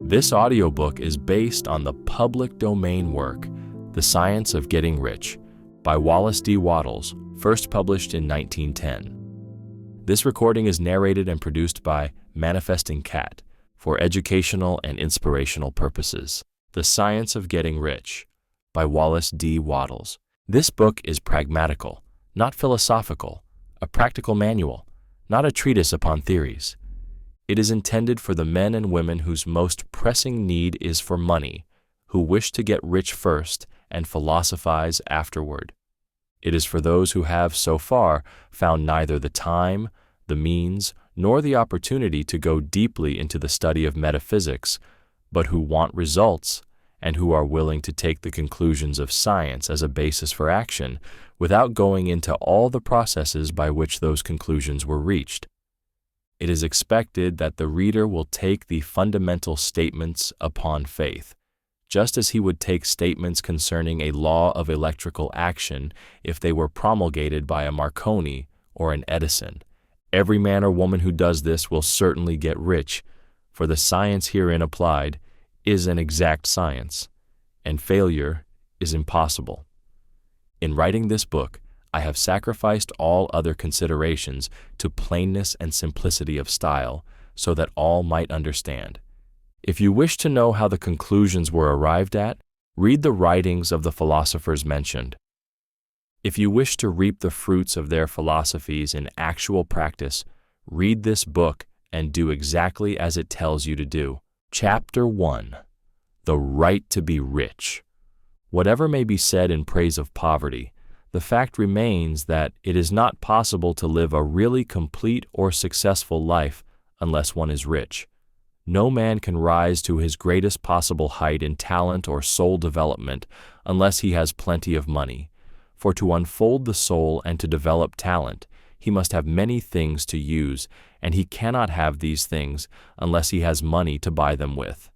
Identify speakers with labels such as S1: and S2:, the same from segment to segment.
S1: This audiobook is based on the public domain work, The Science of Getting Rich, by Wallace D. Wattles, first published in 1910. This recording is narrated and produced by Manifesting Cat for educational and inspirational purposes. The Science of Getting Rich, by Wallace D. Wattles. This book is pragmatical, not philosophical, a practical manual, not a treatise upon theories. It is intended for the men and women whose most pressing need is for money, who wish to get rich first and philosophize afterward. It is for those who have, so far, found neither the time, the means, nor the opportunity to go deeply into the study of metaphysics, but who want results and who are willing to take the conclusions of science as a basis for action without going into all the processes by which those conclusions were reached. It is expected that the reader will take the fundamental statements upon faith, just as he would take statements concerning a law of electrical action if they were promulgated by a Marconi or an Edison. Every man or woman who does this will certainly get rich, for the science herein applied is an exact science, and failure is impossible. In writing this book, I have sacrificed all other considerations to plainness and simplicity of style so that all might understand. If you wish to know how the conclusions were arrived at, read the writings of the philosophers mentioned. If you wish to reap the fruits of their philosophies in actual practice, read this book and do exactly as it tells you to do. Chapter 1. The Right to be Rich. Whatever may be said in praise of poverty, the fact remains that it is not possible to live a really complete or successful life unless one is rich. No man can rise to his greatest possible height in talent or soul development unless he has plenty of money. For to unfold the soul and to develop talent, he must have many things to use, and he cannot have these things unless he has money to buy them with.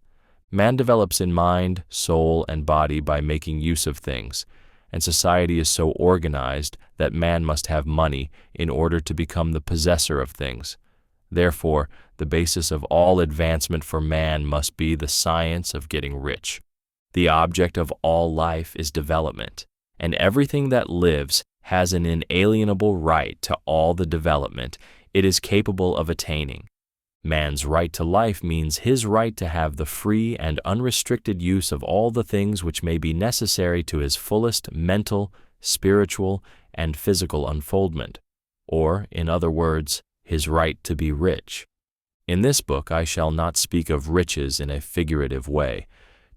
S1: Man develops in mind, soul, and body by making use of things, and society is so organized that man must have money in order to become the possessor of things. Therefore, the basis of all advancement for man must be the science of getting rich. The object of all life is development, and everything that lives has an inalienable right to all the development it is capable of attaining. Man's right to life means his right to have the free and unrestricted use of all the things which may be necessary to his fullest mental, spiritual, and physical unfoldment, or, in other words, his right to be rich. In this book I shall not speak of riches in a figurative way.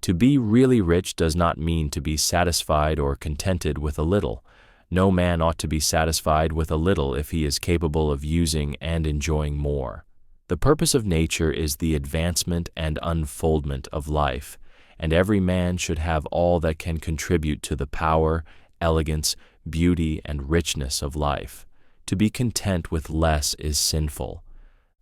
S1: To be really rich does not mean to be satisfied or contented with a little. No man ought to be satisfied with a little if he is capable of using and enjoying more. The purpose of nature is the advancement and unfoldment of life, and every man should have all that can contribute to the power, elegance, beauty, and richness of life. To be content with less is sinful.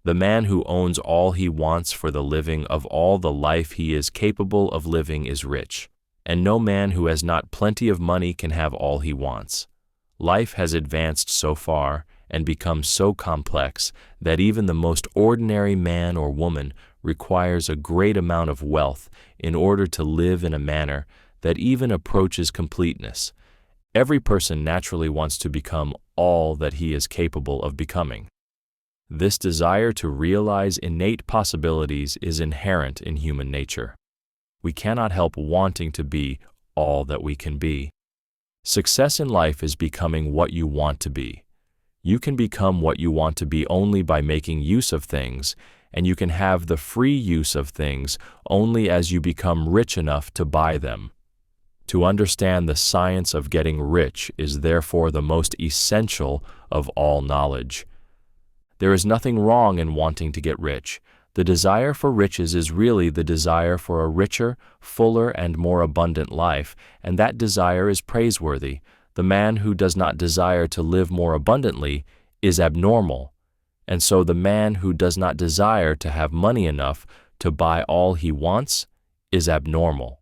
S1: The man who owns all he wants for the living of all the life he is capable of living is rich, and no man who has not plenty of money can have all he wants. Life has advanced so far and become so complex that even the most ordinary man or woman requires a great amount of wealth in order to live in a manner that even approaches completeness. Every person naturally wants to become all that he is capable of becoming. This desire to realize innate possibilities is inherent in human nature. We cannot help wanting to be all that we can be. Success in life is becoming what you want to be. You can become what you want to be only by making use of things, and you can have the free use of things only as you become rich enough to buy them. To understand the science of getting rich is therefore the most essential of all knowledge. There is nothing wrong in wanting to get rich. The desire for riches is really the desire for a richer, fuller, and more abundant life, and that desire is praiseworthy. The man who does not desire to live more abundantly is abnormal, and so the man who does not desire to have money enough to buy all he wants is abnormal.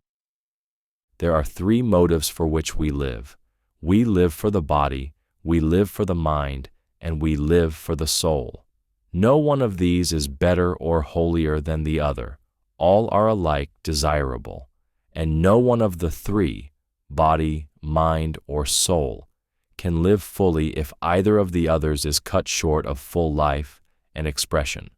S1: There are three motives for which we live. We live for the body, we live for the mind, and we live for the soul. No one of these is better or holier than the other. all are alike desirable, and no one of the three, body, mind, or soul, can live fully if either of the others is cut short of full life and expression.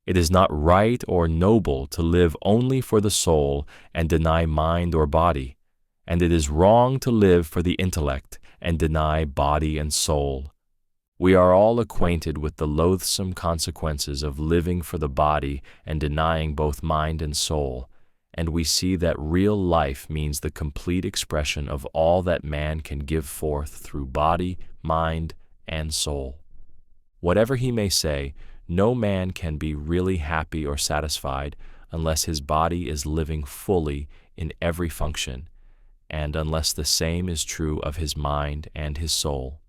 S1: It is not right or noble to live only for the soul and deny mind or body, and it is wrong to live for the intellect and deny body and soul. We are all acquainted with the loathsome consequences of living for the body and denying both mind and soul, and we see that real life means the complete expression of all that man can give forth through body, mind, and soul. Whatever he may say, no man can be really happy or satisfied unless his body is living fully in every function, and unless the same is true of his mind and his soul.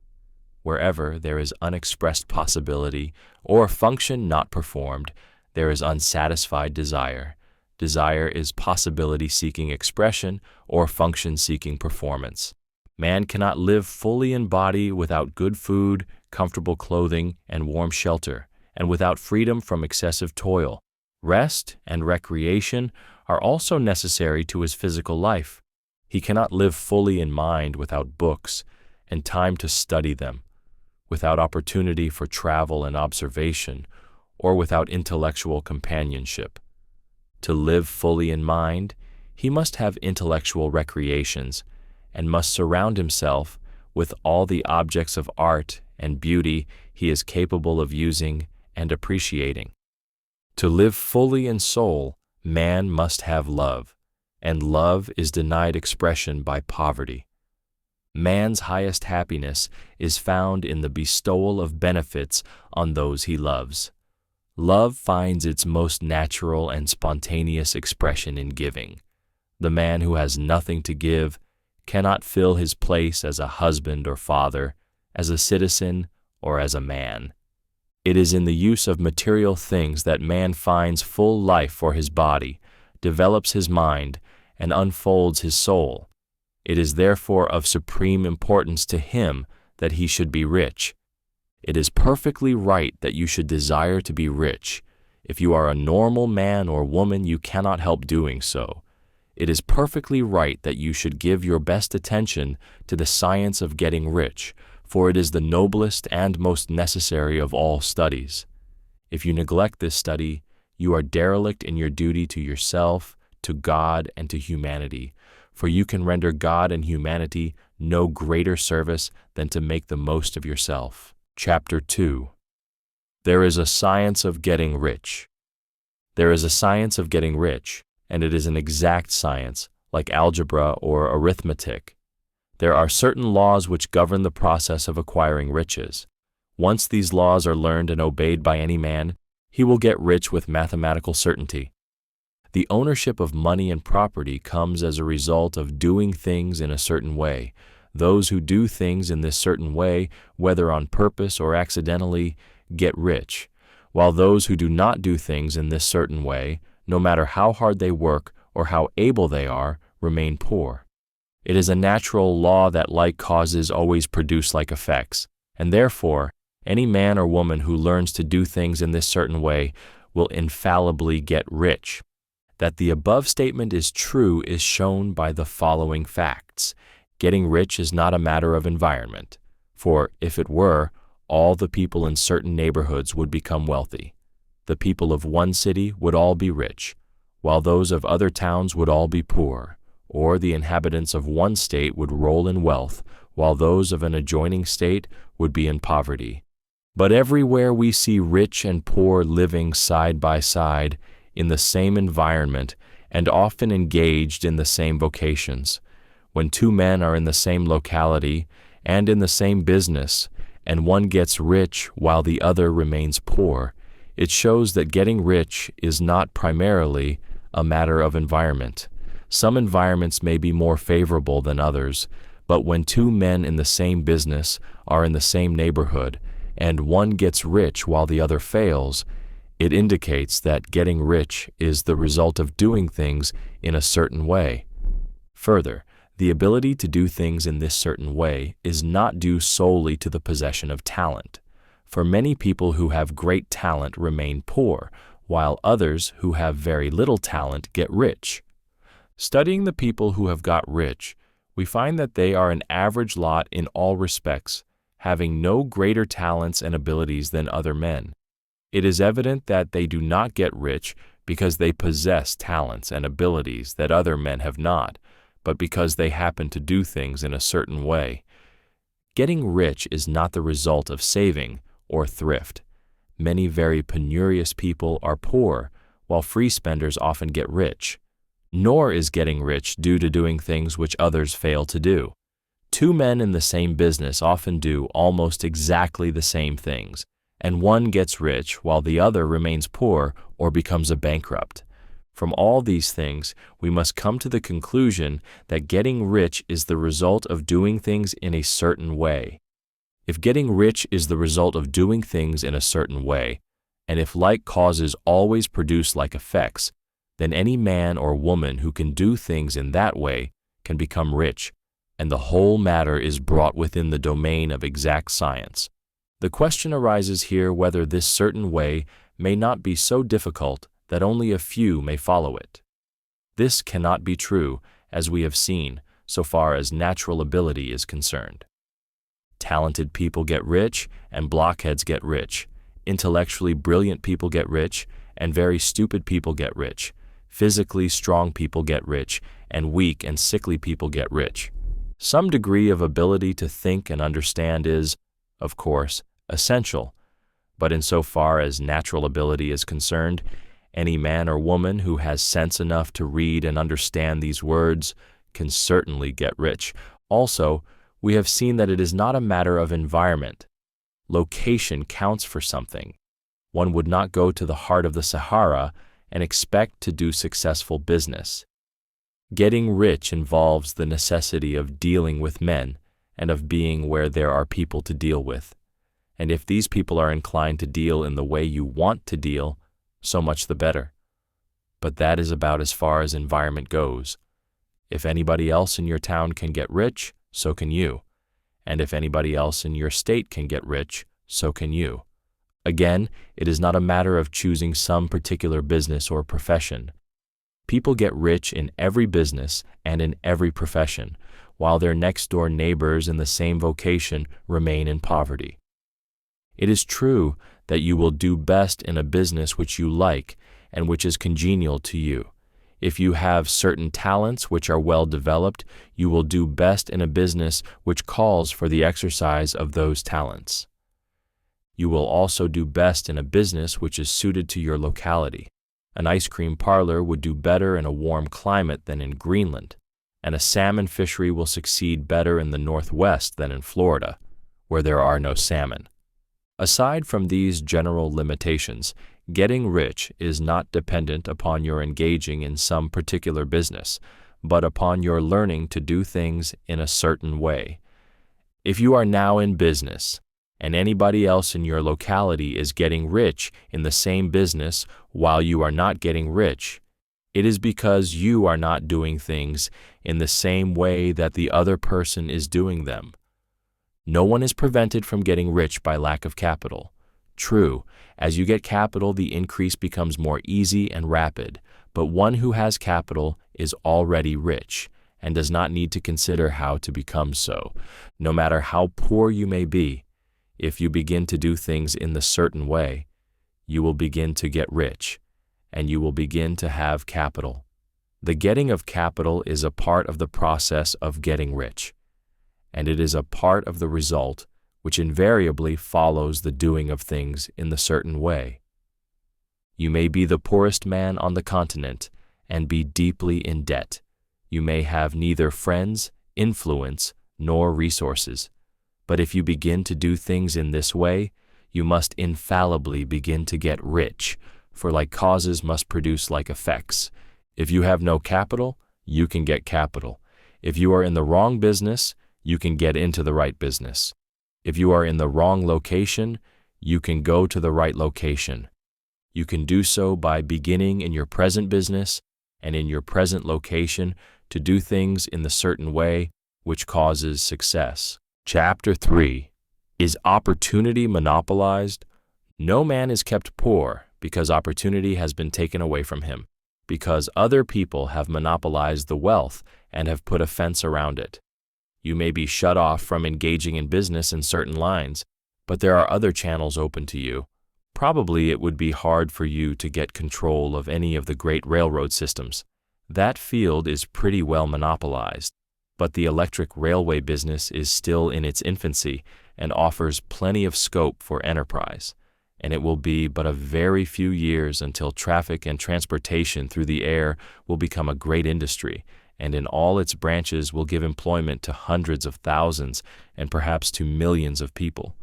S1: Wherever there is unexpressed possibility or function not performed, there is unsatisfied desire. Desire is possibility-seeking expression or function-seeking performance. Man cannot live fully in body without good food, comfortable clothing, and warm shelter, and without freedom from excessive toil. Rest and recreation are also necessary to his physical life. He cannot live fully in mind without books and time to study them, without opportunity for travel and observation, or without intellectual companionship. To live fully in mind, he must have intellectual recreations and must surround himself with all the objects of art and beauty he is capable of using and appreciating. To live fully in soul, man must have love, and love is denied expression by poverty. Man's highest happiness is found in the bestowal of benefits on those he loves. Love finds its most natural and spontaneous expression in giving. The man who has nothing to give cannot fill his place as a husband or father, as a citizen, or as a man. It is in the use of material things that man finds full life for his body, develops his mind, and unfolds his soul. It is therefore of supreme importance to him that he should be rich. It is perfectly right that you should desire to be rich. If you are a normal man or woman, you cannot help doing so. It is perfectly right that you should give your best attention to the science of getting rich, for it is the noblest and most necessary of all studies. If you neglect this study, you are derelict in your duty to yourself, to God, and to humanity, for you can render God and humanity no greater service than to make the most of yourself. Chapter 2. There is a science of getting rich. There is a science of getting rich, and it is an exact science, like algebra or arithmetic. There are certain laws which govern the process of acquiring riches. Once these laws are learned and obeyed by any man, he will get rich with mathematical certainty. The ownership of money and property comes as a result of doing things in a certain way. Those who do things in this certain way, whether on purpose or accidentally, get rich, while those who do not do things in this certain way, no matter how hard they work or how able they are, remain poor. It is a natural law that like causes always produce like effects, and therefore, any man or woman who learns to do things in this certain way will infallibly get rich. That the above statement is true is shown by the following facts. Getting rich is not a matter of environment, for if it were, all the people in certain neighborhoods would become wealthy. The people of one city would all be rich, while those of other towns would all be poor, or the inhabitants of one state would roll in wealth, while those of an adjoining state would be in poverty. But everywhere we see rich and poor living side by side in the same environment and often engaged in the same vocations. When two men are in the same locality and in the same business, and one gets rich while the other remains poor, it shows that getting rich is not primarily a matter of environment. Some environments may be more favorable than others, but when two men in the same business are in the same neighborhood, and one gets rich while the other fails, it indicates that getting rich is the result of doing things in a certain way. Further, the ability to do things in this certain way is not due solely to the possession of talent. For many people who have great talent remain poor, while others who have very little talent get rich. Studying the people who have got rich, we find that they are an average lot in all respects, having no greater talents and abilities than other men. It is evident that they do not get rich because they possess talents and abilities that other men have not, but because they happen to do things in a certain way. Getting rich is not the result of saving or thrift. Many very penurious people are poor, while free spenders often get rich. Nor is getting rich due to doing things which others fail to do. Two men in the same business often do almost exactly the same things, and one gets rich while the other remains poor or becomes a bankrupt. From all these things, we must come to the conclusion that getting rich is the result of doing things in a certain way. If getting rich is the result of doing things in a certain way, and if like causes always produce like effects, then any man or woman who can do things in that way can become rich, and the whole matter is brought within the domain of exact science. The question arises here whether this certain way may not be so difficult that only a few may follow it. This cannot be true, as we have seen, so far as natural ability is concerned. Talented people get rich, and blockheads get rich. Intellectually brilliant people get rich, and very stupid people get rich. Physically strong people get rich, and weak and sickly people get rich. Some degree of ability to think and understand is, of course, essential, but insofar as natural ability is concerned, any man or woman who has sense enough to read and understand these words can certainly get rich. Also, we have seen that it is not a matter of environment. Location counts for something. One would not go to the heart of the Sahara and expect to do successful business. Getting rich involves the necessity of dealing with men and of being where there are people to deal with. And if these people are inclined to deal in the way you want to deal, so much the better. But that is about as far as environment goes. If anybody else in your town can get rich, so can you. And if anybody else in your state can get rich, so can you. Again, it is not a matter of choosing some particular business or profession. People get rich in every business and in every profession, while their next-door neighbors in the same vocation remain in poverty. It is true that you will do best in a business which you like and which is congenial to you. If you have certain talents which are well developed, you will do best in a business which calls for the exercise of those talents. You will also do best in a business which is suited to your locality. An ice cream parlor would do better in a warm climate than in Greenland, and a salmon fishery will succeed better in the Northwest than in Florida, where there are no salmon. Aside from these general limitations, getting rich is not dependent upon your engaging in some particular business, but upon your learning to do things in a certain way. If you are now in business, and anybody else in your locality is getting rich in the same business while you are not getting rich, it is because you are not doing things in the same way that the other person is doing them. No one is prevented from getting rich by lack of capital. True, as you get capital, the increase becomes more easy and rapid, but one who has capital is already rich and does not need to consider how to become so. No matter how poor you may be, if you begin to do things in the certain way, you will begin to get rich, and you will begin to have capital. The getting of capital is a part of the process of getting rich, and it is a part of the result which invariably follows the doing of things in the certain way. You may be the poorest man on the continent and be deeply in debt. You may have neither friends, influence, nor resources. But if you begin to do things in this way, you must infallibly begin to get rich, for like causes must produce like effects. If you have no capital, you can get capital. If you are in the wrong business, you can get into the right business. If you are in the wrong location, you can go to the right location. You can do so by beginning in your present business and in your present location to do things in the certain way which causes success. Chapter 3. Is opportunity monopolized? No man is kept poor because opportunity has been taken away from him, because other people have monopolized the wealth and have put a fence around it. You may be shut off from engaging in business in certain lines, but there are other channels open to you. Probably it would be hard for you to get control of any of the great railroad systems. That field is pretty well monopolized, but the electric railway business is still in its infancy and offers plenty of scope for enterprise, and it will be but a very few years until traffic and transportation through the air will become a great industry, and in all its branches will give employment to hundreds of thousands and perhaps to millions of people.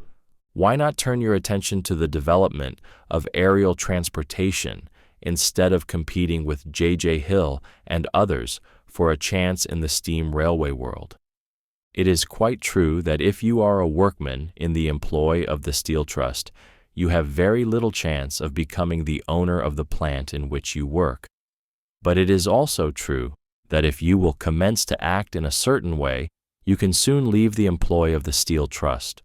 S1: Why not turn your attention to the development of aerial transportation instead of competing with J.J. Hill and others for a chance in the steam railway world? It is quite true that if you are a workman in the employ of the Steel Trust, you have very little chance of becoming the owner of the plant in which you work. But it is also true that if you will commence to act in a certain way, you can soon leave the employ of the Steel Trust.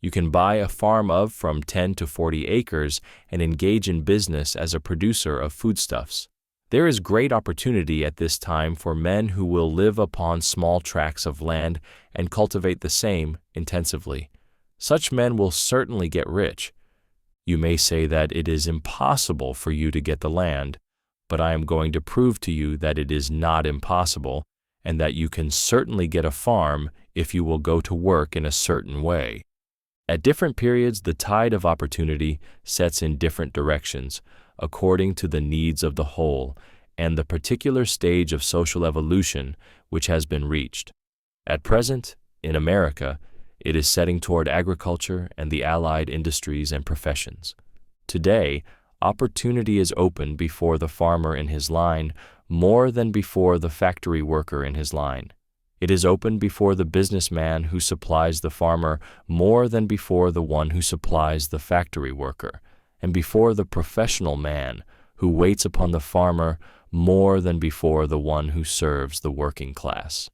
S1: You can buy a farm of from 10 to 40 acres and engage in business as a producer of foodstuffs. There is great opportunity at this time for men who will live upon small tracts of land and cultivate the same intensively. Such men will certainly get rich. You may say that it is impossible for you to get the land, but I am going to prove to you that it is not impossible, and that you can certainly get a farm if you will go to work in a certain way. At different periods, the tide of opportunity sets in different directions, according to the needs of the whole and the particular stage of social evolution which has been reached. At present, in America, it is setting toward agriculture and the allied industries and professions. Today, opportunity is open before the farmer in his line more than before the factory worker in his line. It is open before the businessman who supplies the farmer more than before the one who supplies the factory worker, and before the professional man who waits upon the farmer more than before the one who serves the working class.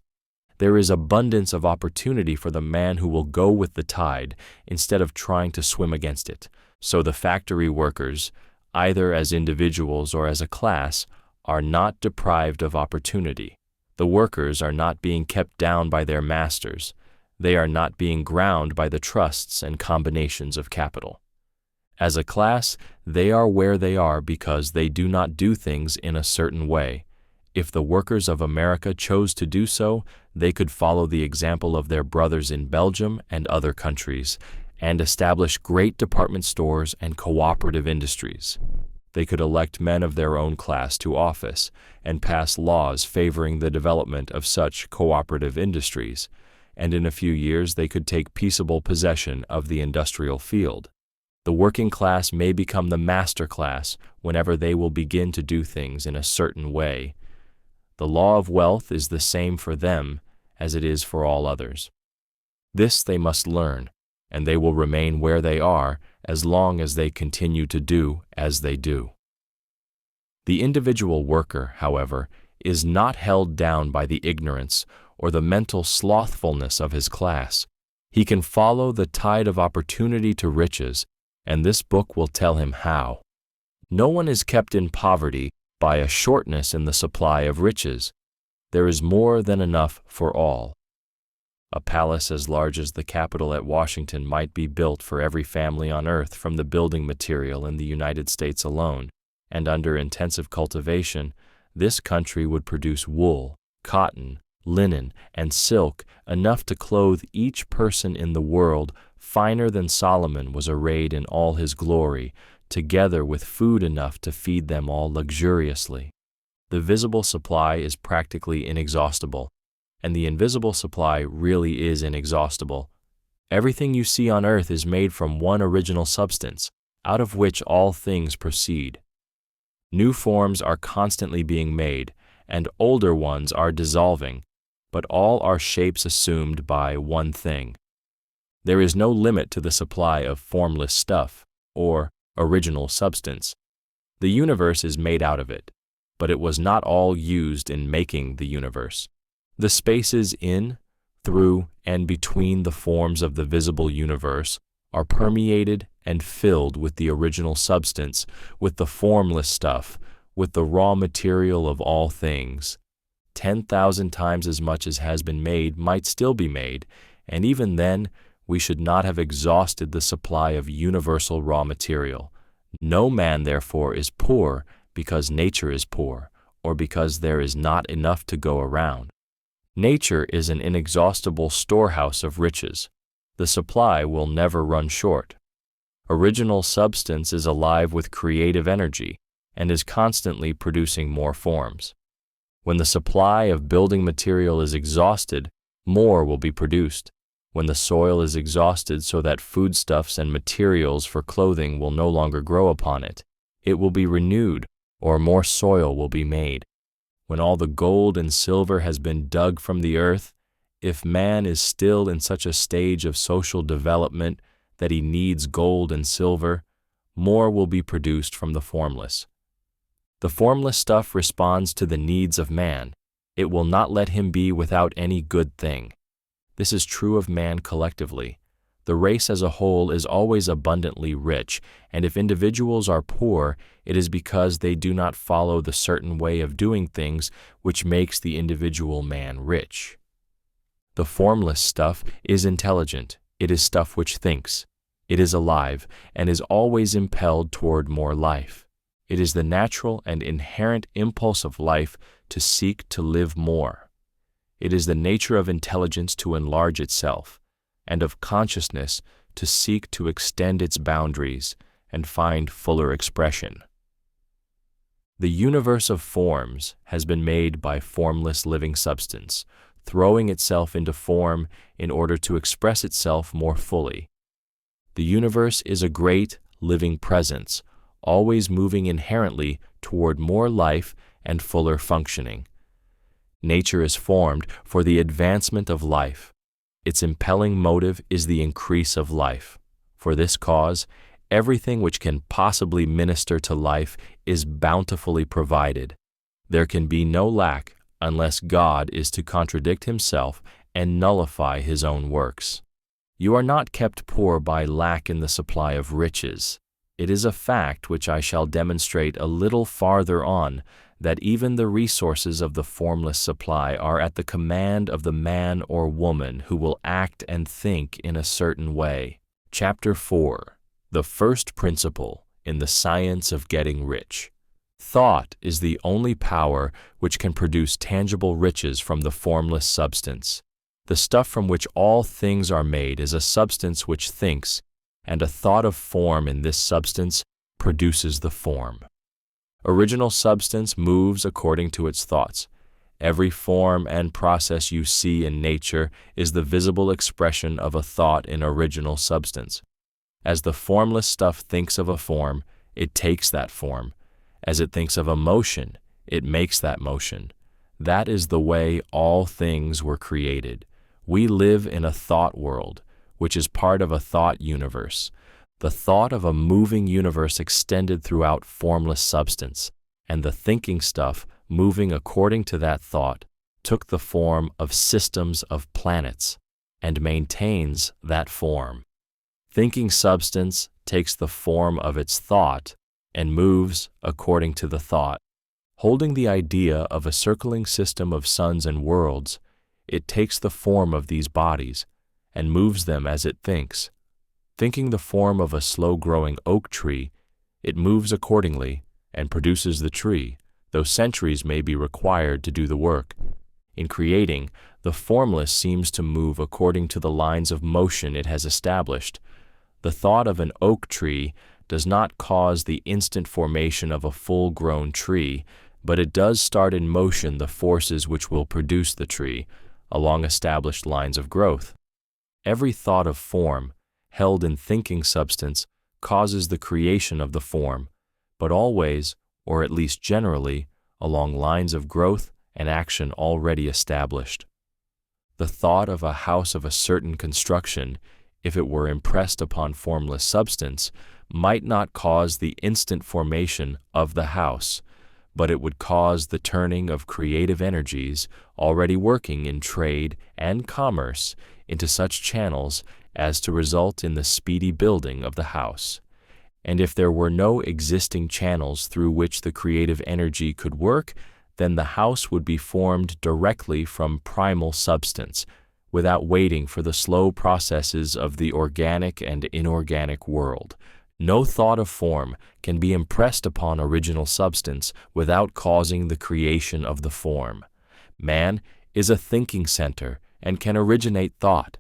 S1: There is abundance of opportunity for the man who will go with the tide instead of trying to swim against it. So the factory workers, either as individuals or as a class, are not deprived of opportunity. The workers are not being kept down by their masters. They are not being ground by the trusts and combinations of capital. As a class, they are where they are because they do not do things in a certain way. If the workers of America chose to do so, they could follow the example of their brothers in Belgium and other countries and establish great department stores and cooperative industries. They could elect men of their own class to office and pass laws favoring the development of such cooperative industries, and in a few years they could take peaceable possession of the industrial field. The working class may become the master class whenever they will begin to do things in a certain way. The law of wealth is the same for them as it is for all others. This they must learn, and they will remain where they are as long as they continue to do as they do. The individual worker, however, is not held down by the ignorance or the mental slothfulness of his class. He can follow the tide of opportunity to riches, and this book will tell him how. No one is kept in poverty by a shortness in the supply of riches. There is more than enough for all. A palace as large as the Capitol at Washington might be built for every family on earth from the building material in the United States alone, and under intensive cultivation, this country would produce wool, cotton, linen, and silk enough to clothe each person in the world finer than Solomon was arrayed in all his glory, together with food enough to feed them all luxuriously. The visible supply is practically inexhaustible, and the invisible supply really is inexhaustible. Everything you see on earth is made from one original substance, out of which all things proceed. New forms are constantly being made, and older ones are dissolving, but all are shapes assumed by one thing. There is no limit to the supply of formless stuff, or original substance. The universe is made out of it, but it was not all used in making the universe. The spaces in, through, and between the forms of the visible universe are permeated and filled with the original substance, with the formless stuff, with the raw material of all things. 10,000 times as much as has been made might still be made, and even then, we should not have exhausted the supply of universal raw material. No man, therefore, is poor because nature is poor, or because there is not enough to go around. Nature is an inexhaustible storehouse of riches. The supply will never run short. Original substance is alive with creative energy and is constantly producing more forms. When the supply of building material is exhausted, more will be produced. When the soil is exhausted so that foodstuffs and materials for clothing will no longer grow upon it, it will be renewed, or more soil will be made. When all the gold and silver has been dug from the earth, if man is still in such a stage of social development that he needs gold and silver, more will be produced from the formless. The formless stuff responds to the needs of man. It will not let him be without any good thing. This is true of man collectively. The race as a whole is always abundantly rich, and if individuals are poor, it is because they do not follow the certain way of doing things which makes the individual man rich. The formless stuff is intelligent. It is stuff which thinks. It is alive and is always impelled toward more life. It is the natural and inherent impulse of life to seek to live more. It is the nature of intelligence to enlarge itself, and of consciousness to seek to extend its boundaries and find fuller expression. The universe of forms has been made by formless living substance, throwing itself into form in order to express itself more fully. The universe is a great, living presence, always moving inherently toward more life and fuller functioning. Nature is formed for the advancement of life. Its impelling motive is the increase of life. For this cause, everything which can possibly minister to life is bountifully provided. There can be no lack unless God is to contradict himself and nullify his own works. You are not kept poor by lack in the supply of riches. It is a fact which I shall demonstrate a little farther on, that even the resources of the formless supply are at the command of the man or woman who will act and think in a certain way. Chapter 4. The first principle in the science of getting rich. Thought is the only power which can produce tangible riches from the formless substance. The stuff from which all things are made is a substance which thinks, and a thought of form in this substance produces the form. Original substance moves according to its thoughts. Every form and process you see in nature is the visible expression of a thought in original substance. As the formless stuff thinks of a form, it takes that form. As it thinks of a motion, it makes that motion. That is the way all things were created. We live in a thought world, which is part of a thought universe. The thought of a moving universe extended throughout formless substance, and the thinking stuff moving according to that thought took the form of systems of planets and maintains that form. Thinking substance takes the form of its thought and moves according to the thought. Holding the idea of a circling system of suns and worlds, it takes the form of these bodies and moves them as it thinks. Thinking the form of a slow-growing oak tree, it moves accordingly and produces the tree, though centuries may be required to do the work. In creating, the formless seems to move according to the lines of motion it has established. The thought of an oak tree does not cause the instant formation of a full-grown tree, but it does start in motion the forces which will produce the tree, along established lines of growth. Every thought of form, held in thinking substance, causes the creation of the form, but always, or at least generally, along lines of growth and action already established. The thought of a house of a certain construction, if it were impressed upon formless substance, might not cause the instant formation of the house, but it would cause the turning of creative energies already working in trade and commerce into such channels as to result in the speedy building of the house. And if there were no existing channels through which the creative energy could work, then the house would be formed directly from primal substance, without waiting for the slow processes of the organic and inorganic world. No thought of form can be impressed upon original substance without causing the creation of the form. Man is a thinking center and can originate thought.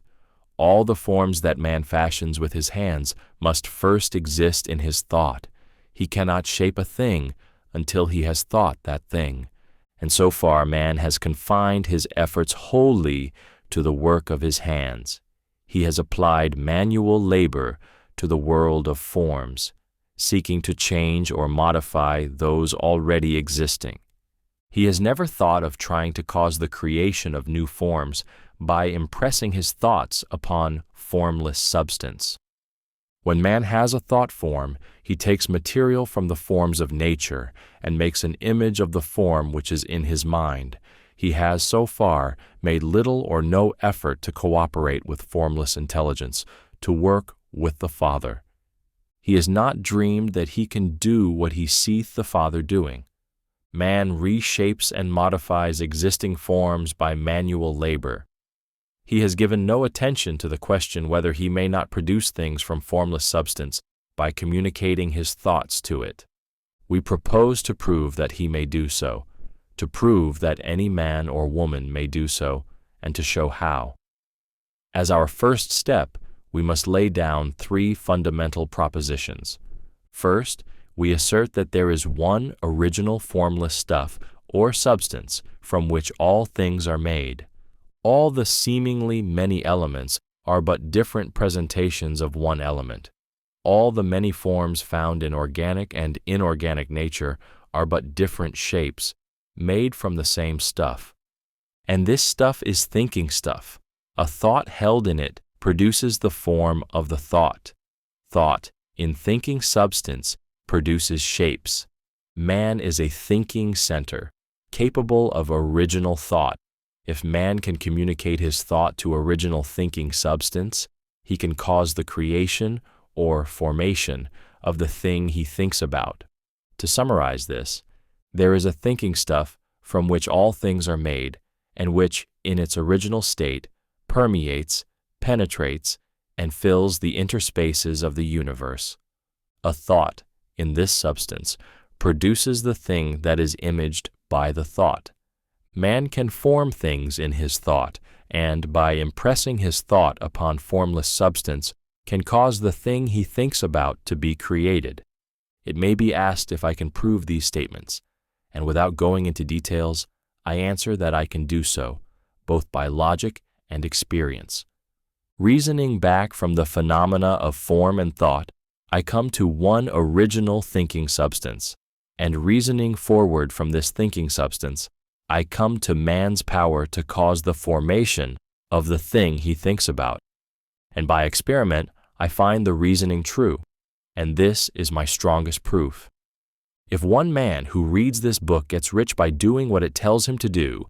S1: All the forms that man fashions with his hands must first exist in his thought. He cannot shape a thing until he has thought that thing. And so far man has confined his efforts wholly to the work of his hands. He has applied manual labor to the world of forms, seeking to change or modify those already existing. He has never thought of trying to cause the creation of new forms by impressing his thoughts upon formless substance. When man has a thought form, he takes material from the forms of nature and makes an image of the form which is in his mind. He has so far made little or no effort to cooperate with formless intelligence, to work with the Father. He has not dreamed that he can do what he seeth the Father doing. Man reshapes and modifies existing forms by manual labor. He has given no attention to the question whether he may not produce things from formless substance by communicating his thoughts to it. We propose to prove that he may do so, to prove that any man or woman may do so, and to show how. As our first step, we must lay down 3 fundamental propositions. First, we assert that there is one original formless stuff or substance from which all things are made. All the seemingly many elements are but different presentations of one element. All the many forms found in organic and inorganic nature are but different shapes, made from the same stuff. And this stuff is thinking stuff. A thought held in it produces the form of the thought. Thought, in thinking substance, produces shapes. Man is a thinking center, capable of original thought. If man can communicate his thought to original thinking substance, he can cause the creation or formation of the thing he thinks about. To summarize this, there is a thinking stuff from which all things are made, and which, in its original state, permeates, penetrates, and fills the interspaces of the universe. A thought, in this substance, produces the thing that is imaged by the thought. Man can form things in his thought, and by impressing his thought upon formless substance, can cause the thing he thinks about to be created. It may be asked if I can prove these statements, and without going into details, I answer that I can do so, both by logic and experience. Reasoning back from the phenomena of form and thought, I come to one original thinking substance, and reasoning forward from this thinking substance, I come to man's power to cause the formation of the thing he thinks about. And by experiment, I find the reasoning true, and this is my strongest proof. If one man who reads this book gets rich by doing what it tells him to do,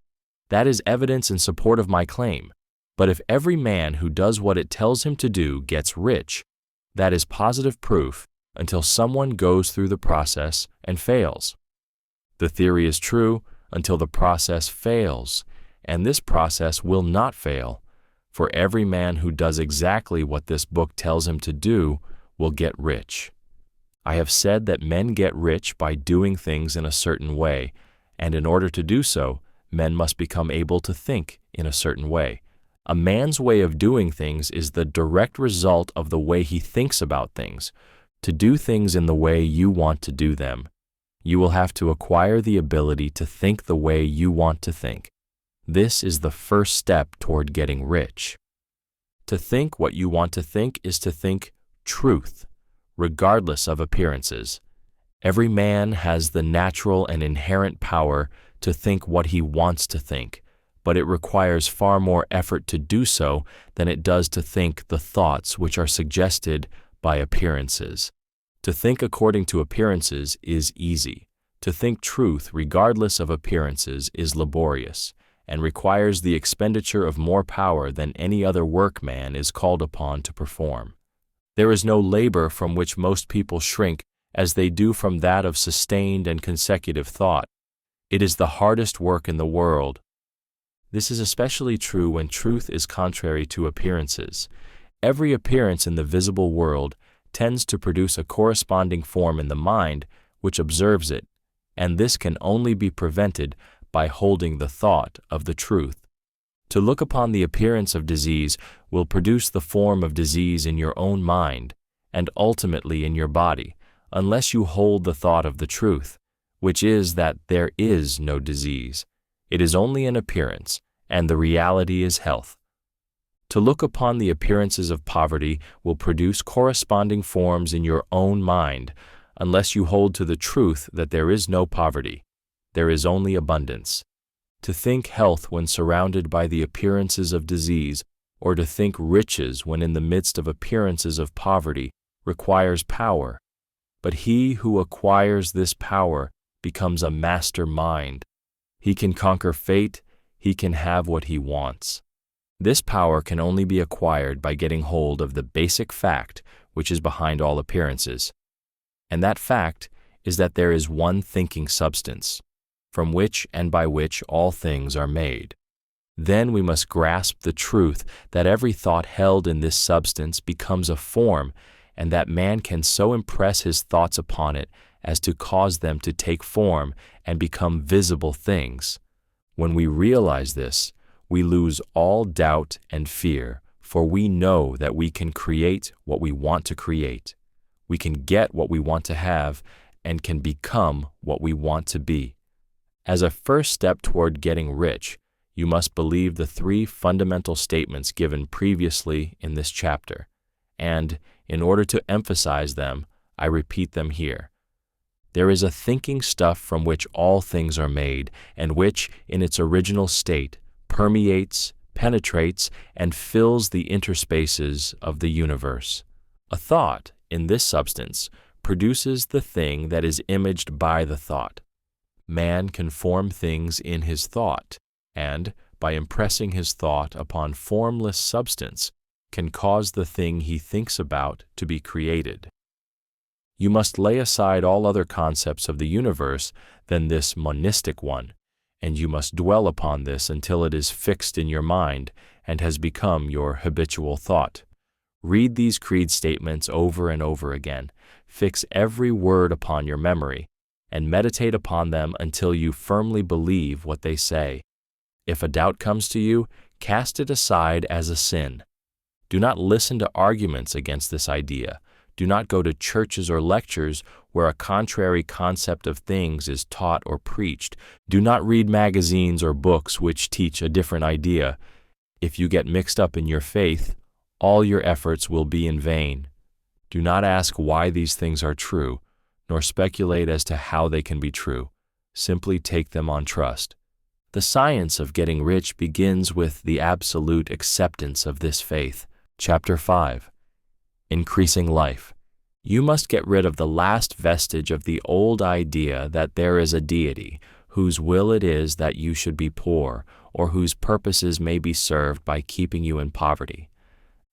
S1: that is evidence in support of my claim. But if every man who does what it tells him to do gets rich, that is positive proof until someone goes through the process and fails. The theory is true until the process fails, and this process will not fail, for every man who does exactly what this book tells him to do will get rich. I have said that men get rich by doing things in a certain way, and in order to do so, men must become able to think in a certain way. A man's way of doing things is the direct result of the way he thinks about things. To do things in the way you want to do them, you will have to acquire the ability to think the way you want to think. This is the first step toward getting rich. To think what you want to think is to think truth, regardless of appearances. Every man has the natural and inherent power to think what he wants to think, but it requires far more effort to do so than it does to think the thoughts which are suggested by appearances. To think according to appearances is easy. To think truth regardless of appearances is laborious, and requires the expenditure of more power than any other work man is called upon to perform. There is no labor from which most people shrink as they do from that of sustained and consecutive thought. It is the hardest work in the world. This is especially true when truth is contrary to appearances. Every appearance in the visible world tends to produce a corresponding form in the mind which observes it, and this can only be prevented by holding the thought of the truth. To look upon the appearance of disease will produce the form of disease in your own mind and ultimately in your body, unless you hold the thought of the truth, which is that there is no disease. It is only an appearance, and the reality is health. To look upon the appearances of poverty will produce corresponding forms in your own mind, unless you hold to the truth that there is no poverty. There is only abundance. To think health when surrounded by the appearances of disease, or to think riches when in the midst of appearances of poverty, requires power. But he who acquires this power becomes a master mind. He can conquer fate, he can have what he wants. This power can only be acquired by getting hold of the basic fact which is behind all appearances. And that fact is that there is one thinking substance, from which and by which all things are made. Then we must grasp the truth that every thought held in this substance becomes a form, and that man can so impress his thoughts upon it as to cause them to take form and become visible things. When we realize this, we lose all doubt and fear, for we know that we can create what we want to create. We can get what we want to have and can become what we want to be. As a first step toward getting rich, you must believe the three fundamental statements given previously in this chapter, and in order to emphasize them, I repeat them here. There is a thinking stuff from which all things are made, and which, in its original state, permeates, penetrates, and fills the interspaces of the universe. A thought, in this substance, produces the thing that is imaged by the thought. Man can form things in his thought, and, by impressing his thought upon formless substance, can cause the thing he thinks about to be created. You must lay aside all other concepts of the universe than this monistic one, and you must dwell upon this until it is fixed in your mind and has become your habitual thought. Read these creed statements over and over again, fix every word upon your memory, and meditate upon them until you firmly believe what they say. If a doubt comes to you, cast it aside as a sin. Do not listen to arguments against this idea. Do not go to churches or lectures where a contrary concept of things is taught or preached. Do not read magazines or books which teach a different idea. If you get mixed up in your faith, all your efforts will be in vain. Do not ask why these things are true, nor speculate as to how they can be true. Simply take them on trust. The science of getting rich begins with the absolute acceptance of this faith. Chapter 5. Increasing life. You must get rid of the last vestige of the old idea that there is a deity whose will it is that you should be poor, or whose purposes may be served by keeping you in poverty.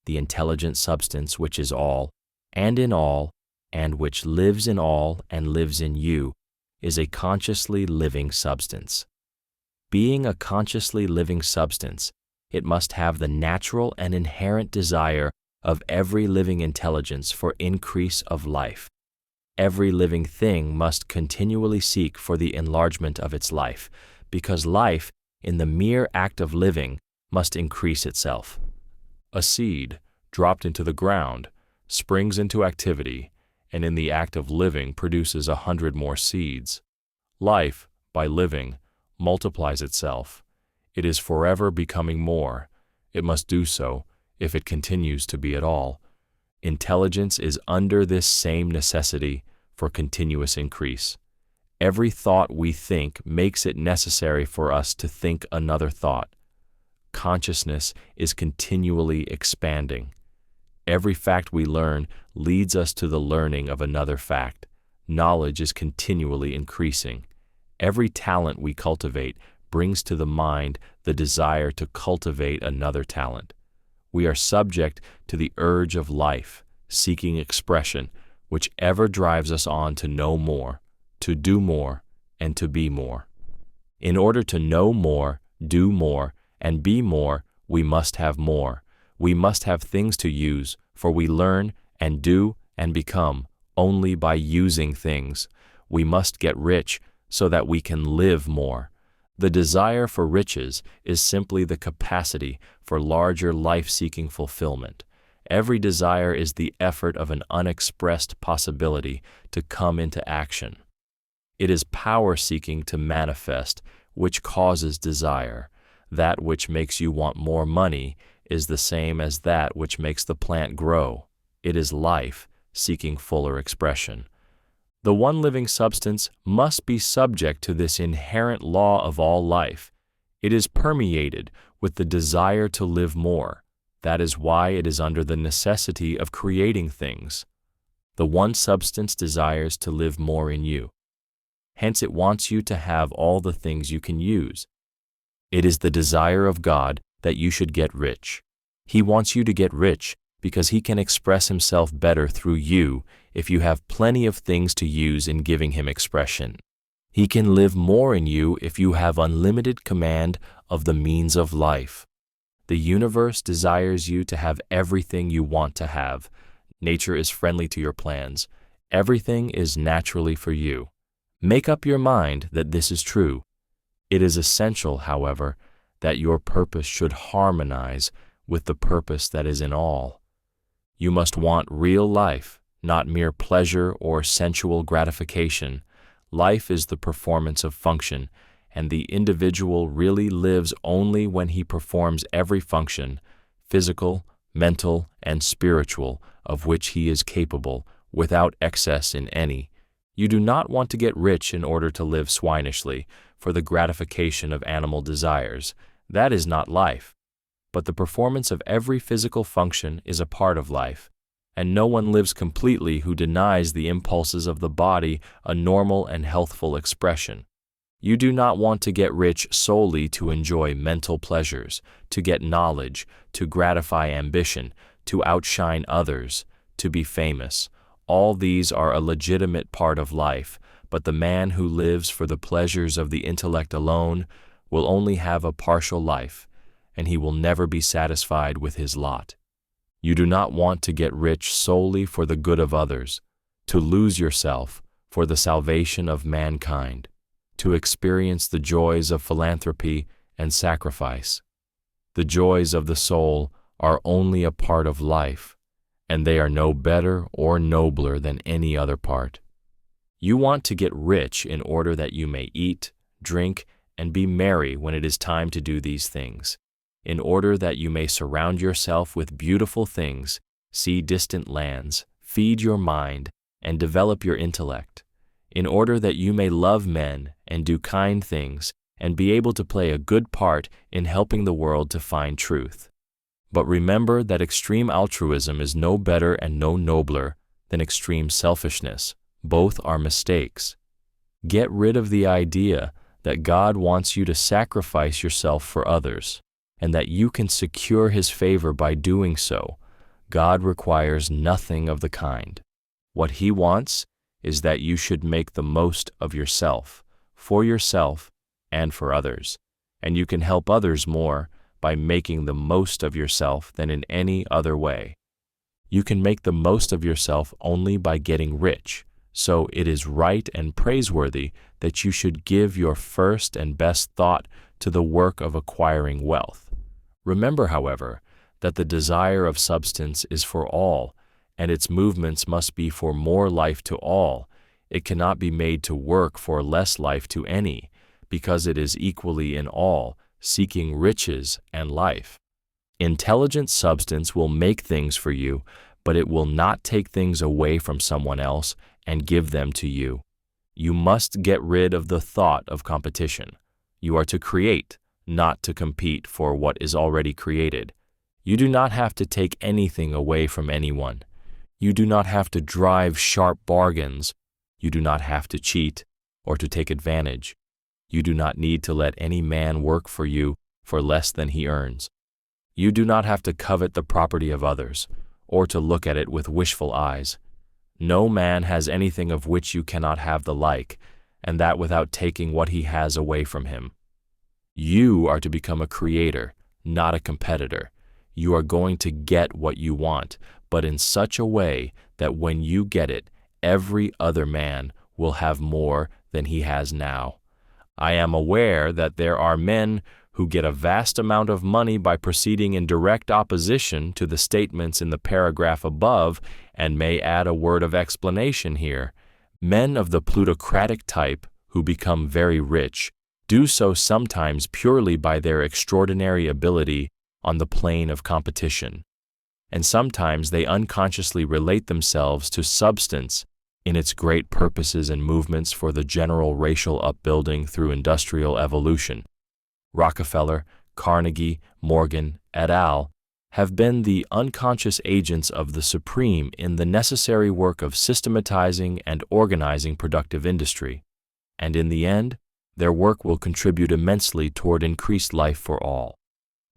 S1: The intelligent substance which is all, and in all, and which lives in all and lives in you, is a consciously living substance. Being a consciously living substance, it must have the natural and inherent desire of every living intelligence for increase of life. Every living thing must continually seek for the enlargement of its life, because life, in the mere act of living, must increase itself. A seed, dropped into the ground, springs into activity, and in the act of living produces 100 more seeds. Life, by living, multiplies itself. It is forever becoming more. It must do so, if it continues to be at all. Intelligence is under this same necessity for continuous increase. Every thought we think makes it necessary for us to think another thought. Consciousness is continually expanding. Every fact we learn leads us to the learning of another fact. Knowledge is continually increasing. Every talent we cultivate brings to the mind the desire to cultivate another talent. We are subject to the urge of life, seeking expression, which ever drives us on to know more, to do more, and to be more. In order to know more, do more, and be more, we must have more. We must have things to use, for we learn and do and become only by using things. We must get rich so that we can live more. The desire for riches is simply the capacity for larger life-seeking fulfillment. Every desire is the effort of an unexpressed possibility to come into action. It is power-seeking to manifest, which causes desire. That which makes you want more money is the same as that which makes the plant grow. It is life seeking fuller expression. The one living substance must be subject to this inherent law of all life. It is permeated with the desire to live more. That is why it is under the necessity of creating things. The one substance desires to live more in you. Hence it wants you to have all the things you can use. It is the desire of God that you should get rich. He wants you to get rich because He can express Himself better through you if you have plenty of things to use in giving Him expression. He can live more in you if you have unlimited command of the means of life. The universe desires you to have everything you want to have. Nature is friendly to your plans. Everything is naturally for you. Make up your mind that this is true. It is essential, however, that your purpose should harmonize with the purpose that is in all. You must want real life, not mere pleasure or sensual gratification. Life is the performance of function, and the individual really lives only when he performs every function, physical, mental, and spiritual, of which he is capable, without excess in any. You do not want to get rich in order to live swinishly, for the gratification of animal desires. That is not life. But the performance of every physical function is a part of life, and no one lives completely who denies the impulses of the body a normal and healthful expression. You do not want to get rich solely to enjoy mental pleasures, to get knowledge, to gratify ambition, to outshine others, to be famous. All these are a legitimate part of life, but the man who lives for the pleasures of the intellect alone will only have a partial life, and he will never be satisfied with his lot. You do not want to get rich solely for the good of others, to lose yourself for the salvation of mankind, to experience the joys of philanthropy and sacrifice. The joys of the soul are only a part of life, and they are no better or nobler than any other part. You want to get rich in order that you may eat, drink, and be merry when it is time to do these things, in order that you may surround yourself with beautiful things, see distant lands, feed your mind, and develop your intellect, in order that you may love men and do kind things and be able to play a good part in helping the world to find truth. But remember that extreme altruism is no better and no nobler than extreme selfishness. Both are mistakes. Get rid of the idea that God wants you to sacrifice yourself for others, and that you can secure His favor by doing so. God requires nothing of the kind. What He wants is that you should make the most of yourself, for yourself and for others, and you can help others more by making the most of yourself than in any other way. You can make the most of yourself only by getting rich, so it is right and praiseworthy that you should give your first and best thought to the work of acquiring wealth. Remember, however, that the desire of substance is for all, and its movements must be for more life to all. It cannot be made to work for less life to any, because it is equally in all, seeking riches and life. Intelligent substance will make things for you, but it will not take things away from someone else and give them to you. You must get rid of the thought of competition. You are to create, not to compete for what is already created. You do not have to take anything away from anyone. You do not have to drive sharp bargains. You do not have to cheat or to take advantage. You do not need to let any man work for you for less than he earns. You do not have to covet the property of others, or to look at it with wishful eyes. No man has anything of which you cannot have the like, and that without taking what he has away from him. You are to become a creator, not a competitor. You are going to get what you want, but in such a way that when you get it, every other man will have more than he has now. I am aware that there are men who get a vast amount of money by proceeding in direct opposition to the statements in the paragraph above, and may add a word of explanation here. Men of the plutocratic type who become very rich do so sometimes purely by their extraordinary ability on the plane of competition, and sometimes they unconsciously relate themselves to substance in its great purposes and movements for the general racial upbuilding through industrial evolution. Rockefeller, Carnegie, Morgan, et al. Have been the unconscious agents of the supreme in the necessary work of systematizing and organizing productive industry, and in the end, their work will contribute immensely toward increased life for all.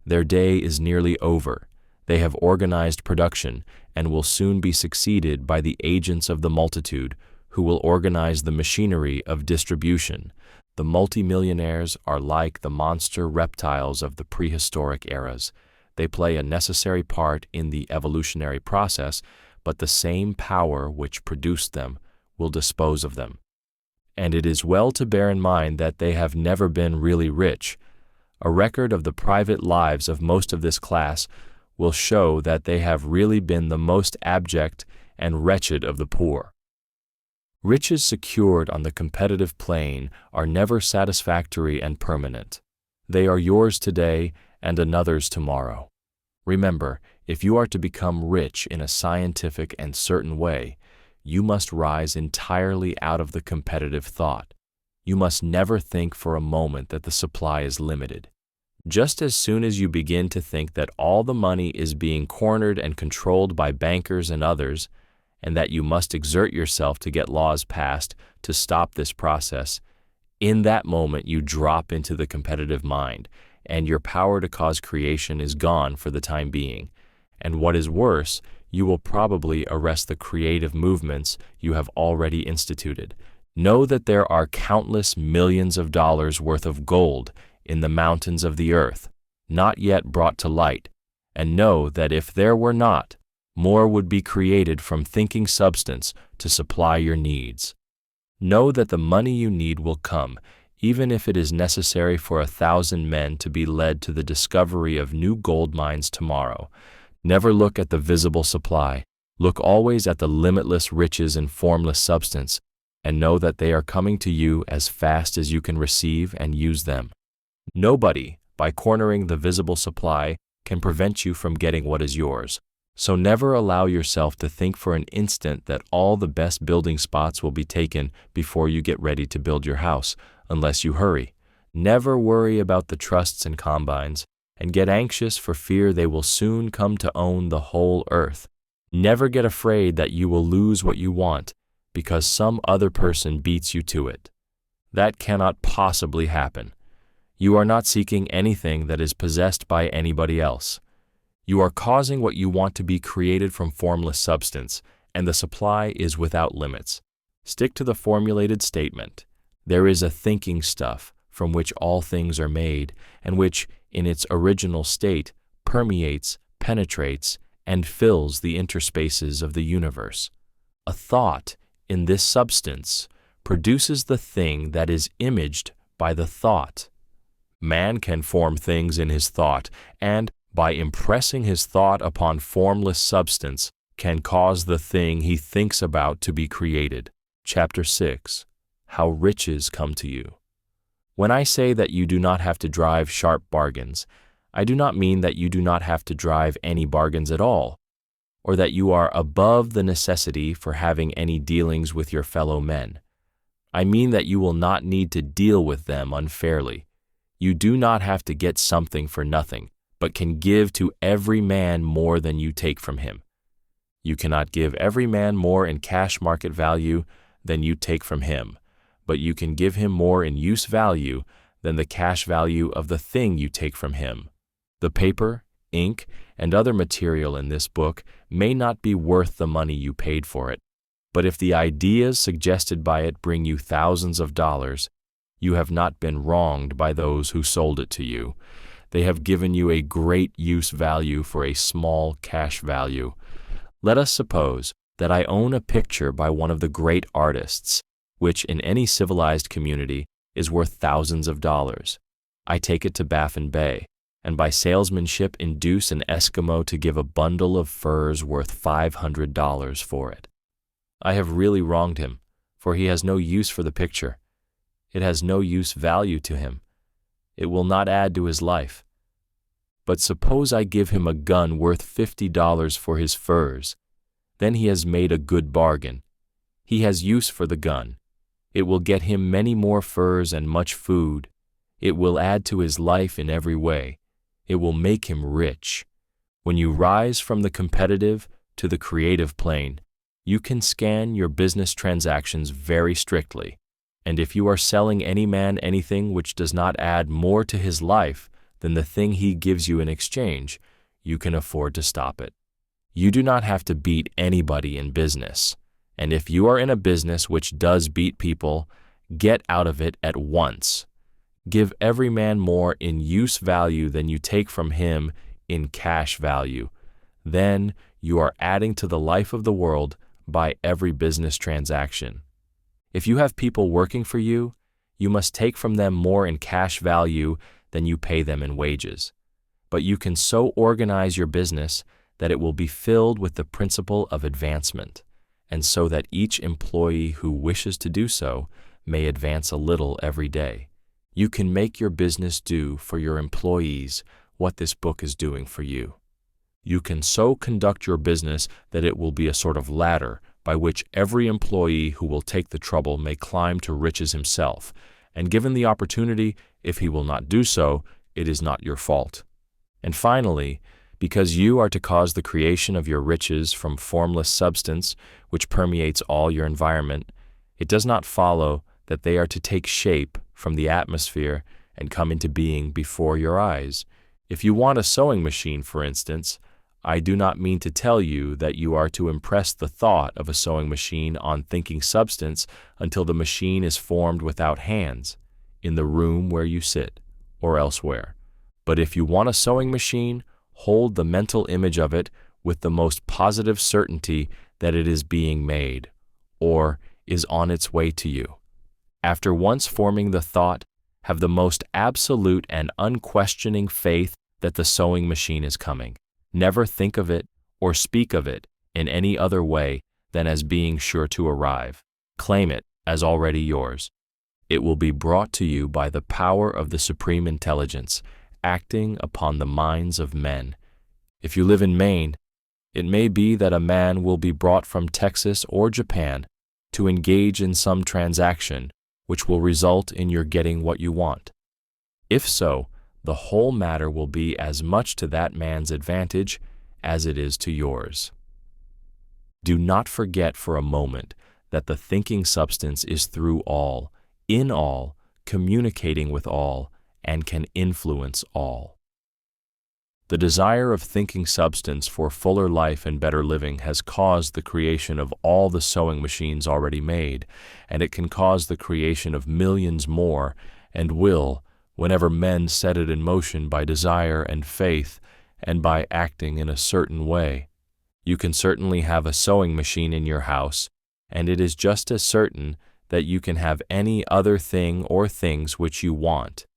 S1: Their day is nearly over. They have organized production and will soon be succeeded by the agents of the multitude who will organize the machinery of distribution. The multimillionaires are like the monster reptiles of the prehistoric eras. They play a necessary part in the evolutionary process, but the same power which produced them will dispose of them. And it is well to bear in mind that they have never been really rich. A record of the private lives of most of this class will show that they have really been the most abject and wretched of the poor. Riches secured on the competitive plane are never satisfactory and permanent. They are yours today and another's tomorrow. Remember, if you are to become rich in a scientific and certain way, you must rise entirely out of the competitive thought. You must never think for a moment that the supply is limited. Just as soon as you begin to think that all the money is being cornered and controlled by bankers and others, and that you must exert yourself to get laws passed to stop this process, in that moment you drop into the competitive mind, and your power to cause creation is gone for the time being. And what is worse, you will probably arrest the creative movements you have already instituted. Know that there are countless millions of dollars worth of gold in the mountains of the earth, not yet brought to light, and know that if there were not, more would be created from thinking substance to supply your needs. Know that the money you need will come, even if it is necessary for 1,000 men to be led to the discovery of new gold mines tomorrow. Never look at the visible supply. Look always at the limitless riches in formless substance, and know that they are coming to you as fast as you can receive and use them. Nobody, by cornering the visible supply, can prevent you from getting what is yours. So never allow yourself to think for an instant that all the best building spots will be taken before you get ready to build your house, unless you hurry. Never worry about the trusts and combines, and get anxious for fear they will soon come to own the whole earth. Never get afraid that you will lose what you want, because some other person beats you to it. That cannot possibly happen. You are not seeking anything that is possessed by anybody else. You are causing what you want to be created from formless substance, and the supply is without limits. Stick to the formulated statement. There is a thinking stuff from which all things are made, and which, in its original state, permeates, penetrates, and fills the interspaces of the universe. A thought in this substance produces the thing that is imaged by the thought. Man can form things in his thought, and, by impressing his thought upon formless substance, can cause the thing he thinks about to be created. Chapter 6. How Riches Come to You. When I say that you do not have to drive sharp bargains, I do not mean that you do not have to drive any bargains at all, or that you are above the necessity for having any dealings with your fellow men. I mean that you will not need to deal with them unfairly. You do not have to get something for nothing, but can give to every man more than you take from him. You cannot give every man more in cash market value than you take from him, but you can give him more in use value than the cash value of the thing you take from him. The paper, ink, and other material in this book may not be worth the money you paid for it, but if the ideas suggested by it bring you thousands of dollars, you have not been wronged by those who sold it to you. They have given you a great use value for a small cash value. Let us suppose that I own a picture by one of the great artists, which in any civilized community is worth thousands of dollars. I take it to Baffin Bay, and by salesmanship induce an Eskimo to give a bundle of furs worth $500 for it. I have really wronged him, for he has no use for the picture. It has no use value to him. It will not add to his life. But suppose I give him a gun worth $50 for his furs. Then he has made a good bargain. He has use for the gun. It will get him many more furs and much food. It will add to his life in every way. It will make him rich. When you rise from the competitive to the creative plane, you can scan your business transactions very strictly, and if you are selling any man anything which does not add more to his life than the thing he gives you in exchange, you can afford to stop it. You do not have to beat anybody in business, and if you are in a business which does beat people, get out of it at once. Give every man more in use value than you take from him in cash value. Then you are adding to the life of the world by every business transaction. If you have people working for you, you must take from them more in cash value than you pay them in wages. But you can so organize your business that it will be filled with the principle of advancement, and so that each employee who wishes to do so may advance a little every day. You can make your business do for your employees what this book is doing for you. You can so conduct your business that it will be a sort of ladder by which every employee who will take the trouble may climb to riches himself, and given the opportunity, if he will not do so, it is not your fault. And finally, because you are to cause the creation of your riches from formless substance which permeates all your environment, it does not follow that they are to take shape from the atmosphere and come into being before your eyes. If you want a sewing machine, for instance, I do not mean to tell you that you are to impress the thought of a sewing machine on thinking substance until the machine is formed without hands, in the room where you sit, or elsewhere. But if you want a sewing machine, hold the mental image of it with the most positive certainty that it is being made, or is on its way to you. After once forming the thought, have the most absolute and unquestioning faith that the sewing machine is coming. Never think of it or speak of it in any other way than as being sure to arrive. Claim it as already yours. It will be brought to you by the power of the Supreme Intelligence, acting upon the minds of men. If you live in Maine, it may be that a man will be brought from Texas or Japan to engage in some transaction which will result in your getting what you want. If so, the whole matter will be as much to that man's advantage as it is to yours. Do not forget for a moment that the thinking substance is through all, in all, communicating with all, and can influence all. The desire of thinking substance for fuller life and better living has caused the creation of all the sewing machines already made, and it can cause the creation of millions more, and will, whenever men set it in motion by desire and faith, and by acting in a certain way. You can certainly have a sewing machine in your house, and it is just as certain that you can have any other thing or things which you want,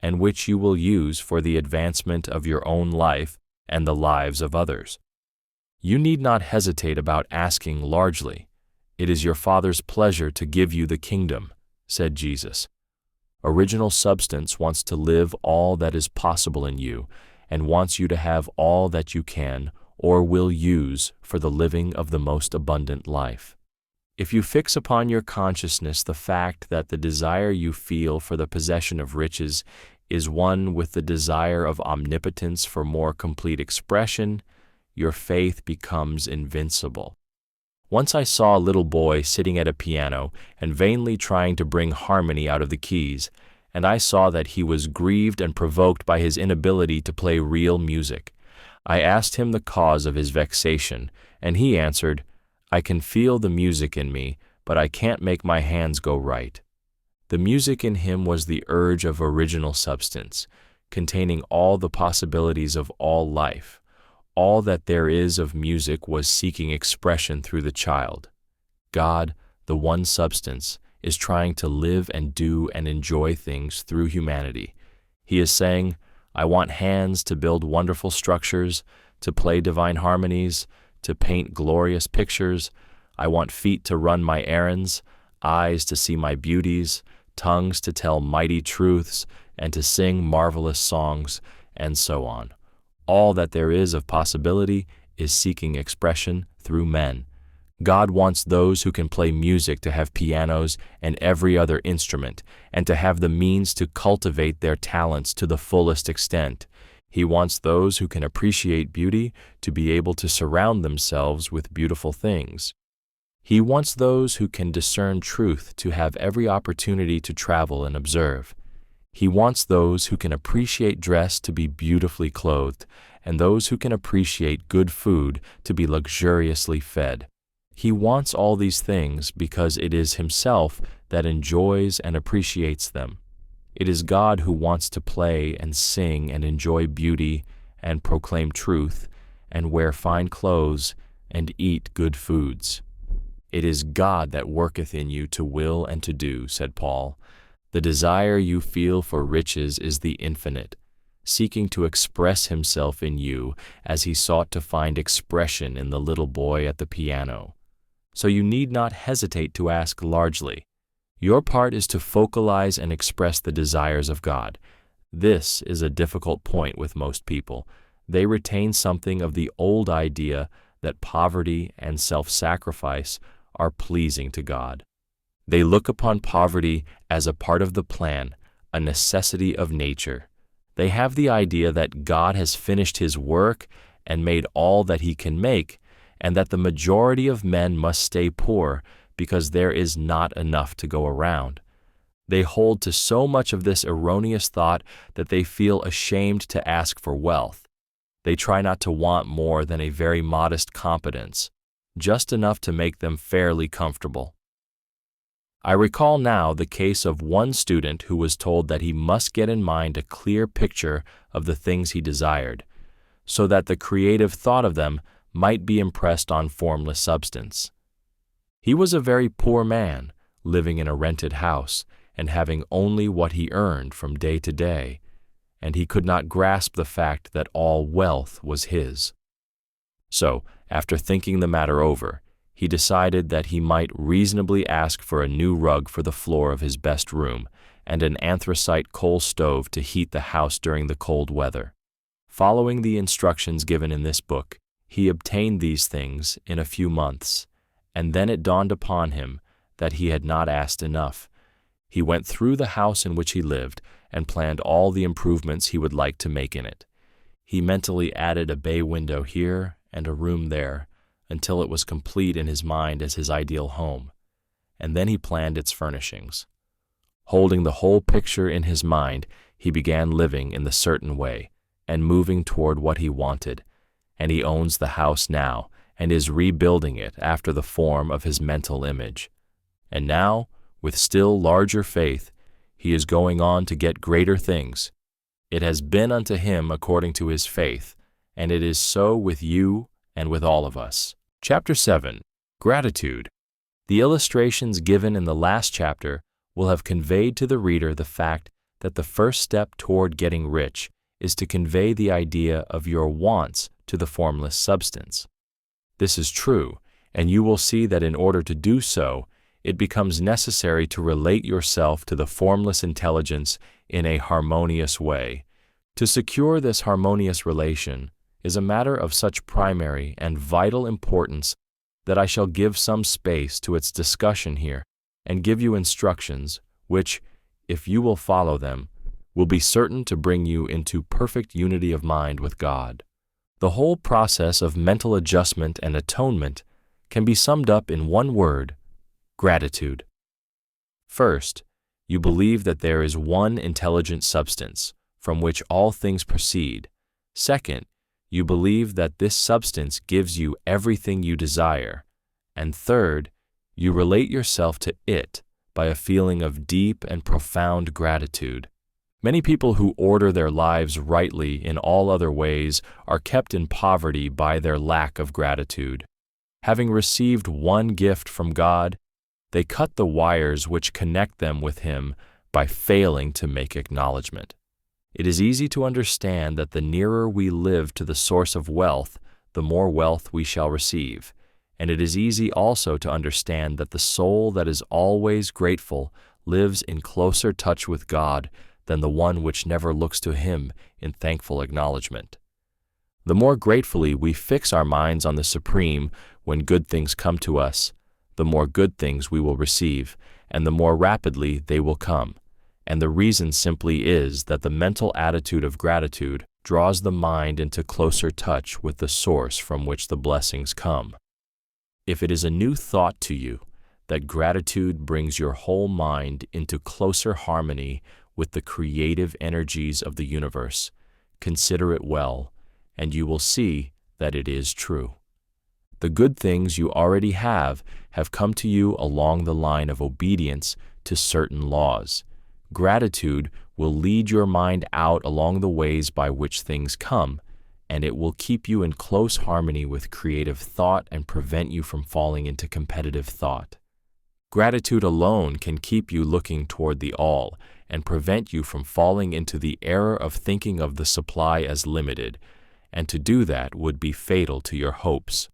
S1: and which you will use for the advancement of your own life and the lives of others. You need not hesitate about asking largely. It is your Father's pleasure to give you the kingdom, said Jesus. Original substance wants to live all that is possible in you, and wants you to have all that you can or will use for the living of the most abundant life. If you fix upon your consciousness the fact that the desire you feel for the possession of riches is one with the desire of omnipotence for more complete expression, your faith becomes invincible. Once I saw a little boy sitting at a piano and vainly trying to bring harmony out of the keys, and I saw that he was grieved and provoked by his inability to play real music. I asked him the cause of his vexation, and he answered, "I can feel the music in me, but I can't make my hands go right." The music in him was the urge of original substance, containing all the possibilities of all life. All that there is of music was seeking expression through the child. God, the one substance, is trying to live and do and enjoy things through humanity. He is saying, "I want hands to build wonderful structures, to play divine harmonies, to paint glorious pictures. I want feet to run my errands, eyes to see my beauties, tongues to tell mighty truths, and to sing marvelous songs," and so on. All that there is of possibility is seeking expression through men. God wants those who can play music to have pianos and every other instrument, and to have the means to cultivate their talents to the fullest extent. He wants those who can appreciate beauty to be able to surround themselves with beautiful things. He wants those who can discern truth to have every opportunity to travel and observe. He wants those who can appreciate dress to be beautifully clothed, and those who can appreciate good food to be luxuriously fed. He wants all these things because it is Himself that enjoys and appreciates them. It is God who wants to play and sing and enjoy beauty and proclaim truth and wear fine clothes and eat good foods. "It is God that worketh in you to will and to do," said Paul. The desire you feel for riches is the infinite, seeking to express Himself in you as He sought to find expression in the little boy at the piano. So you need not hesitate to ask largely. Your part is to focalize and express the desires of God. This is a difficult point with most people. They retain something of the old idea that poverty and self-sacrifice are pleasing to God. They look upon poverty as a part of the plan, a necessity of nature. They have the idea that God has finished His work and made all that He can make, and that the majority of men must stay poor because there is not enough to go around. They hold to so much of this erroneous thought that they feel ashamed to ask for wealth. They try not to want more than a very modest competence, just enough to make them fairly comfortable. I recall now the case of one student who was told that he must get in mind a clear picture of the things he desired, so that the creative thought of them might be impressed on formless substance. He was a very poor man, living in a rented house and having only what he earned from day to day, and he could not grasp the fact that all wealth was his. So, after thinking the matter over, he decided that he might reasonably ask for a new rug for the floor of his best room and an anthracite coal stove to heat the house during the cold weather. Following the instructions given in this book, he obtained these things in a few months, and then it dawned upon him that he had not asked enough. He went through the house in which he lived and planned all the improvements he would like to make in it. He mentally added a bay window here and a room there, until it was complete in his mind as his ideal home, and then he planned its furnishings. Holding the whole picture in his mind, he began living in the certain way and moving toward what he wanted, and he owns the house now and is rebuilding it after the form of his mental image. And now, with still larger faith, he is going on to get greater things. It has been unto him according to his faith, and it is so with you and with all of us. Chapter 7. Gratitude. The illustrations given in the last chapter will have conveyed to the reader the fact that the first step toward getting rich is to convey the idea of your wants to the formless substance. This is true, and you will see that in order to do so, it becomes necessary to relate yourself to the formless intelligence in a harmonious way. To secure this harmonious relation is a matter of such primary and vital importance that I shall give some space to its discussion here and give you instructions which, if you will follow them, will be certain to bring you into perfect unity of mind with God. The whole process of mental adjustment and atonement can be summed up in one word: gratitude. First, you believe that there is one intelligent substance from which all things proceed. Second, you believe that this substance gives you everything you desire. And third, you relate yourself to it by a feeling of deep and profound gratitude. Many people who order their lives rightly in all other ways are kept in poverty by their lack of gratitude. Having received one gift from God, they cut the wires which connect them with Him by failing to make acknowledgement. It is easy to understand that the nearer we live to the source of wealth, the more wealth we shall receive. And it is easy also to understand that the soul that is always grateful lives in closer touch with God than the one which never looks to Him in thankful acknowledgement. The more gratefully we fix our minds on the Supreme when good things come to us, the more good things we will receive, and the more rapidly they will come. And the reason simply is that the mental attitude of gratitude draws the mind into closer touch with the source from which the blessings come. If it is a new thought to you that gratitude brings your whole mind into closer harmony with the creative energies of the universe, consider it well, and you will see that it is true. The good things you already have come to you along the line of obedience to certain laws. Gratitude will lead your mind out along the ways by which things come, and it will keep you in close harmony with creative thought and prevent you from falling into competitive thought. Gratitude alone can keep you looking toward the all and prevent you from falling into the error of thinking of the supply as limited, and to do that would be fatal to your hopes.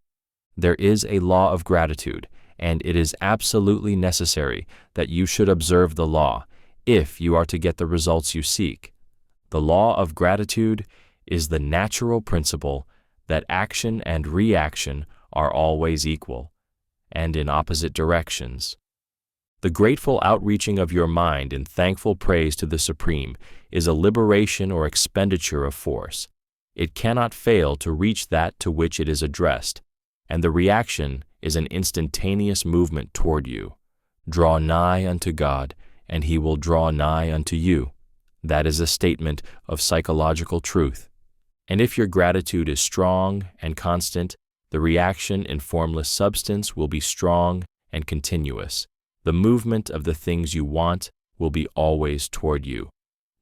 S1: There is a law of gratitude, and it is absolutely necessary that you should observe the law if you are to get the results you seek. The law of gratitude is the natural principle that action and reaction are always equal, and in opposite directions. The grateful outreaching of your mind in thankful praise to the Supreme is a liberation or expenditure of force. It cannot fail to reach that to which it is addressed, and the reaction is an instantaneous movement toward you. Draw nigh unto God, and He will draw nigh unto you. That is a statement of psychological truth. And if your gratitude is strong and constant, the reaction in formless substance will be strong and continuous. The movement of the things you want will be always toward you.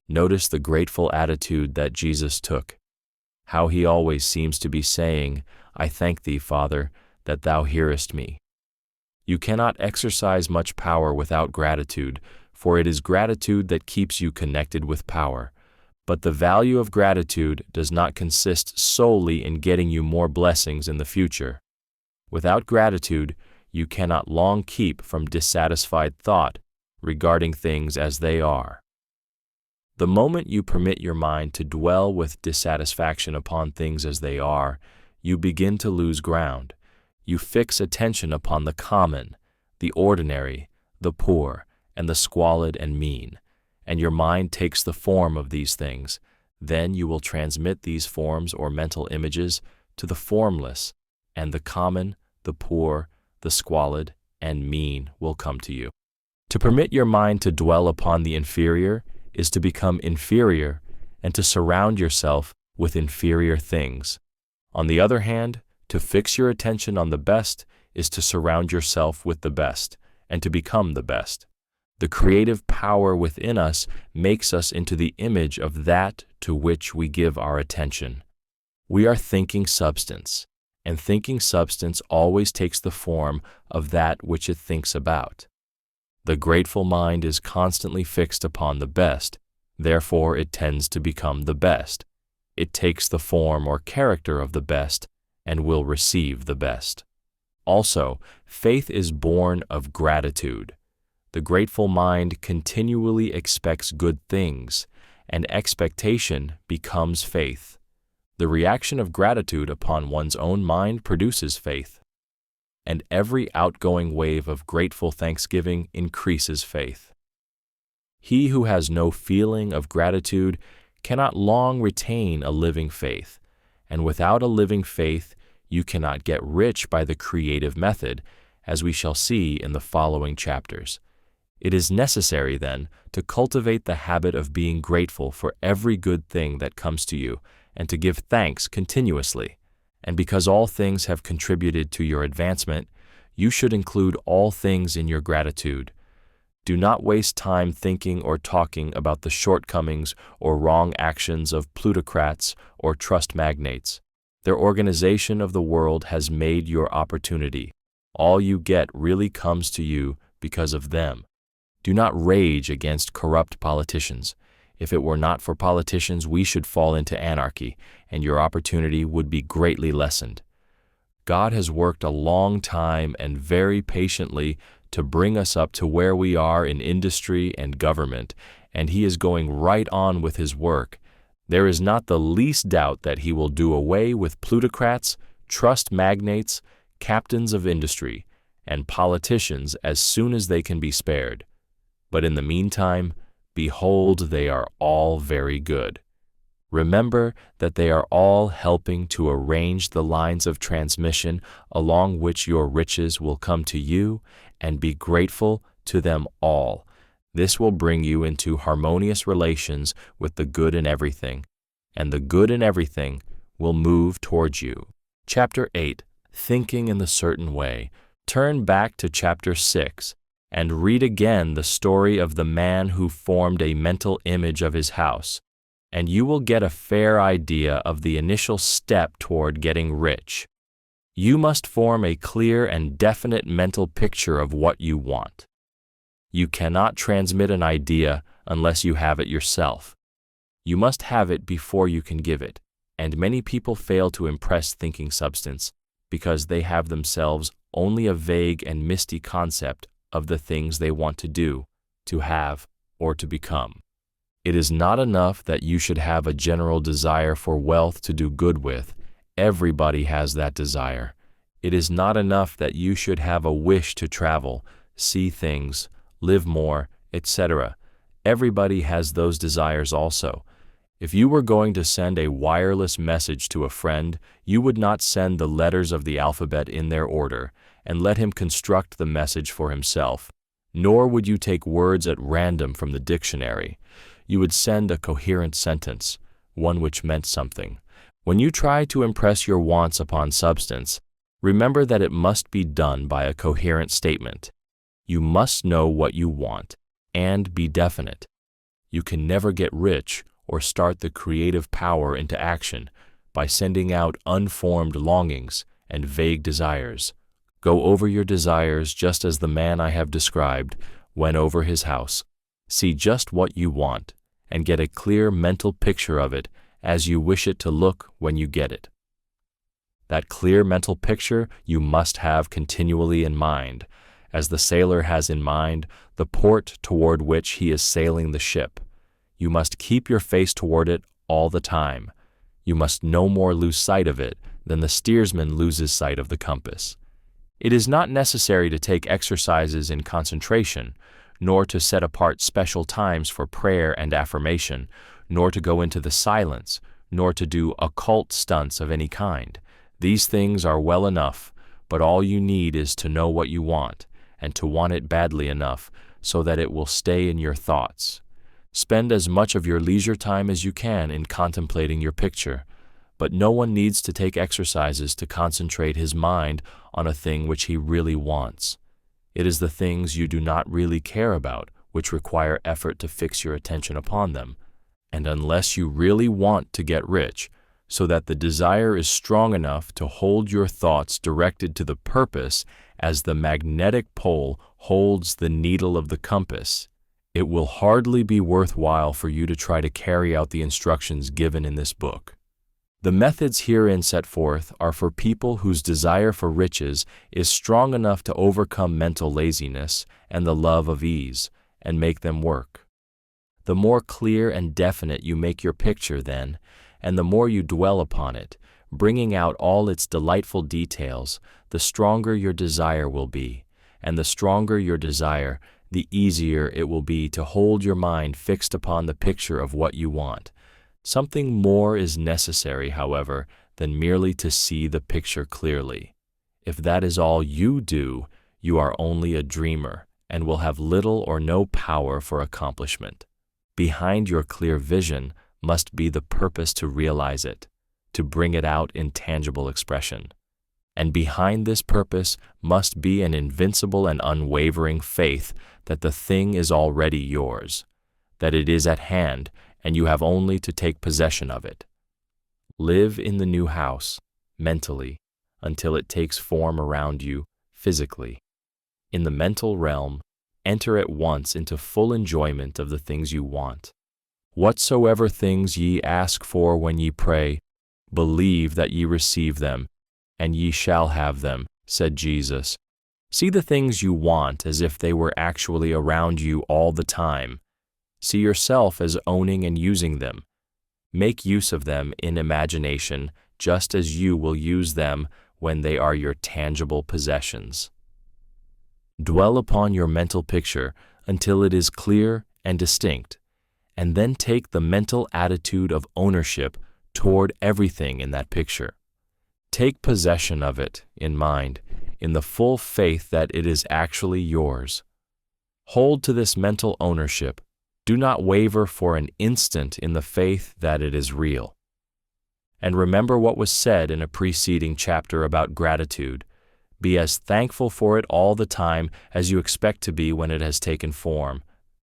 S1: Notice the grateful attitude that Jesus took. How He always seems to be saying, "I thank Thee, Father, that Thou hearest me." You cannot exercise much power without gratitude, for it is gratitude that keeps you connected with power. But the value of gratitude does not consist solely in getting you more blessings in the future. Without gratitude, you cannot long keep from dissatisfied thought regarding things as they are. The moment you permit your mind to dwell with dissatisfaction upon things as they are, you begin to lose ground. You fix attention upon the common, the ordinary, the poor, and the squalid and mean, and your mind takes the form of these things. Then you will transmit these forms or mental images to the formless, and the common, the poor, the squalid, and mean will come to you. To permit your mind to dwell upon the inferior is to become inferior and to surround yourself with inferior things. On the other hand, to fix your attention on the best is to surround yourself with the best and to become the best. The creative power within us makes us into the image of that to which we give our attention. We are thinking substance, and thinking substance always takes the form of that which it thinks about. The grateful mind is constantly fixed upon the best, therefore it tends to become the best. It takes the form or character of the best and will receive the best. Also, faith is born of gratitude. The grateful mind continually expects good things, and expectation becomes faith. The reaction of gratitude upon one's own mind produces faith, and every outgoing wave of grateful thanksgiving increases faith. He who has no feeling of gratitude cannot long retain a living faith, and without a living faith You cannot get rich by the creative method, as we shall see in the following chapters. It is necessary, then, to cultivate the habit of being grateful for every good thing that comes to you and to give thanks continuously. And because all things have contributed to your advancement, you should include all things in your gratitude. Do not waste time thinking or talking about the shortcomings or wrong actions of plutocrats or trust magnates. Their organization of the world has made your opportunity. All you get really comes to you because of them. Do not rage against corrupt politicians. If it were not for politicians, we should fall into anarchy, and your opportunity would be greatly lessened. God has worked a long time and very patiently to bring us up to where we are in industry and government, and He is going right on with His work. There is not the least doubt that He will do away with plutocrats, trust magnates, captains of industry, and politicians as soon as they can be spared. But in the meantime, behold, they are all very good. Remember that they are all helping to arrange the lines of transmission along which your riches will come to you, and be grateful to them all. This will bring you into harmonious relations with the good in everything, and the good in everything will move towards you. Chapter 8, Thinking in the Certain Way. Turn back to Chapter 6 and read again the story of the man who formed a mental image of his house, and you will get a fair idea of the initial step toward getting rich. You must form a clear and definite mental picture of what you want. You cannot transmit an idea unless you have it yourself. You must have it before you can give it, and many people fail to impress thinking substance because they have themselves only a vague and misty concept of the things they want to do, to have, or to become. It is not enough that you should have a general desire for wealth to do good with. Everybody has that desire. It is not enough that you should have a wish to travel, see things, live more, etc. Everybody has those desires also. If you were going to send a wireless message to a friend, you would not send the letters of the alphabet in their order and let him construct the message for himself, nor would you take words at random from the dictionary. You would send a coherent sentence, one which meant something. When you try to impress your wants upon substance, remember that it must be done by a coherent statement. You must know what you want and be definite. You can never get rich or start the creative power into action by sending out unformed longings and vague desires. Go over your desires just as the man I have described went over his house. See just what you want and get a clear mental picture of it as you wish it to look when you get it. That clear mental picture you must have continually in mind, as the sailor has in mind the port toward which he is sailing the ship. You must keep your face toward it all the time. You must no more lose sight of it than the steersman loses sight of the compass. It is not necessary to take exercises in concentration, nor to set apart special times for prayer and affirmation, nor to go into the silence, nor to do occult stunts of any kind. These things are well enough, but all you need is to know what you want, and to want it badly enough so that it will stay in your thoughts. Spend as much of your leisure time as you can in contemplating your picture, but no one needs to take exercises to concentrate his mind on a thing which he really wants. It is the things you do not really care about which require effort to fix your attention upon them. And unless you really want to get rich, so that the desire is strong enough to hold your thoughts directed to the purpose as the magnetic pole holds the needle of the compass, it will hardly be worthwhile for you to try to carry out the instructions given in this book. The methods herein set forth are for people whose desire for riches is strong enough to overcome mental laziness and the love of ease, and make them work. The more clear and definite you make your picture, then, and the more you dwell upon it, bringing out all its delightful details, the stronger your desire will be, and the stronger your desire, the easier it will be to hold your mind fixed upon the picture of what you want. Something more is necessary, however, than merely to see the picture clearly. If that is all you do, you are only a dreamer and will have little or no power for accomplishment. Behind your clear vision must be the purpose to realize it, to bring it out in tangible expression. And behind this purpose must be an invincible and unwavering faith that the thing is already yours, that it is at hand and you have only to take possession of it. Live in the new house, mentally, until it takes form around you, physically. In the mental realm, enter at once into full enjoyment of the things you want. Whatsoever things ye ask for when ye pray, believe that ye receive them, and ye shall have them, said Jesus. See the things you want as if they were actually around you all the time. See yourself as owning and using them. Make use of them in imagination, just as you will use them when they are your tangible possessions. Dwell upon your mental picture until it is clear and distinct, and then take the mental attitude of ownership toward everything in that picture. Take possession of it in mind, in the full faith that it is actually yours. Hold to this mental ownership. Do not waver for an instant in the faith that it is real. And remember what was said in a preceding chapter about gratitude. Be as thankful for it all the time as you expect to be when it has taken form.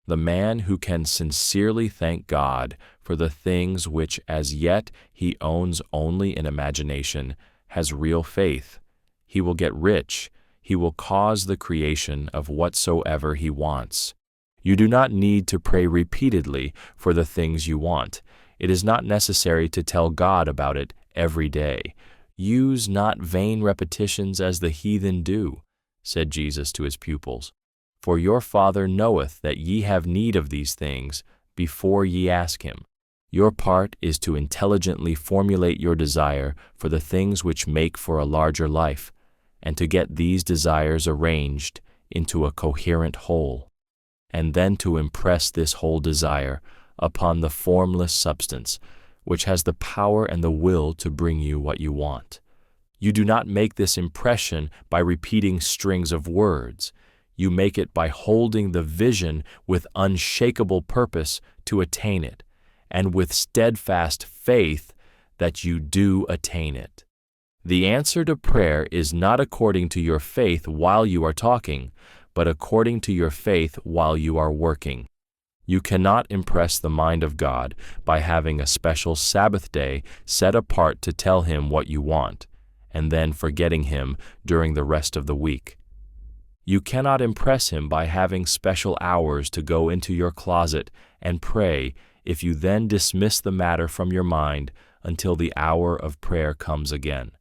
S1: The man who can sincerely thank God for the things which as yet he owns only in imagination has real faith. He will get rich. He will cause the creation of whatsoever he wants. You do not need to pray repeatedly for the things you want. It is not necessary to tell God about it every day. Use not vain repetitions as the heathen do, said Jesus to his pupils. For your Father knoweth that ye have need of these things before ye ask him. Your part is to intelligently formulate your desire for the things which make for a larger life, and to get these desires arranged into a coherent whole, and then to impress this whole desire upon the formless substance, which has the power and the will to bring you what you want. You do not make this impression by repeating strings of words. You make it by holding the vision with unshakable purpose to attain it, and with steadfast faith that you do attain it. The answer to prayer is not according to your faith while you are talking, but according to your faith while you are working. You cannot impress the mind of God by having a special Sabbath day set apart to tell him what you want, and then forgetting him during the rest of the week. You cannot impress him by having special hours to go into your closet and pray if you then dismiss the matter from your mind until the hour of prayer comes again.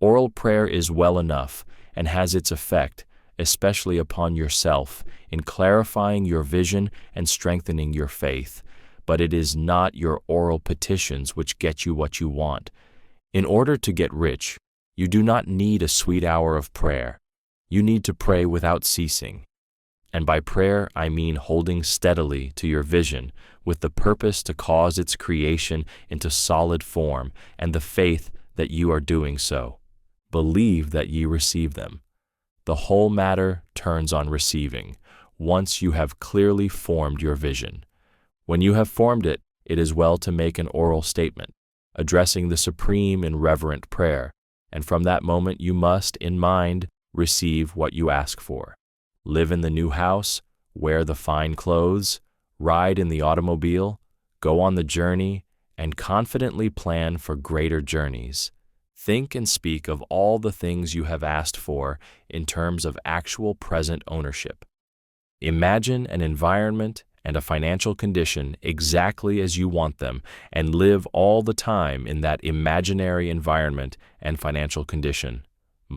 S1: Oral prayer is well enough and has its effect, especially upon yourself, in clarifying your vision and strengthening your faith, but it is not your oral petitions which get you what you want. In order to get rich, you do not need a sweet hour of prayer. You need to pray without ceasing. And by prayer, I mean holding steadily to your vision with the purpose to cause its creation into solid form and the faith that you are doing so. Believe that ye receive them. The whole matter turns on receiving, once you have clearly formed your vision. When you have formed it, it is well to make an oral statement, addressing the Supreme in reverent prayer, and from that moment you must, in mind, receive what you ask for. Live in the new house, wear the fine clothes, ride in the automobile, go on the journey, and confidently plan for greater journeys. Think and speak of all the things you have asked for in terms of actual present ownership. Imagine an environment and a financial condition exactly as you want them, and live all the time in that imaginary environment and financial condition.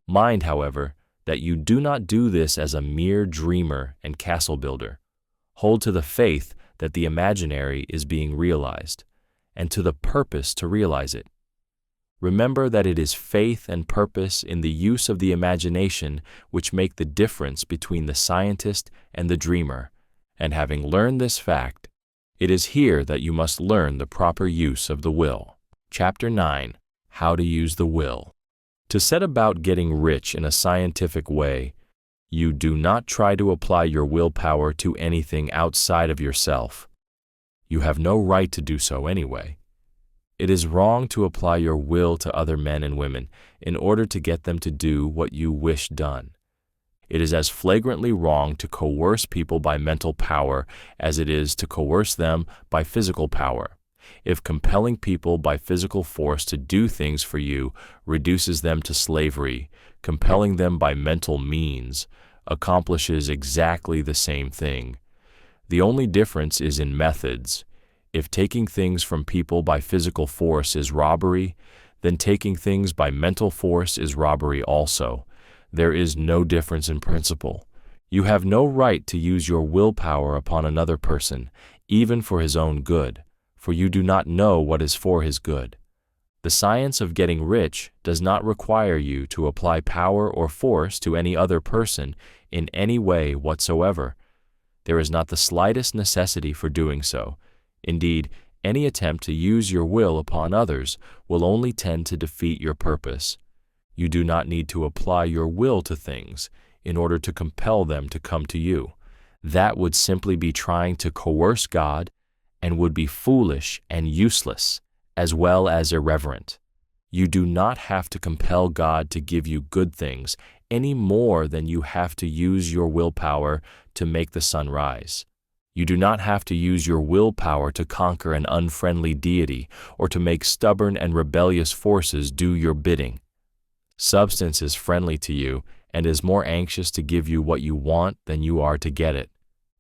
S1: Mind, however, that you do not do this as a mere dreamer and castle builder. Hold to the faith that the imaginary is being realized, and to the purpose to realize it. Remember that it is faith and purpose in the use of the imagination which make the difference between the scientist and the dreamer, and having learned this fact, it is here that you must learn the proper use of the will. Chapter 9. how to use the will. To set about getting rich in a scientific way, you do not try to apply your willpower to anything outside of yourself. You have no right to do so anyway. It is wrong to apply your will to other men and women in order to get them to do what you wish done. It is as flagrantly wrong to coerce people by mental power as it is to coerce them by physical power. If compelling people by physical force to do things for you reduces them to slavery, compelling them by mental means accomplishes exactly the same thing. The only difference is in methods. If taking things from people by physical force is robbery, then taking things by mental force is robbery also. There is no difference in principle. You have no right to use your willpower upon another person, even for his own good, for you do not know what is for his good. The science of getting rich does not require you to apply power or force to any other person in any way whatsoever. There is not the slightest necessity for doing so. Indeed, any attempt to use your will upon others will only tend to defeat your purpose. You do not need to apply your will to things in order to compel them to come to you. That would simply be trying to coerce God and would be foolish and useless, as well as irreverent. You do not have to compel God to give you good things any more than you have to use your willpower to make the sun rise. You do not have to use your willpower to conquer an unfriendly deity or to make stubborn and rebellious forces do your bidding. Substance is friendly to you and is more anxious to give you what you want than you are to get it.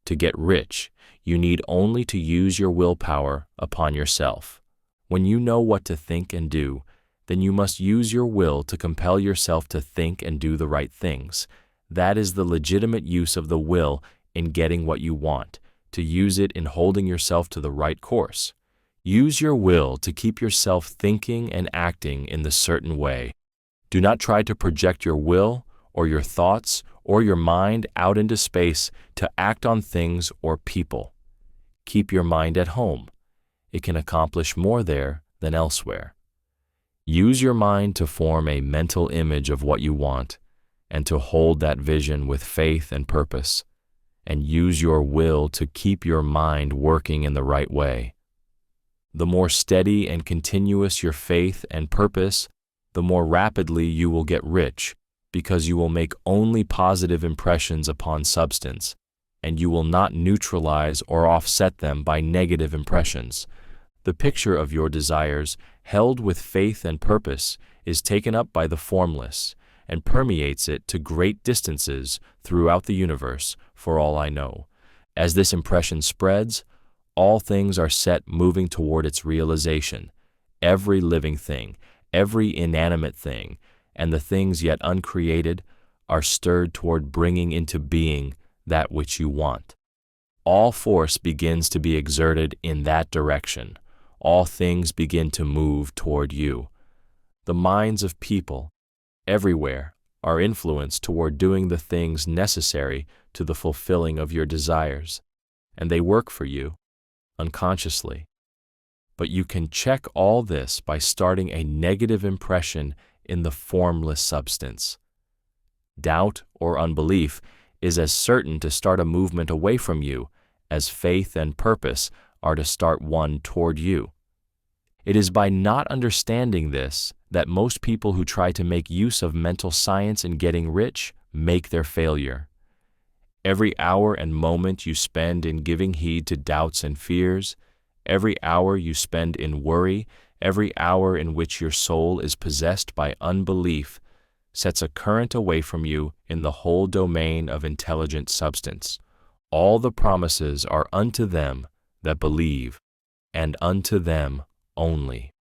S1: To get rich, you need only to use your willpower upon yourself. When you know what to think and do, then you must use your will to compel yourself to think and do the right things. That is the legitimate use of the will in getting what you want, to use it in holding yourself to the right course. Use your will to keep yourself thinking and acting in the certain way. Do not try to project your will or your thoughts or your mind out into space to act on things or people. Keep your mind at home. It can accomplish more there than elsewhere. Use your mind to form a mental image of what you want and to hold that vision with faith and purpose, and use your will to keep your mind working in the right way. The more steady and continuous your faith and purpose, the more rapidly you will get rich, because you will make only positive impressions upon substance, and you will not neutralize or offset them by negative impressions. The picture of your desires, held with faith and purpose, is taken up by the formless and permeates it to great distances throughout the universe, for all I know. As this impression spreads, all things are set moving toward its realization. Every living thing, every inanimate thing, and the things yet uncreated are stirred toward bringing into being that which you want. All force begins to be exerted in that direction. All things begin to move toward you. The minds of people, everywhere, are influenced toward doing the things necessary to the fulfilling of your desires, and they work for you, unconsciously. But you can check all this by starting a negative impression in the formless substance. Doubt or unbelief is as certain to start a movement away from you as faith and purpose are to start one toward you. It is by not understanding this that most people who try to make use of mental science in getting rich make their failure. Every hour and moment you spend in giving heed to doubts and fears, every hour you spend in worry, every hour in which your soul is possessed by unbelief, sets a current away from you in the whole domain of intelligent substance. All the promises are unto them that believe, and unto them only.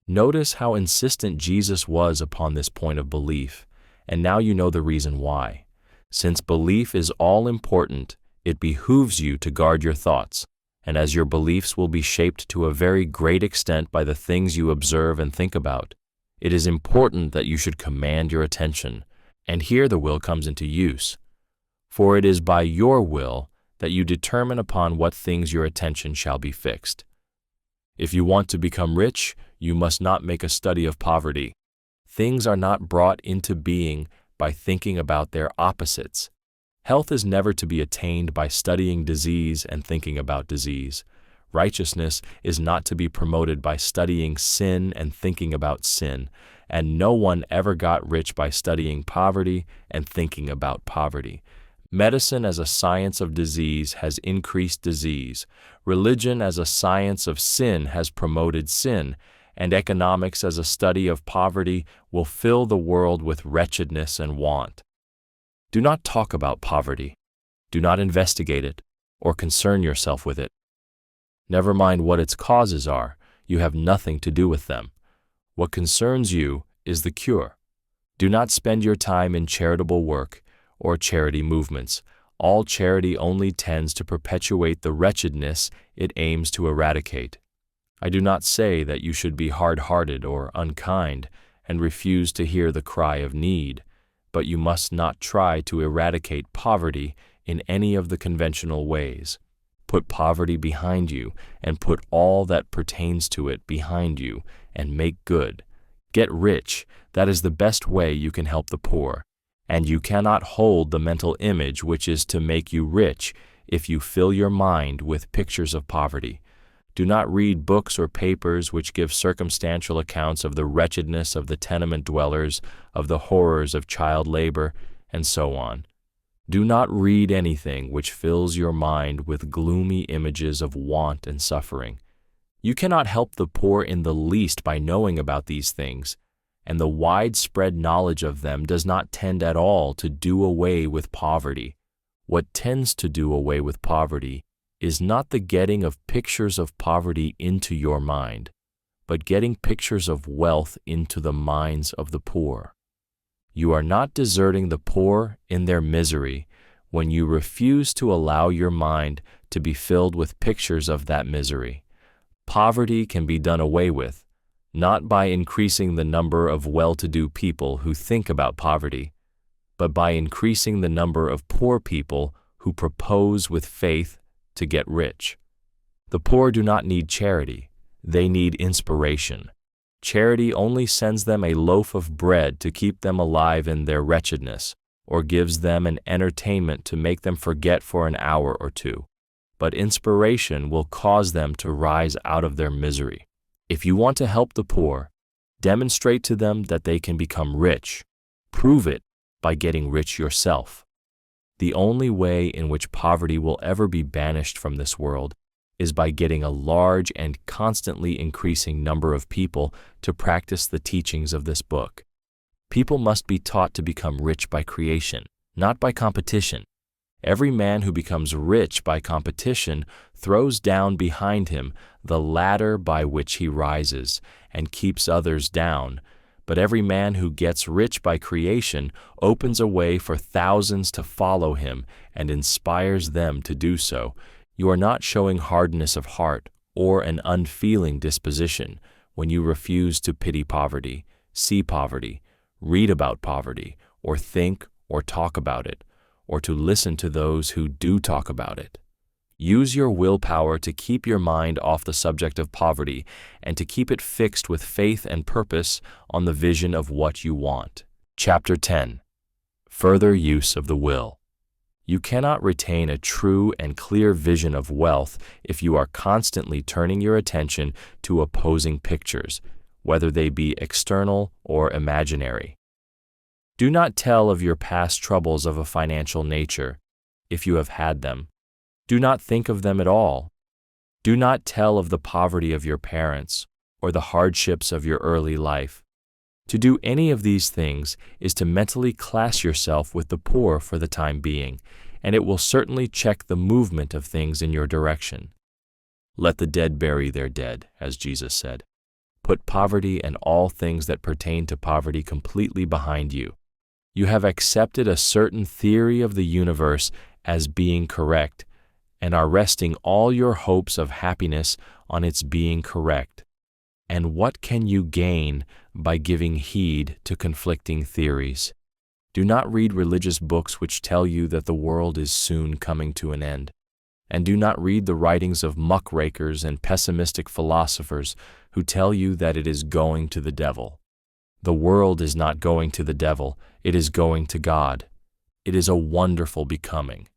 S1: Notice how insistent Jesus was upon this point of belief, and now you know the reason why. Since belief is all important, it behooves you to guard your thoughts, and as your beliefs will be shaped to a very great extent by the things you observe and think about, it is important that you should command your attention, and here the will comes into use. For it is by your will that you determine upon what things your attention shall be fixed. If you want to become rich, you must not make a study of poverty. Things are not brought into being by thinking about their opposites. Health is never to be attained by studying disease and thinking about disease. Righteousness is not to be promoted by studying sin and thinking about sin, and no one ever got rich by studying poverty and thinking about poverty. Medicine as a science of disease has increased disease. Religion as a science of sin has promoted sin, and economics as a study of poverty will fill the world with wretchedness and want. Do not talk about poverty. Do not investigate it or concern yourself with it. Never mind what its causes are, you have nothing to do with them. What concerns you is the cure. Do not spend your time in charitable work or charity movements. All charity only tends to perpetuate the wretchedness it aims to eradicate. I do not say that you should be hard-hearted or unkind and refuse to hear the cry of need, but you must not try to eradicate poverty in any of the conventional ways. Put poverty behind you and put all that pertains to it behind you and make good. Get rich. That is the best way you can help the poor. And you cannot hold the mental image which is to make you rich if you fill your mind with pictures of poverty. Do not read books or papers which give circumstantial accounts of the wretchedness of the tenement dwellers, of the horrors of child labor, and so on. Do not read anything which fills your mind with gloomy images of want and suffering. You cannot help the poor in the least by knowing about these things, and the widespread knowledge of them does not tend at all to do away with poverty. What tends to do away with poverty is not the getting of pictures of poverty into your mind, but getting pictures of wealth into the minds of the poor. You are not deserting the poor in their misery when you refuse to allow your mind to be filled with pictures of that misery. Poverty can be done away with, not by increasing the number of well-to-do people who think about poverty, but by increasing the number of poor people who propose with faith to get rich. The poor do not need charity, they need inspiration. Charity only sends them a loaf of bread to keep them alive in their wretchedness, or gives them an entertainment to make them forget for an hour or two. But inspiration will cause them to rise out of their misery. If you want to help the poor, demonstrate to them that they can become rich. Prove it by getting rich yourself. The only way in which poverty will ever be banished from this world is by getting a large and constantly increasing number of people to practice the teachings of this book. People must be taught to become rich by creation, not by competition. Every man who becomes rich by competition throws down behind him the ladder by which he rises and keeps others down. But every man who gets rich by creation opens a way for thousands to follow him and inspires them to do so. You are not showing hardness of heart or an unfeeling disposition when you refuse to pity poverty, see poverty, read about poverty, or think or talk about it, or to listen to those who do talk about it. Use your willpower to keep your mind off the subject of poverty and to keep it fixed with faith and purpose on the vision of what you want. Chapter 10. Further use of the will. You cannot retain a true and clear vision of wealth if you are constantly turning your attention to opposing pictures, whether they be external or imaginary. Do not tell of your past troubles of a financial nature, if you have had them. Do not think of them at all. Do not tell of the poverty of your parents or the hardships of your early life. To do any of these things is to mentally class yourself with the poor for the time being, and it will certainly check the movement of things in your direction. Let the dead bury their dead, as Jesus said. Put poverty and all things that pertain to poverty completely behind you. You have accepted a certain theory of the universe as being correct, and are resting all your hopes of happiness on its being correct. And what can you gain by giving heed to conflicting theories? Do not read religious books which tell you that the world is soon coming to an end. And do not read the writings of muckrakers and pessimistic philosophers who tell you that it is going to the devil. The world is not going to the devil, it is going to God. It is a wonderful becoming.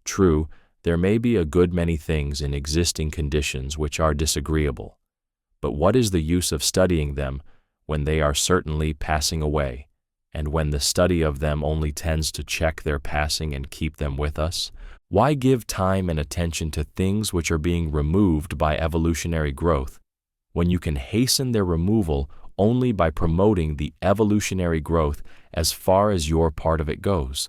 S1: True, there may be a good many things in existing conditions which are disagreeable, but what is the use of studying them when they are certainly passing away, and when the study of them only tends to check their passing and keep them with us? Why give time and attention to things which are being removed by evolutionary growth, when you can hasten their removal only by promoting the evolutionary growth as far as your part of it goes?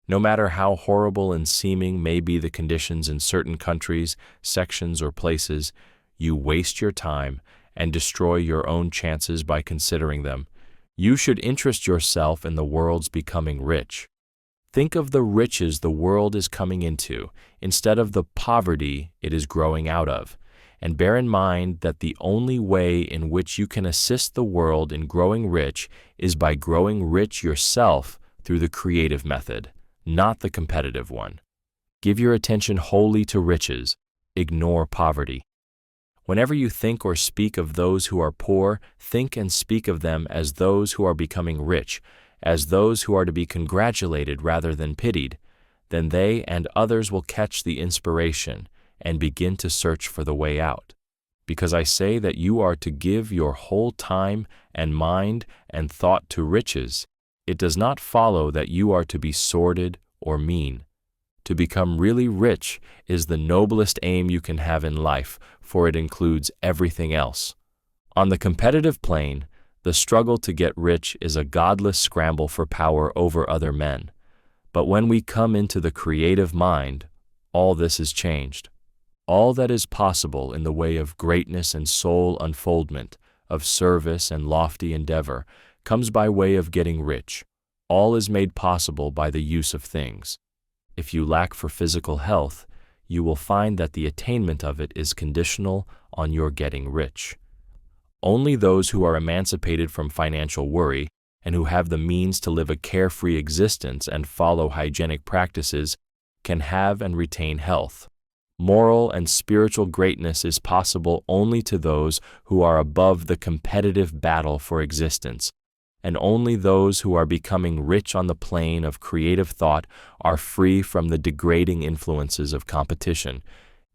S1: No matter how horrible and seeming may be the conditions in certain countries, sections, or places, you waste your time and destroy your own chances by considering them. You should interest yourself in the world's becoming rich. Think of the riches the world is coming into instead of the poverty it is growing out of, and bear in mind that the only way in which you can assist the world in growing rich is by growing rich yourself through the creative method, not the competitive one. Give your attention wholly to riches. Ignore poverty. Whenever you think or speak of those who are poor, think and speak of them as those who are becoming rich, as those who are to be congratulated rather than pitied. Then they and others will catch the inspiration and begin to search for the way out. Because I say that you are to give your whole time and mind and thought to riches, it does not follow that you are to be sordid or mean. To become really rich is the noblest aim you can have in life, for it includes everything else. On the competitive plane, the struggle to get rich is a godless scramble for power over other men. But when we come into the creative mind, all this is changed. All that is possible in the way of greatness and soul unfoldment, of service and lofty endeavor, comes by way of getting rich. All is made possible by the use of things. If you lack for physical health, you will find that the attainment of it is conditional on your getting rich. Only those who are emancipated from financial worry and who have the means to live a carefree existence and follow hygienic practices can have and retain health. Moral and spiritual greatness is possible only to those who are above the competitive battle for existence, and only those who are becoming rich on the plane of creative thought are free from the degrading influences of competition.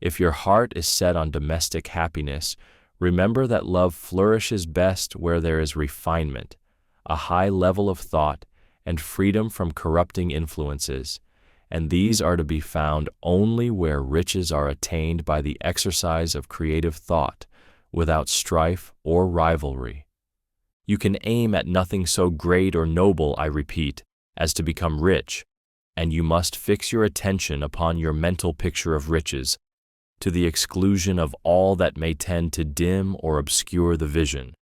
S1: If your heart is set on domestic happiness, remember that love flourishes best where there is refinement, a high level of thought, and freedom from corrupting influences, and these are to be found only where riches are attained by the exercise of creative thought, without strife or rivalry. You can aim at nothing so great or noble, I repeat, as to become rich, and you must fix your attention upon your mental picture of riches, to the exclusion of all that may tend to dim or obscure the vision.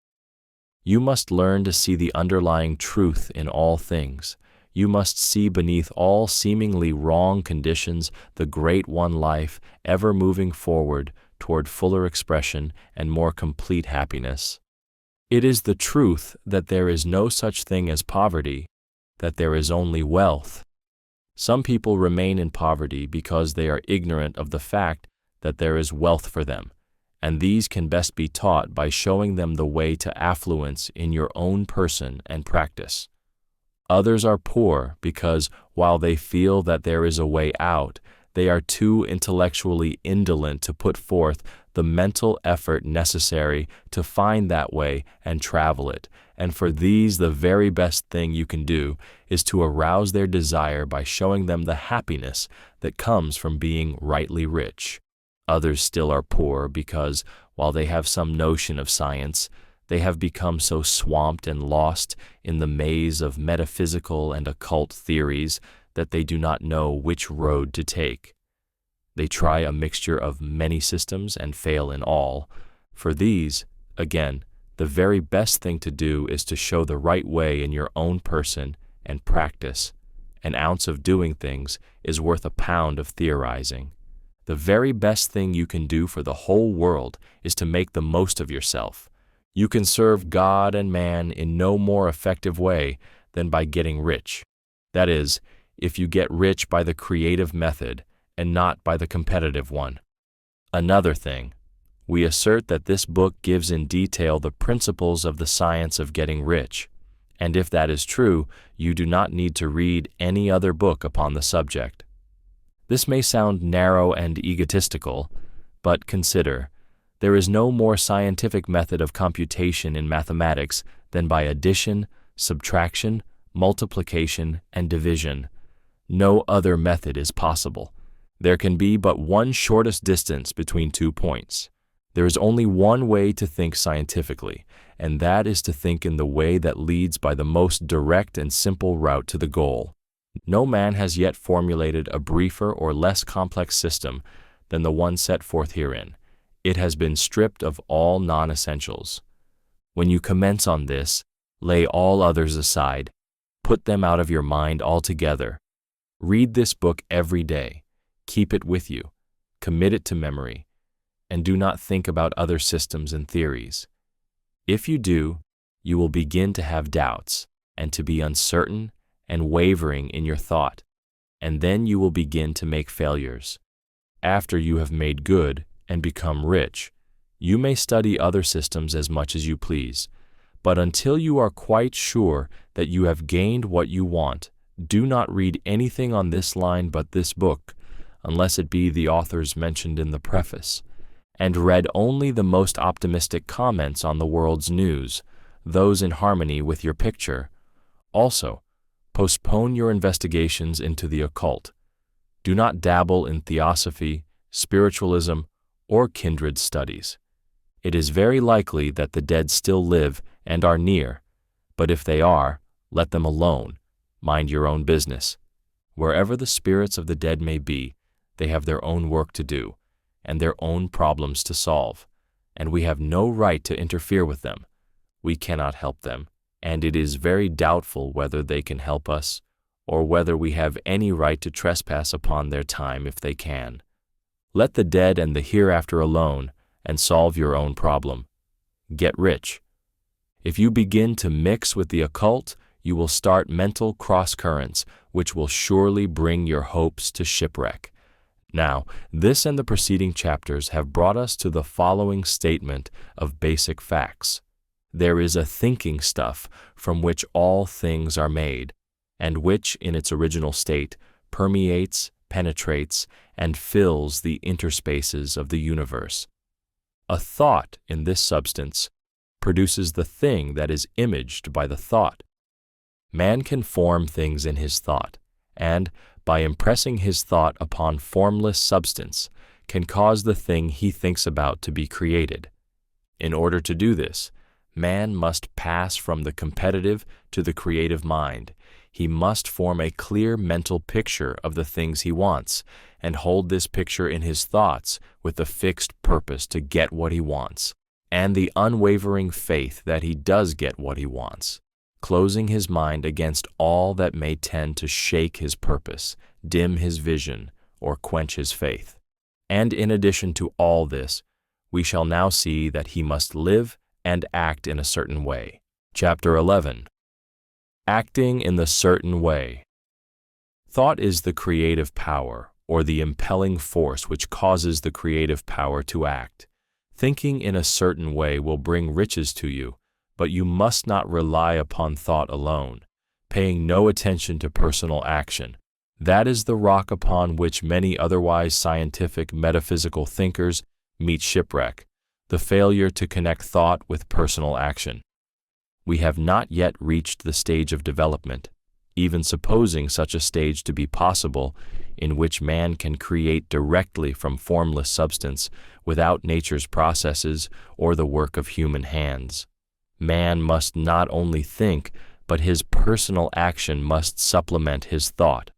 S1: You must learn to see the underlying truth in all things. You must see beneath all seemingly wrong conditions the great one life ever moving forward toward fuller expression and more complete happiness. It is the truth that there is no such thing as poverty, that there is only wealth. Some people remain in poverty because they are ignorant of the fact that there is wealth for them, and these can best be taught by showing them the way to affluence in your own person and practice. Others are poor because, while they feel that there is a way out, they are too intellectually indolent to put forth the mental effort necessary to find that way and travel it, and for these the very best thing you can do is to arouse their desire by showing them the happiness that comes from being rightly rich. Others still are poor because, while they have some notion of science, they have become so swamped and lost in the maze of metaphysical and occult theories that they do not know which road to take. They try a mixture of many systems and fail in all. For these, again, the very best thing to do is to show the right way in your own person and practice. An ounce of doing things is worth a pound of theorizing. The very best thing you can do for the whole world is to make the most of yourself. You can serve God and man in no more effective way than by getting rich. That is, if you get rich by the creative method and not by the competitive one. Another thing, we assert that this book gives in detail the principles of the science of getting rich, and if that is true, you do not need to read any other book upon the subject. This may sound narrow and egotistical, but consider, there is no more scientific method of computation in mathematics than by addition, subtraction, multiplication, and division. No other method is possible. There can be but one shortest distance between 2 points. There is only one way to think scientifically, and that is to think in the way that leads by the most direct and simple route to the goal. No man has yet formulated a briefer or less complex system than the one set forth herein. It has been stripped of all non-essentials. When you commence on this, lay all others aside. Put them out of your mind altogether. Read this book every day. Keep it with you. Commit it to memory. And do not think about other systems and theories. If you do, you will begin to have doubts and to be uncertain and wavering in your thought, and then you will begin to make failures. After you have made good and become rich, you may study other systems as much as you please, but until you are quite sure that you have gained what you want, do not read anything on this line but this book, unless it be the authors mentioned in the preface, and read only the most optimistic comments on the world's news, those in harmony with your picture. Also, postpone your investigations into the occult. Do not dabble in theosophy, spiritualism, or kindred studies. It is very likely that the dead still live and are near, but if they are, let them alone. Mind your own business. Wherever the spirits of the dead may be, they have their own work to do, and their own problems to solve, and we have no right to interfere with them. We cannot help them, and it is very doubtful whether they can help us, or whether we have any right to trespass upon their time if they can. Let the dead and the hereafter alone, and solve your own problem. Get rich. If you begin to mix with the occult, you will start mental cross-currents, which will surely bring your hopes to shipwreck. Now, this and the preceding chapters have brought us to the following statement of basic facts. There is a thinking stuff from which all things are made, and which, in its original state, permeates, penetrates, and fills the interspaces of the universe. A thought in this substance produces the thing that is imaged by the thought. Man can form things in his thought, and, by impressing his thought upon formless substance, can cause the thing he thinks about to be created. In order to do this, man must pass from the competitive to the creative mind. He must form a clear mental picture of the things he wants, and hold this picture in his thoughts with the fixed purpose to get what he wants, and the unwavering faith that he does get what he wants, closing his mind against all that may tend to shake his purpose, dim his vision, or quench his faith. And in addition to all this, we shall now see that he must live and act in a certain way. Chapter 11. Acting in the certain way. Thought is the creative power, or the impelling force which causes the creative power to act. Thinking in a certain way will bring riches to you, but you must not rely upon thought alone, paying no attention to personal action. That is the rock upon which many otherwise scientific metaphysical thinkers meet shipwreck, the failure to connect thought with personal action. We have not yet reached the stage of development, even supposing such a stage to be possible, in which man can create directly from formless substance without nature's processes or the work of human hands. Man must not only think, but his personal action must supplement his thought.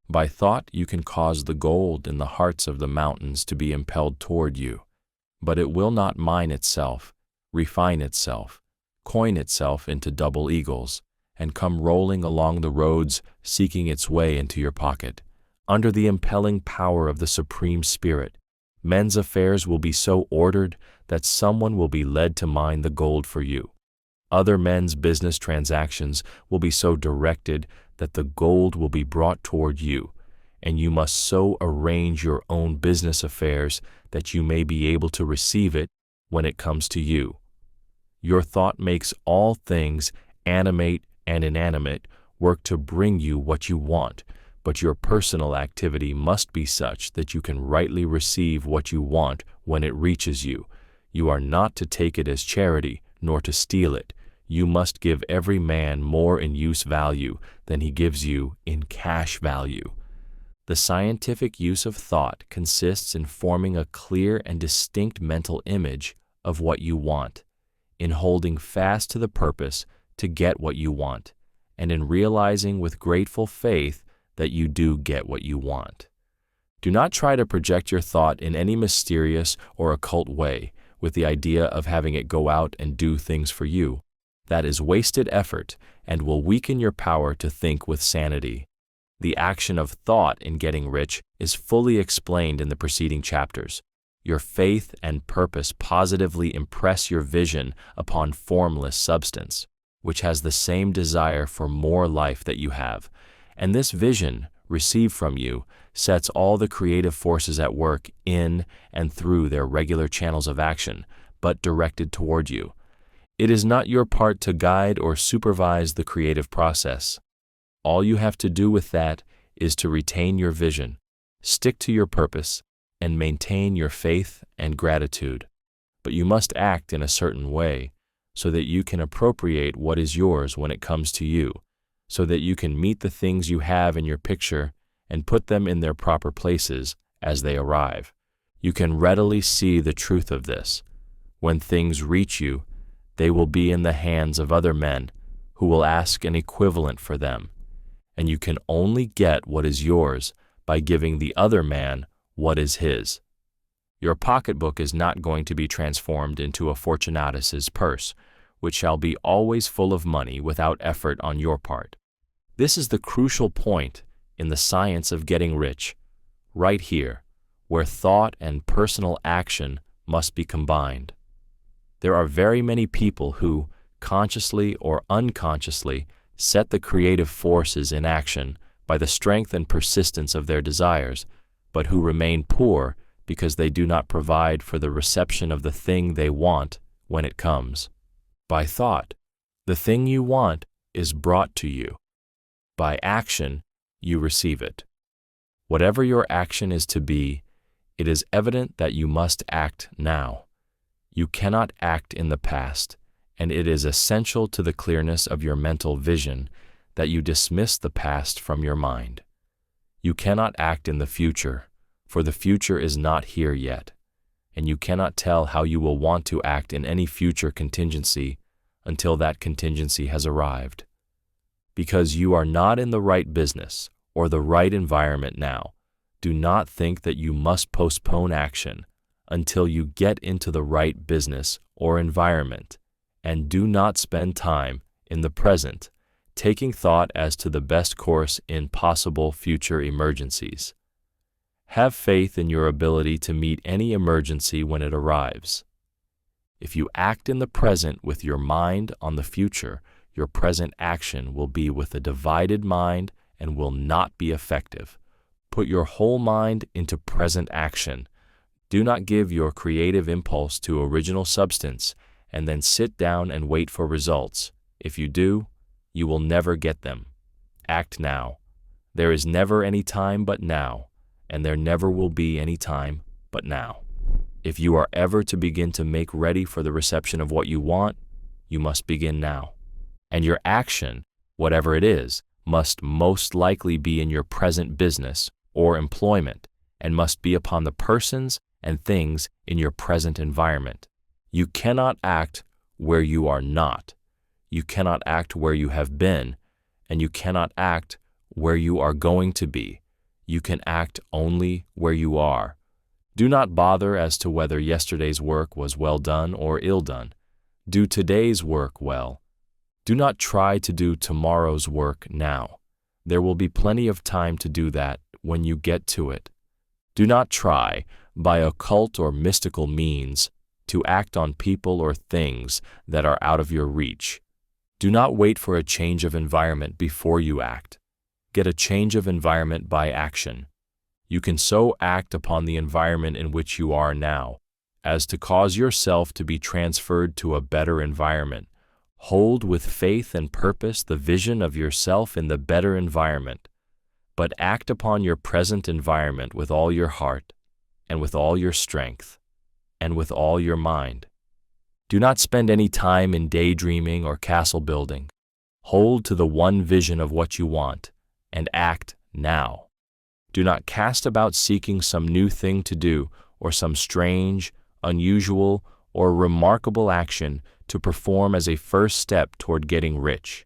S1: By thought you can cause the gold in the hearts of the mountains to be impelled toward you, but it will not mine itself, refine itself, coin itself into double eagles, and come rolling along the roads seeking its way into your pocket. Under the impelling power of the Supreme Spirit, men's affairs will be so ordered that someone will be led to mine the gold for you. Other men's business transactions will be so directed that the gold will be brought toward you, and you must so arrange your own business affairs that you may be able to receive it when it comes to you. Your thought makes all things, animate and inanimate, work to bring you what you want, but your personal activity must be such that you can rightly receive what you want when it reaches you. You are not to take it as charity, nor to steal it. You must give every man more in use value than he gives you in cash value. The scientific use of thought consists in forming a clear and distinct mental image of what you want, in holding fast to the purpose to get what you want, and in realizing with grateful faith that you do get what you want. Do not try to project your thought in any mysterious or occult way with the idea of having it go out and do things for you. That is wasted effort and will weaken your power to think with sanity. The action of thought in getting rich is fully explained in the preceding chapters. Your faith and purpose positively impress your vision upon formless substance, which has the same desire for more life that you have, and this vision, received from you, sets all the creative forces at work in and through their regular channels of action, but directed toward you. It is not your part to guide or supervise the creative process. All you have to do with that is to retain your vision, stick to your purpose, and maintain your faith and gratitude. But you must act in a certain way so that you can appropriate what is yours when it comes to you, so that you can meet the things you have in your picture and put them in their proper places as they arrive. You can readily see the truth of this. When things reach you, they will be in the hands of other men who will ask an equivalent for them, and you can only get what is yours by giving the other man what is his. Your pocketbook is not going to be transformed into a Fortunatus's purse, which shall be always full of money without effort on your part. This is the crucial point in the science of getting rich, right here, where thought and personal action must be combined. There are very many people who, consciously or unconsciously, set the creative forces in action by the strength and persistence of their desires, but who remain poor because they do not provide for the reception of the thing they want when it comes. By thought, the thing you want is brought to you. By action, you receive it. Whatever your action is to be, it is evident that you must act now. You cannot act in the past, and it is essential to the clearness of your mental vision that you dismiss the past from your mind. You cannot act in the future, for the future is not here yet, and you cannot tell how you will want to act in any future contingency until that contingency has arrived. Because you are not in the right business or the right environment now, do not think that you must postpone action until you get into the right business or environment, and do not spend time in the present taking thought as to the best course in possible future emergencies. Have faith in your ability to meet any emergency when it arrives. If you act in the present with your mind on the future, your present action will be with a divided mind and will not be effective. Put your whole mind into present action. Do not give your creative impulse to original substance and then sit down and wait for results. If you do, you will never get them. Act now. There is never any time but now, and there never will be any time but now. If you are ever to begin to make ready for the reception of what you want, you must begin now. And your action, whatever it is, must most likely be in your present business or employment, and must be upon the persons and things in your present environment. You cannot act where you are not. You cannot act where you have been, and you cannot act where you are going to be. You can act only where you are. Do not bother as to whether yesterday's work was well done or ill done. Do today's work well. Do not try to do tomorrow's work now. There will be plenty of time to do that when you get to it. Do not try, by occult or mystical means, to act on people or things that are out of your reach. Do not wait for a change of environment before you act. Get a change of environment by action. You can so act upon the environment in which you are now as to cause yourself to be transferred to a better environment. Hold with faith and purpose the vision of yourself in the better environment, but act upon your present environment with all your heart, and with all your strength, and with all your mind. Do not spend any time in daydreaming or castle building. Hold to the one vision of what you want, and act now. Do not cast about seeking some new thing to do, or some strange, unusual, or remarkable action to perform as a first step toward getting rich.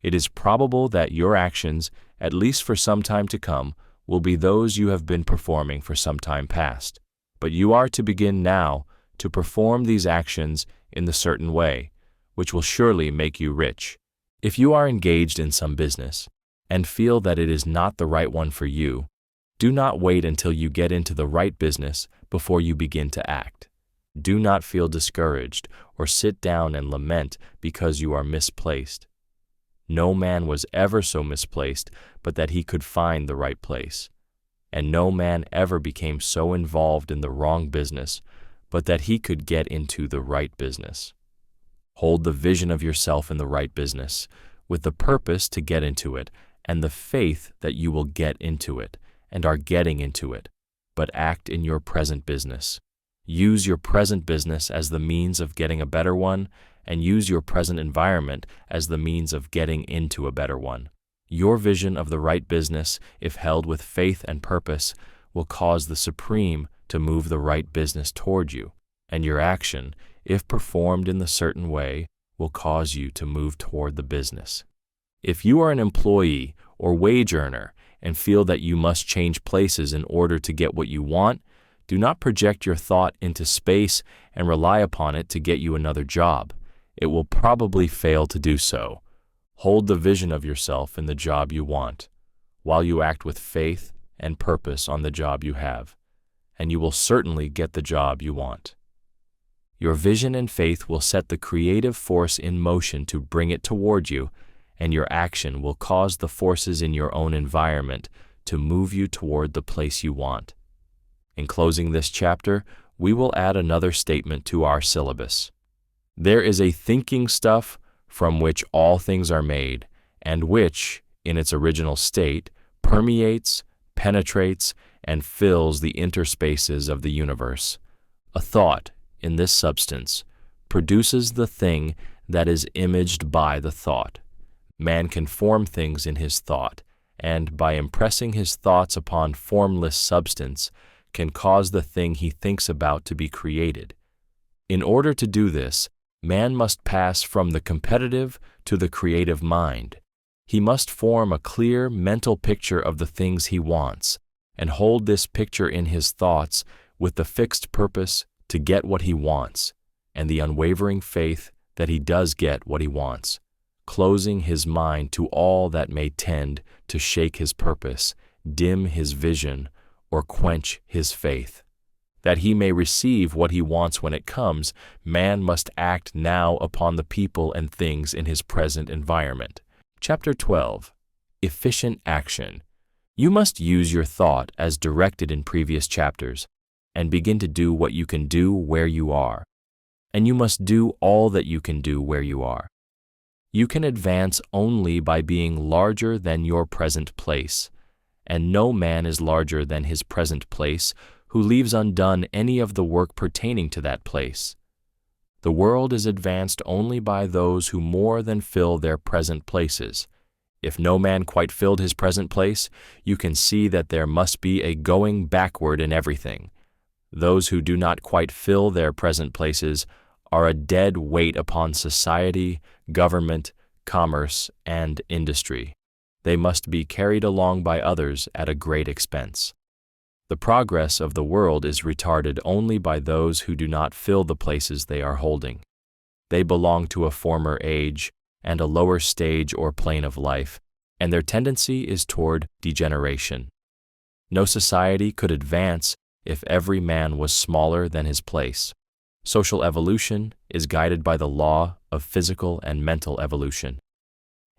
S1: It is probable that your actions, at least for some time to come, will be those you have been performing for some time past. But you are to begin now to perform these actions in the certain way, which will surely make you rich. If you are engaged in some business and feel that it is not the right one for you, do not wait until you get into the right business before you begin to act. Do not feel discouraged or sit down and lament because you are misplaced. No man was ever so misplaced but that he could find the right place. And no man ever became so involved in the wrong business but that he could get into the right business. Hold the vision of yourself in the right business, with the purpose to get into it, and the faith that you will get into it, and are getting into it, but act in your present business. Use your present business as the means of getting a better one, and use your present environment as the means of getting into a better one. Your vision of the right business, if held with faith and purpose, will cause the Supreme to move the right business toward you, and your action, if performed in the certain way, will cause you to move toward the business. If you are an employee or wage earner and feel that you must change places in order to get what you want, do not project your thought into space and rely upon it to get you another job. It will probably fail to do so. Hold the vision of yourself in the job you want, while you act with faith and purpose on the job you have, and you will certainly get the job you want. Your vision and faith will set the creative force in motion to bring it toward you, and your action will cause the forces in your own environment to move you toward the place you want. In closing this chapter, we will add another statement to our syllabus. There is a thinking stuff from which all things are made, and which, in its original state, permeates, penetrates, and fills the interspaces of the universe. A thought, in this substance, produces the thing that is imaged by the thought. Man can form things in his thought, and by impressing his thoughts upon formless substance, can cause the thing he thinks about to be created. In order to do this, man must pass from the competitive to the creative mind. He must form a clear mental picture of the things he wants, and hold this picture in his thoughts with the fixed purpose to get what he wants, and the unwavering faith that he does get what he wants, closing his mind to all that may tend to shake his purpose, dim his vision, or quench his faith. That he may receive what he wants when it comes, man must act now upon the people and things in his present environment. Chapter 12. Efficient Action. You must use your thought as directed in previous chapters, and begin to do what you can do where you are. And you must do all that you can do where you are. You can advance only by being larger than your present place, and no man is larger than his present place who leaves undone any of the work pertaining to that place. The world is advanced only by those who more than fill their present places. If no man quite filled his present place, you can see that there must be a going backward in everything. Those who do not quite fill their present places are a dead weight upon society, government, commerce, and industry. They must be carried along by others at a great expense. The progress of the world is retarded only by those who do not fill the places they are holding. They belong to a former age and a lower stage or plane of life, and their tendency is toward degeneration. No society could advance if every man was smaller than his place. Social evolution is guided by the law of physical and mental evolution.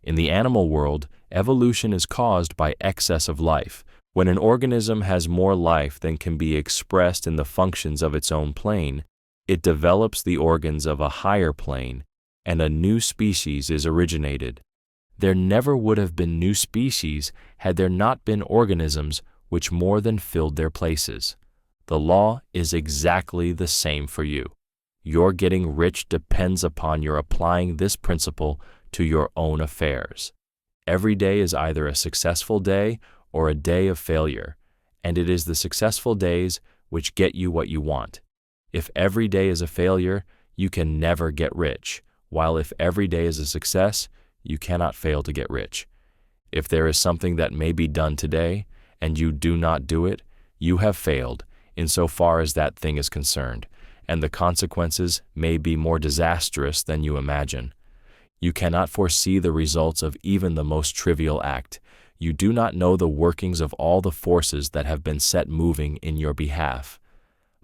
S1: In the animal world, evolution is caused by excess of life, When an organism has more life than can be expressed in the functions of its own plane, it develops the organs of a higher plane, and a new species is originated. There never would have been new species had there not been organisms which more than filled their places. The law is exactly the same for you. Your getting rich depends upon your applying this principle to your own affairs. Every day is either a successful day or a day of failure, and it is the successful days which get you what you want. If every day is a failure, you can never get rich, while if every day is a success, you cannot fail to get rich. If there is something that may be done today, and you do not do it, you have failed insofar as that thing is concerned, and the consequences may be more disastrous than you imagine. You cannot foresee the results of even the most trivial act. You do not know the workings of all the forces that have been set moving in your behalf.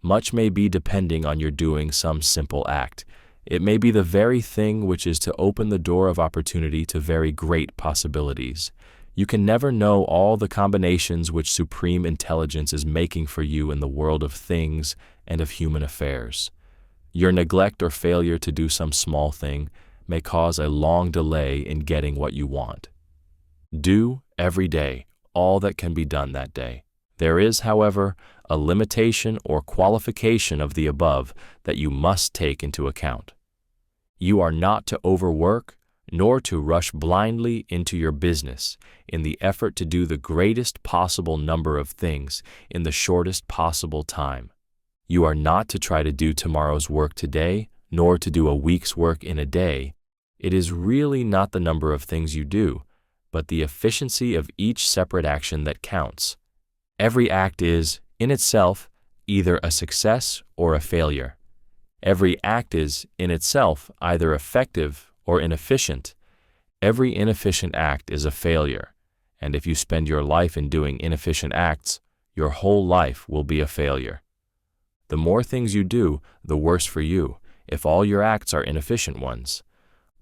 S1: Much may be depending on your doing some simple act. It may be the very thing which is to open the door of opportunity to very great possibilities. You can never know all the combinations which supreme intelligence is making for you in the world of things and of human affairs. Your neglect or failure to do some small thing may cause a long delay in getting what you want. Do, every day, all that can be done that day. There is, however, a limitation or qualification of the above that you must take into account. You are not to overwork, nor to rush blindly into your business in the effort to do the greatest possible number of things in the shortest possible time. You are not to try to do tomorrow's work today, nor to do a week's work in a day. It is really not the number of things you do, but the efficiency of each separate action that counts. Every act is, in itself, either a success or a failure. Every act is, in itself, either effective or inefficient. Every inefficient act is a failure, and if you spend your life in doing inefficient acts, your whole life will be a failure. The more things you do, the worse for you, if all your acts are inefficient ones.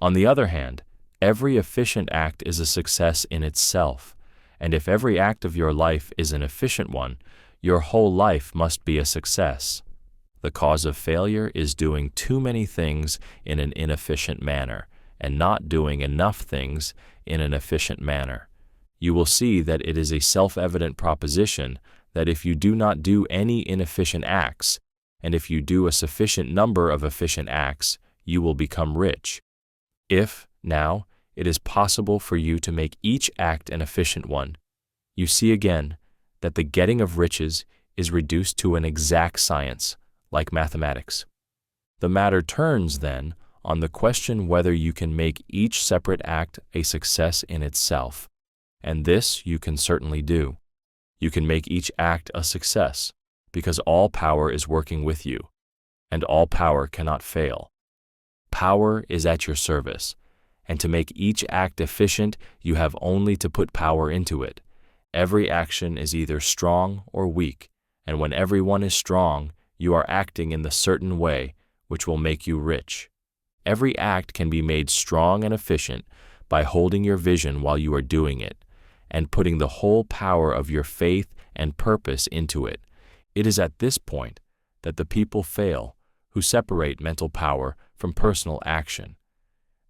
S1: On the other hand, every efficient act is a success in itself, and if every act of your life is an efficient one, your whole life must be a success. The cause of failure is doing too many things in an inefficient manner, and not doing enough things in an efficient manner. You will see that it is a self-evident proposition that if you do not do any inefficient acts, and if you do a sufficient number of efficient acts, you will become rich. If, now, it is possible for you to make each act an efficient one, you see again that the getting of riches is reduced to an exact science, like mathematics. The matter turns, then, on the question whether you can make each separate act a success in itself, and this you can certainly do. You can make each act a success, because all power is working with you, and all power cannot fail. Power is at your service, and to make each act efficient, you have only to put power into it. Every action is either strong or weak, and when every one is strong, you are acting in the certain way which will make you rich. Every act can be made strong and efficient by holding your vision while you are doing it, and putting the whole power of your faith and purpose into it. It is at this point that the people fail who separate mental power from personal action.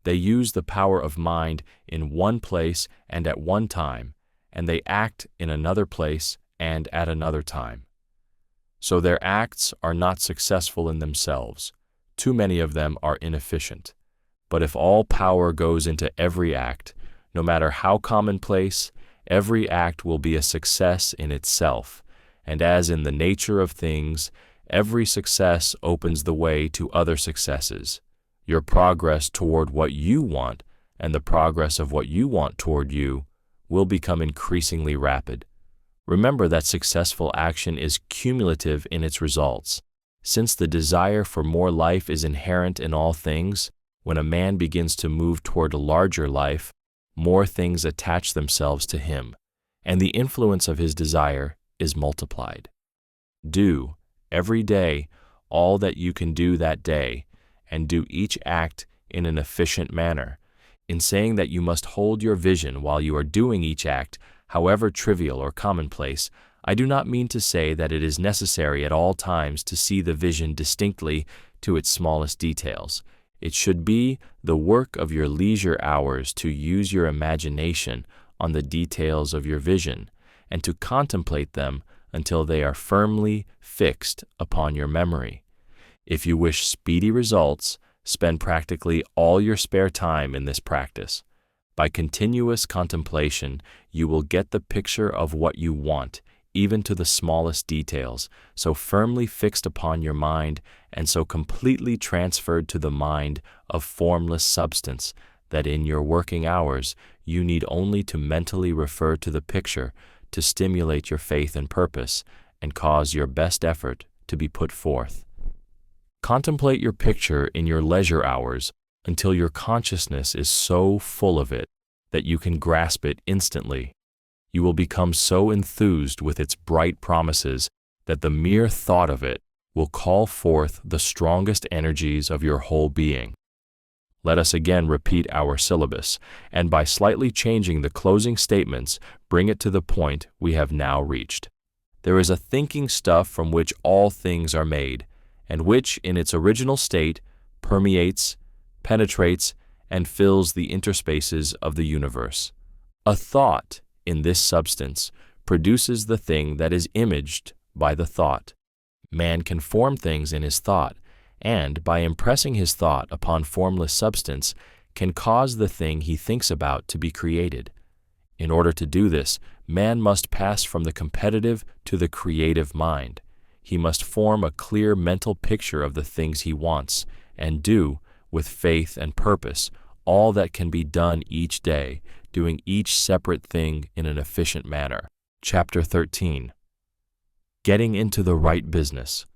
S1: They use the power of mind in one place and at one time, and they act in another place and at another time. So their acts are not successful in themselves. Too many of them are inefficient. But if all power goes into every act, no matter how commonplace, every act will be a success in itself, and as in the nature of things, every success opens the way to other successes. Your progress toward what you want and the progress of what you want toward you will become increasingly rapid. Remember that successful action is cumulative in its results. Since the desire for more life is inherent in all things, when a man begins to move toward a larger life, more things attach themselves to him, and the influence of his desire is multiplied. Do, every day, all that you can do that day, and do each act in an efficient manner. In saying that you must hold your vision while you are doing each act, However trivial or commonplace, I do not mean to say that it is necessary at all times to see the vision distinctly to its smallest details. It should be the work of your leisure hours to use your imagination on the details of your vision and to contemplate them until they are firmly fixed upon your memory. If you wish speedy results, spend practically all your spare time in this practice. By continuous contemplation, you will get the picture of what you want, even to the smallest details, so firmly fixed upon your mind and so completely transferred to the mind of formless substance that in your working hours you need only to mentally refer to the picture to stimulate your faith and purpose and cause your best effort to be put forth. Contemplate your picture in your leisure hours until your consciousness is so full of it that you can grasp it instantly. You will become so enthused with its bright promises that the mere thought of it will call forth the strongest energies of your whole being. Let us again repeat our syllabus, and by slightly changing the closing statements, bring it to the point we have now reached. There is a thinking stuff from which all things are made, and which, in its original state, permeates, penetrates, and fills the interspaces of the universe. A thought, in this substance, produces the thing that is imaged by the thought. Man can form things in his thought, and, by impressing his thought upon formless substance, can cause the thing he thinks about to be created. In order to do this, man must pass from the competitive to the creative mind. He must form a clear mental picture of the things he wants, and do, with faith and purpose, all that can be done each day, doing each separate thing in an efficient manner. Chapter 13. Getting into the right business.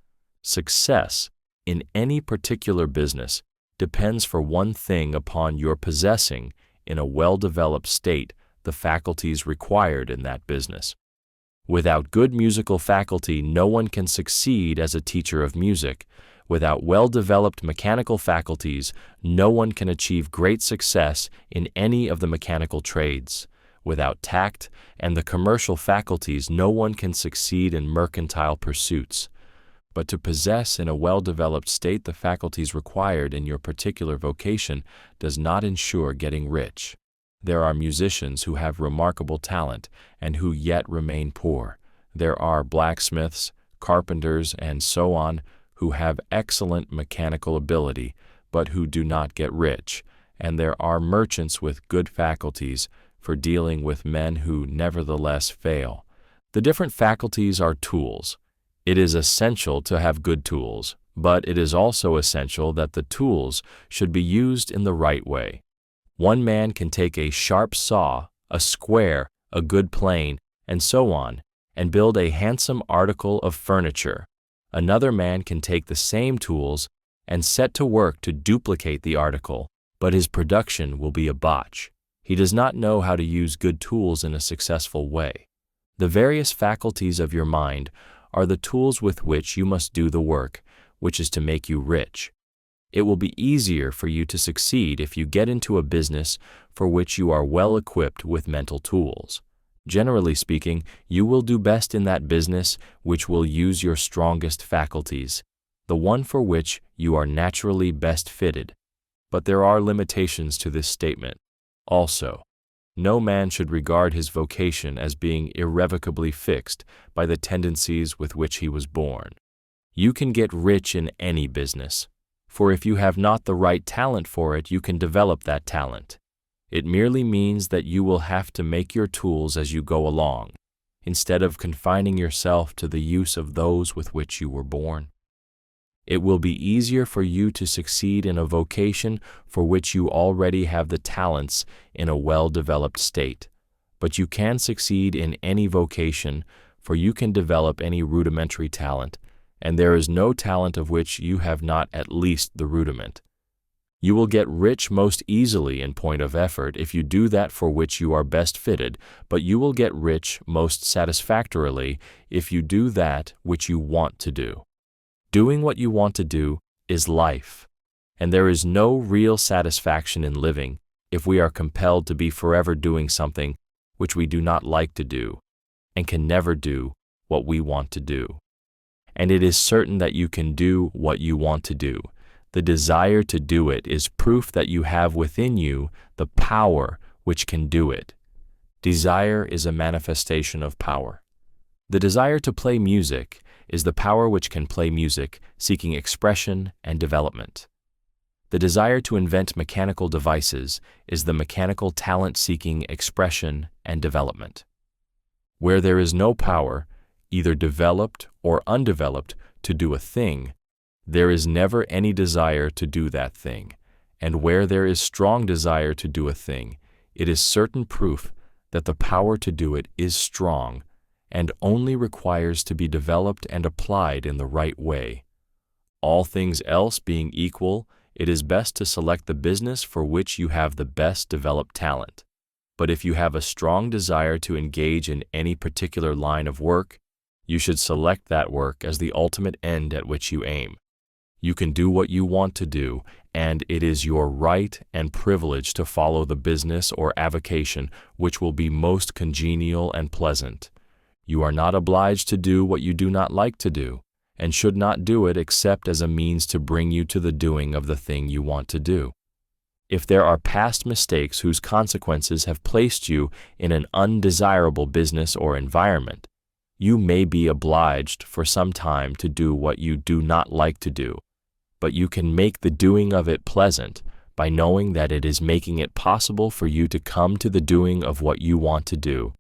S1: Success in any particular business depends for one thing upon your possessing, in a well-developed state, the faculties required in that business. Without good musical faculty, no one can succeed as a teacher of music. Without well-developed mechanical faculties, no one can achieve great success in any of the mechanical trades. Without tact and the commercial faculties, no one can succeed in mercantile pursuits. But to possess in a well-developed state the faculties required in your particular vocation does not ensure getting rich. There are musicians who have remarkable talent and who yet remain poor. There are blacksmiths, carpenters, and so on, who have excellent mechanical ability, but who do not get rich, and there are merchants with good faculties for dealing with men who nevertheless fail. The different faculties are tools. It is essential to have good tools, but it is also essential that the tools should be used in the right way. One man can take a sharp saw, a square, a good plane, and so on, and build a handsome article of furniture. Another man can take the same tools and set to work to duplicate the article, but his production will be a botch. He does not know how to use good tools in a successful way. The various faculties of your mind are the tools with which you must do the work, which is to make you rich. It will be easier for you to succeed if you get into a business for which you are well equipped with mental tools. Generally speaking, you will do best in that business which will use your strongest faculties, the one for which you are naturally best fitted. But there are limitations to this statement. Also, no man should regard his vocation as being irrevocably fixed by the tendencies with which he was born. You can get rich in any business, for if you have not the right talent for it, you can develop that talent. It merely means that you will have to make your tools as you go along, instead of confining yourself to the use of those with which you were born. It will be easier for you to succeed in a vocation for which you already have the talents in a well-developed state. But you can succeed in any vocation, for you can develop any rudimentary talent, and there is no talent of which you have not at least the rudiment. You will get rich most easily in point of effort if you do that for which you are best fitted, but you will get rich most satisfactorily if you do that which you want to do. Doing what you want to do is life, and there is no real satisfaction in living if we are compelled to be forever doing something which we do not like to do, and can never do what we want to do. And it is certain that you can do what you want to do. The desire to do it is proof that you have within you the power which can do it. Desire is a manifestation of power. The desire to play music is the power which can play music, seeking expression and development. The desire to invent mechanical devices is the mechanical talent seeking expression and development. Where there is no power, either developed or undeveloped, to do a thing, there is never any desire to do that thing. And where there is strong desire to do a thing, it is certain proof that the power to do it is strong and only requires to be developed and applied in the right way. All things else being equal, it is best to select the business for which you have the best developed talent. But if you have a strong desire to engage in any particular line of work, you should select that work as the ultimate end at which you aim. You can do what you want to do, and it is your right and privilege to follow the business or avocation which will be most congenial and pleasant. You are not obliged to do what you do not like to do, and should not do it except as a means to bring you to the doing of the thing you want to do. If there are past mistakes whose consequences have placed you in an undesirable business or environment, you may be obliged for some time to do what you do not like to do, but you can make the doing of it pleasant by knowing that it is making it possible for you to come to the doing of what you want to do.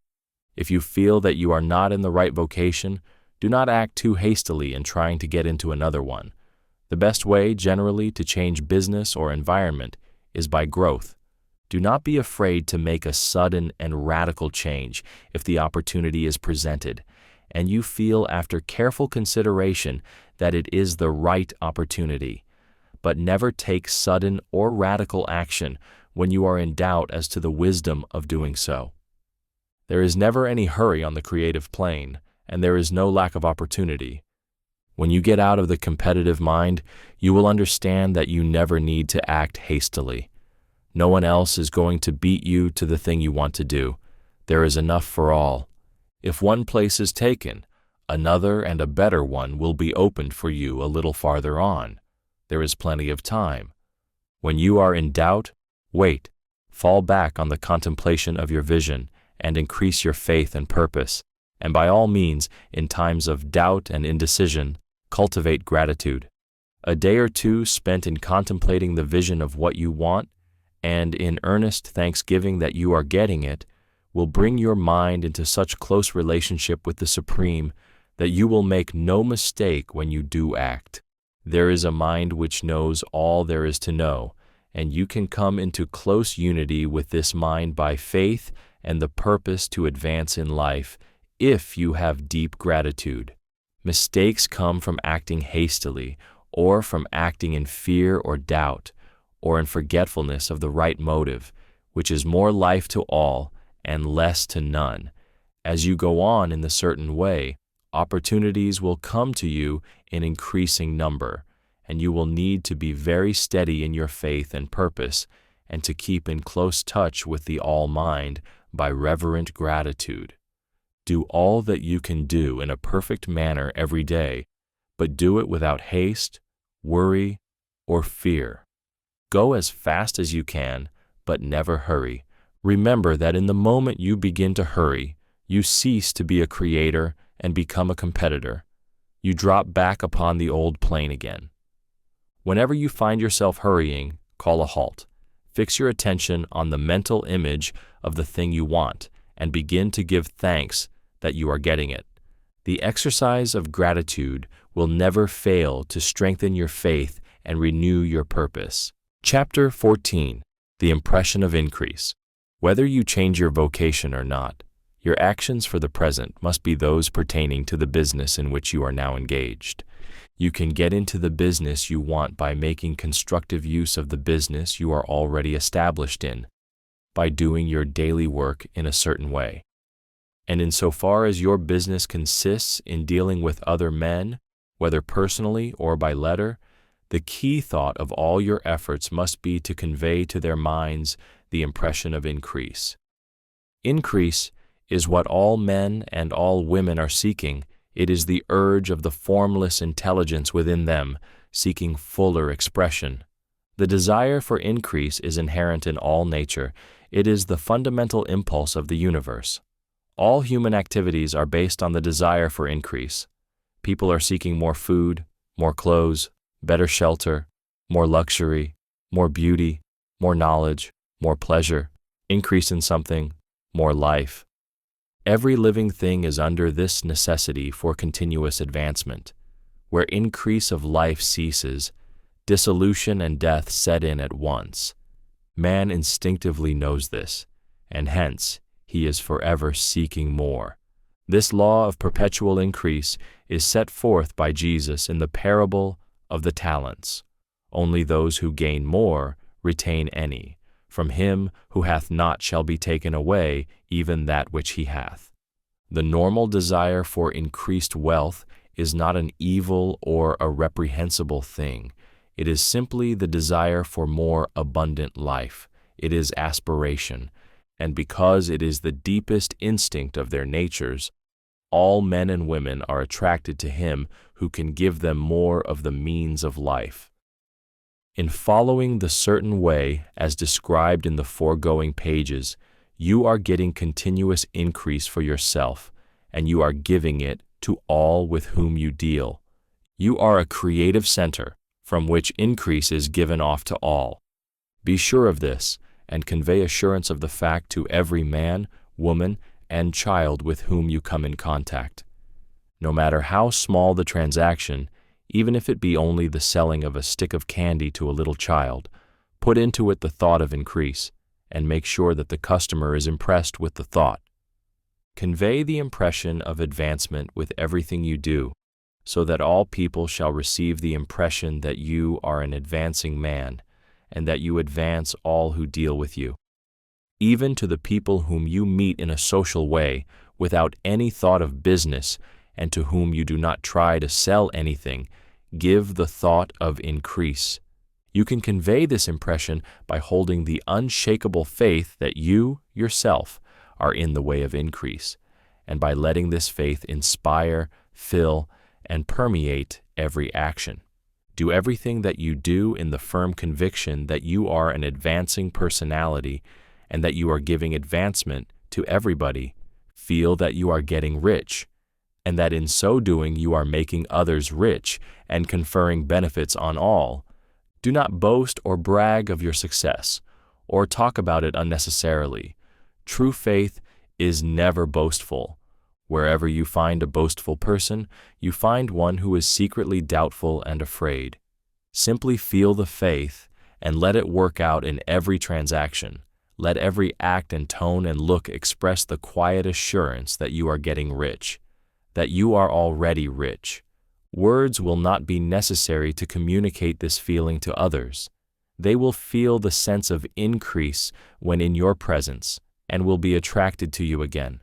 S1: If you feel that you are not in the right vocation, do not act too hastily in trying to get into another one. The best way, generally, to change business or environment is by growth. Do not be afraid to make a sudden and radical change if the opportunity is presented, and you feel after careful consideration that it is the right opportunity. But never take sudden or radical action when you are in doubt as to the wisdom of doing so. There is never any hurry on the creative plane, and there is no lack of opportunity. When you get out of the competitive mind, you will understand that you never need to act hastily. No one else is going to beat you to the thing you want to do. There is enough for all. If one place is taken, another and a better one will be opened for you a little farther on. There is plenty of time. When you are in doubt, wait, fall back on the contemplation of your vision, and increase your faith and purpose, and by all means, in times of doubt and indecision, cultivate gratitude. A day or two spent in contemplating the vision of what you want, and in earnest thanksgiving that you are getting it, will bring your mind into such close relationship with the Supreme that you will make no mistake when you do act. There is a mind which knows all there is to know, and you can come into close unity with this mind by faith and the purpose to advance in life if you have deep gratitude. Mistakes come from acting hastily, or from acting in fear or doubt, or in forgetfulness of the right motive, which is more life to all and less to none. As you go on in the certain way, opportunities will come to you in increasing number, and you will need to be very steady in your faith and purpose, and to keep in close touch with the All-Mind by reverent gratitude. Do all that you can do in a perfect manner every day, but do it without haste, worry, or fear. Go as fast as you can, but never hurry. Remember that in the moment you begin to hurry, you cease to be a creator and become a competitor. You drop back upon the old plane again. Whenever you find yourself hurrying, call a halt. Fix your attention on the mental image of the thing you want, and begin to give thanks that you are getting it. The exercise of gratitude will never fail to strengthen your faith and renew your purpose. Chapter 14. The Impression of Increase. Whether you change your vocation or not, your actions for the present must be those pertaining to the business in which you are now engaged. You can get into the business you want by making constructive use of the business you are already established in, by doing your daily work in a certain way. And insofar as your business consists in dealing with other men, whether personally or by letter, the key thought of all your efforts must be to convey to their minds the impression of increase. Increase is what all men and all women are seeking. It is the urge of the formless intelligence within them, seeking fuller expression. The desire for increase is inherent in all nature. It is the fundamental impulse of the universe. All human activities are based on the desire for increase. People are seeking more food, more clothes, better shelter, more luxury, more beauty, more knowledge, more pleasure, increase in something, more life. Every living thing is under this necessity for continuous advancement. Where increase of life ceases, dissolution and death set in at once. Man instinctively knows this, and hence he is forever seeking more. This law of perpetual increase is set forth by Jesus in the parable of the talents. Only those who gain more retain any. From him who hath not shall be taken away even that which he hath. The normal desire for increased wealth is not an evil or a reprehensible thing. It is simply the desire for more abundant life. It is aspiration, and because it is the deepest instinct of their natures, all men and women are attracted to him who can give them more of the means of life. In following the certain way as described in the foregoing pages, you are getting continuous increase for yourself, and you are giving it to all with whom you deal. You are a creative center from which increase is given off to all. Be sure of this, and convey assurance of the fact to every man, woman, and child with whom you come in contact. No matter how small the transaction, even if it be only the selling of a stick of candy to a little child, put into it the thought of increase, and make sure that the customer is impressed with the thought. Convey the impression of advancement with everything you do, so that all people shall receive the impression that you are an advancing man, and that you advance all who deal with you. Even to the people whom you meet in a social way, without any thought of business, and to whom you do not try to sell anything, give the thought of increase. You can convey this impression by holding the unshakable faith that you, yourself, are in the way of increase, and by letting this faith inspire, fill, and permeate every action. Do everything that you do in the firm conviction that you are an advancing personality and that you are giving advancement to everybody. Feel that you are getting rich, and that in so doing you are making others rich and conferring benefits on all. Do not boast or brag of your success, or talk about it unnecessarily. True faith is never boastful. Wherever you find a boastful person, you find one who is secretly doubtful and afraid. Simply feel the faith and let it work out in every transaction. Let every act and tone and look express the quiet assurance that you are getting rich, that you are already rich. Words will not be necessary to communicate this feeling to others. They will feel the sense of increase when in your presence and will be attracted to you again.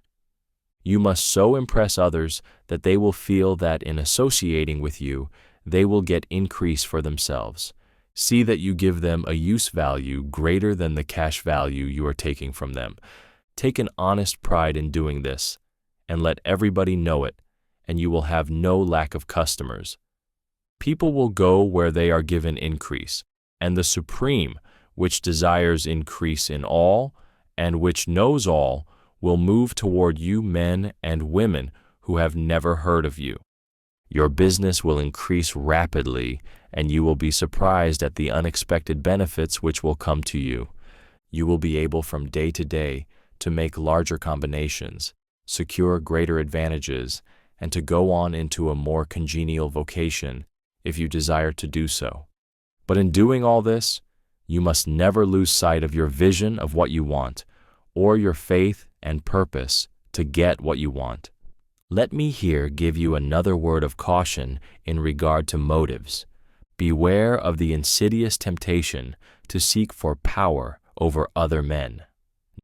S1: You must so impress others that they will feel that in associating with you, they will get increase for themselves. See that you give them a use value greater than the cash value you are taking from them. Take an honest pride in doing this, and let everybody know it, and you will have no lack of customers. People will go where they are given increase, and the Supreme, which desires increase in all, and which knows all, will move toward you men and women who have never heard of you. Your business will increase rapidly, and you will be surprised at the unexpected benefits which will come to you. You will be able from day to day to make larger combinations, secure greater advantages, and to go on into a more congenial vocation if you desire to do so. But in doing all this, you must never lose sight of your vision of what you want, or your faith and purpose to get what you want. Let me here give you another word of caution in regard to motives. Beware of the insidious temptation to seek for power over other men.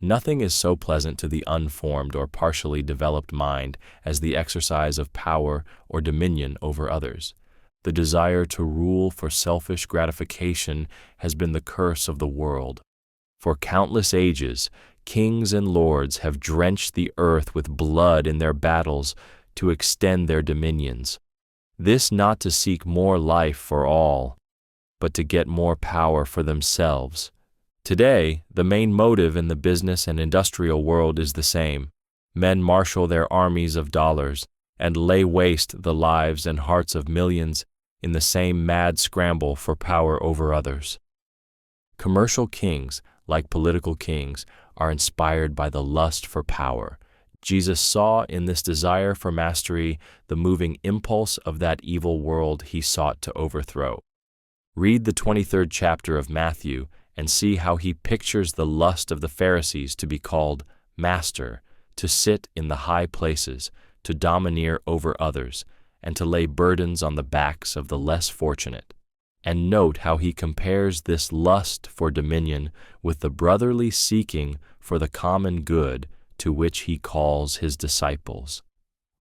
S1: Nothing is so pleasant to the unformed or partially developed mind as the exercise of power or dominion over others. The desire to rule for selfish gratification has been the curse of the world. For countless ages, Kings and lords have drenched the earth with blood in their battles to extend their dominions. This not to seek more life for all, but to get more power for themselves. Today, the main motive in the business and industrial world is the same. Men marshal their armies of dollars and lay waste the lives and hearts of millions in the same mad scramble for power over others. Commercial kings, like political kings, are inspired by the lust for power. Jesus saw in this desire for mastery the moving impulse of that evil world he sought to overthrow. Read the 23rd chapter of Matthew and see how he pictures the lust of the Pharisees to be called master, to sit in the high places, to domineer over others, and to lay burdens on the backs of the less fortunate. And note how he compares this lust for dominion with the brotherly seeking for the common good to which he calls his disciples.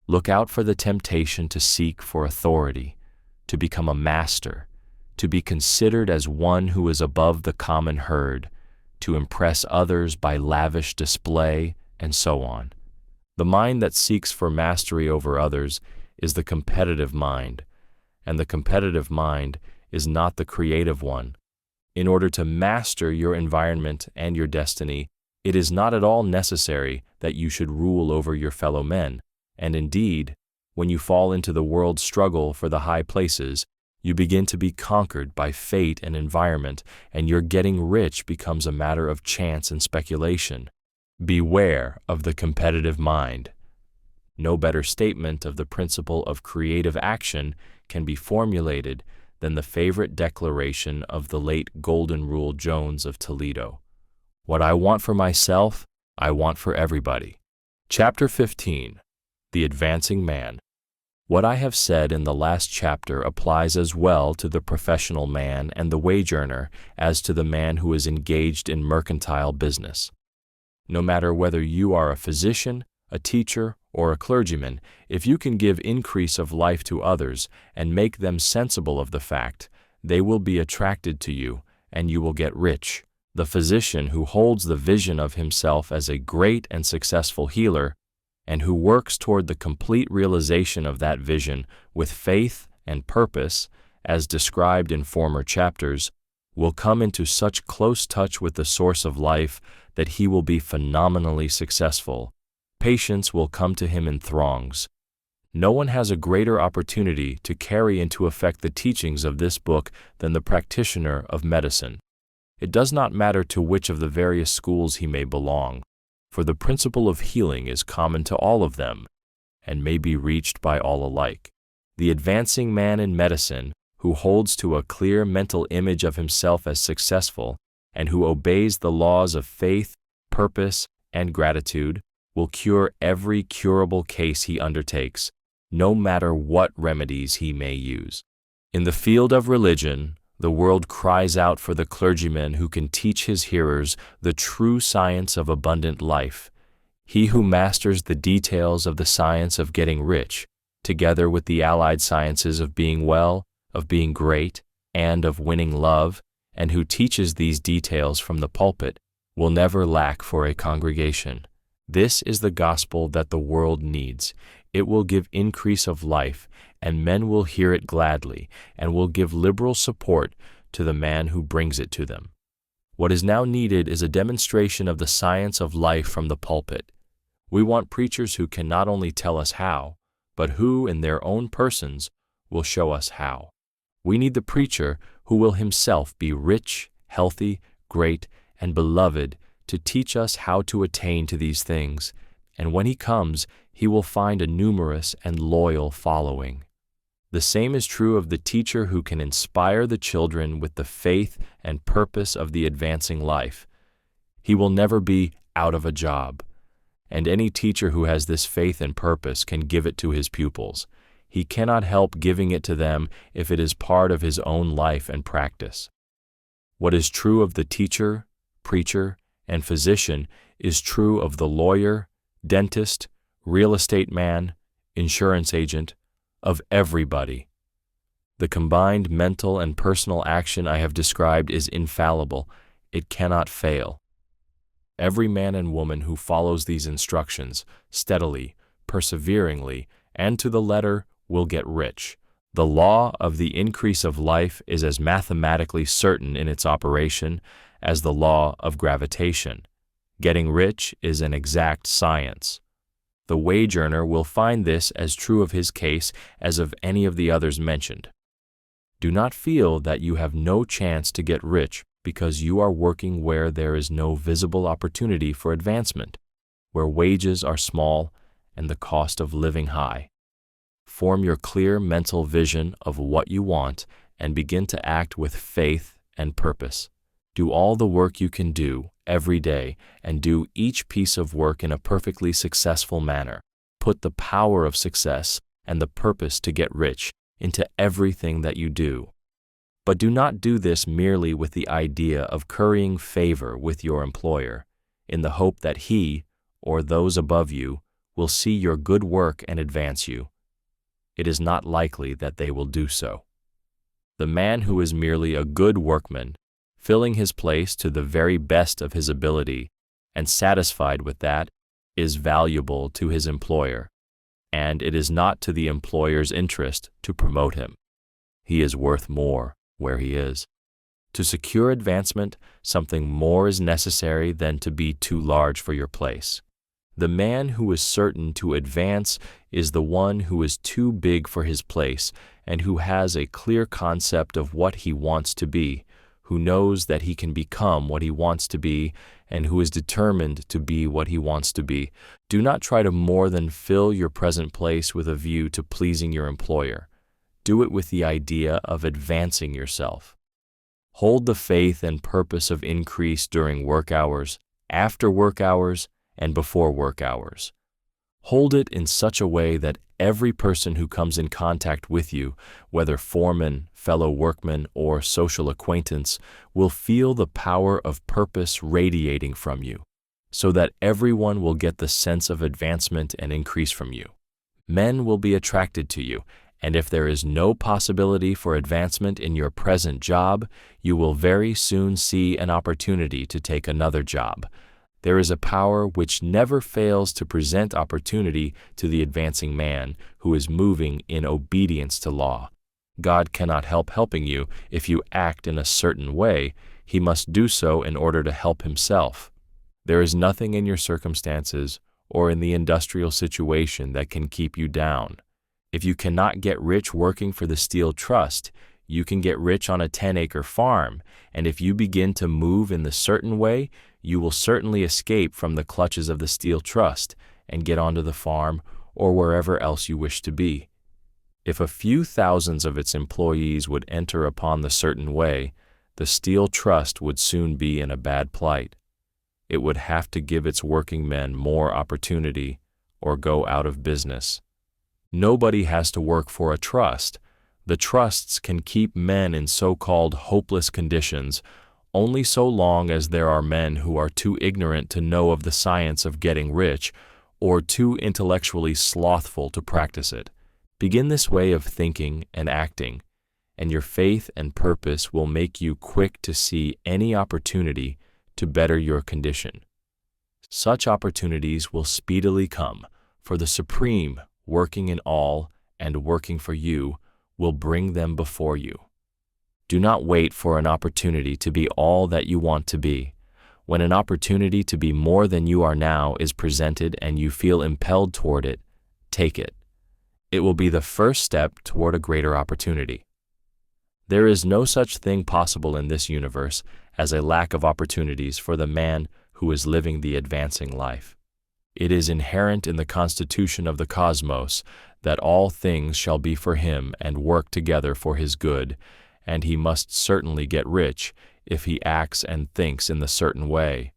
S1: Look out for the temptation to seek for authority, to become a master, to be considered as one who is above the common herd, to impress others by lavish display, and so on. The mind that seeks for mastery over others is the competitive mind, and the competitive mind is not the creative one. In order to master your environment and your destiny, it is not at all necessary that you should rule over your fellow men, and indeed, when you fall into the world's struggle for the high places, you begin to be conquered by fate and environment, and your getting rich becomes a matter of chance and speculation. Beware of the competitive mind. No better statement of the principle of creative action can be formulated than the favorite declaration of the late Golden Rule Jones of Toledo. What I want for myself, I want for everybody. Chapter 15. The Advancing Man. What I have said in the last chapter applies as well to the professional man and the wage earner as to the man who is engaged in mercantile business. No matter whether you are a physician, a teacher, or a clergyman, if you can give increase of life to others and make them sensible of the fact, they will be attracted to you, and you will get rich. The physician who holds the vision of himself as a great and successful healer, and who works toward the complete realization of that vision with faith and purpose, as described in former chapters, will come into such close touch with the source of life that he will be phenomenally successful. Patients will come to him in throngs. No one has a greater opportunity to carry into effect the teachings of this book than the practitioner of medicine. It does not matter to which of the various schools he may belong, for the principle of healing is common to all of them, and may be reached by all alike. The advancing man in medicine, who holds to a clear mental image of himself as successful, and who obeys the laws of faith, purpose, and gratitude, will cure every curable case he undertakes, no matter what remedies he may use. In the field of religion, the world cries out for the clergyman who can teach his hearers the true science of abundant life, he who masters the details of the science of getting rich, together with the allied sciences of being well, of being great, and of winning love, and who teaches these details from the pulpit, will never lack for a congregation. This is the gospel that the world needs. It will give increase of life, and men will hear it gladly, and will give liberal support to the man who brings it to them. What is now needed is a demonstration of the science of life from the pulpit. We want preachers who can not only tell us how, but who, in their own persons, will show us how. We need the preacher who will himself be rich, healthy, great, and beloved to teach us how to attain to these things, and when he comes, he will find a numerous and loyal following. The same is true of the teacher who can inspire the children with the faith and purpose of the advancing life. He will never be out of a job, and any teacher who has this faith and purpose can give it to his pupils. He cannot help giving it to them if it is part of his own life and practice. What is true of the teacher, preacher, and physician is true of the lawyer, dentist, real estate man, insurance agent, of everybody. The combined mental and personal action I have described is infallible. It cannot fail. Every man and woman who follows these instructions steadily, perseveringly, and to the letter will get rich. The law of the increase of life is as mathematically certain in its operation as the law of gravitation. Getting rich is an exact science. The wage earner will find this as true of his case as of any of the others mentioned. Do not feel that you have no chance to get rich because you are working where there is no visible opportunity for advancement, where wages are small and the cost of living high. Form your clear mental vision of what you want and begin to act with faith and purpose. Do all the work you can do every day and do each piece of work in a perfectly successful manner. Put the power of success and the purpose to get rich into everything that you do. But do not do this merely with the idea of currying favor with your employer, in the hope that he, or those above you, will see your good work and advance you. It is not likely that they will do so. The man who is merely a good workman, filling his place to the very best of his ability, and satisfied with that, is valuable to his employer, and it is not to the employer's interest to promote him. He is worth more where he is. To secure advancement, something more is necessary than to be too large for your place. The man who is certain to advance is the one who is too big for his place and who has a clear concept of what he wants to be, who knows that he can become what he wants to be, and who is determined to be what he wants to be. Do not try to more than fill your present place with a view to pleasing your employer. Do it with the idea of advancing yourself. Hold the faith and purpose of increase during work hours, after work hours, and before work hours. Hold it in such a way that every person who comes in contact with you, whether foreman, fellow workman, or social acquaintance, will feel the power of purpose radiating from you, so that everyone will get the sense of advancement and increase from you. Men will be attracted to you, and if there is no possibility for advancement in your present job, you will very soon see an opportunity to take another job. There is a power which never fails to present opportunity to the advancing man who is moving in obedience to law. God cannot help helping you if you act in a certain way. He must do so in order to help himself. There is nothing in your circumstances or in the industrial situation that can keep you down. If you cannot get rich working for the Steel Trust, you can get rich on a 10-acre farm, and if you begin to move in the certain way, you will certainly escape from the clutches of the Steel Trust and get onto the farm or wherever else you wish to be. If a few thousands of its employees would enter upon the certain way, the Steel Trust would soon be in a bad plight. It would have to give its working men more opportunity or go out of business. Nobody has to work for a trust. The trusts can keep men in so-called hopeless conditions only so long as there are men who are too ignorant to know of the science of getting rich or too intellectually slothful to practice it. Begin this way of thinking and acting, and your faith and purpose will make you quick to see any opportunity to better your condition. Such opportunities will speedily come, for the Supreme, working in all and working for you, will bring them before you. Do not wait for an opportunity to be all that you want to be. When an opportunity to be more than you are now is presented and you feel impelled toward it, take it. It will be the first step toward a greater opportunity. There is no such thing possible in this universe as a lack of opportunities for the man who is living the advancing life. It is inherent in the constitution of the cosmos that all things shall be for him and work together for his good, and he must certainly get rich if he acts and thinks in the certain way.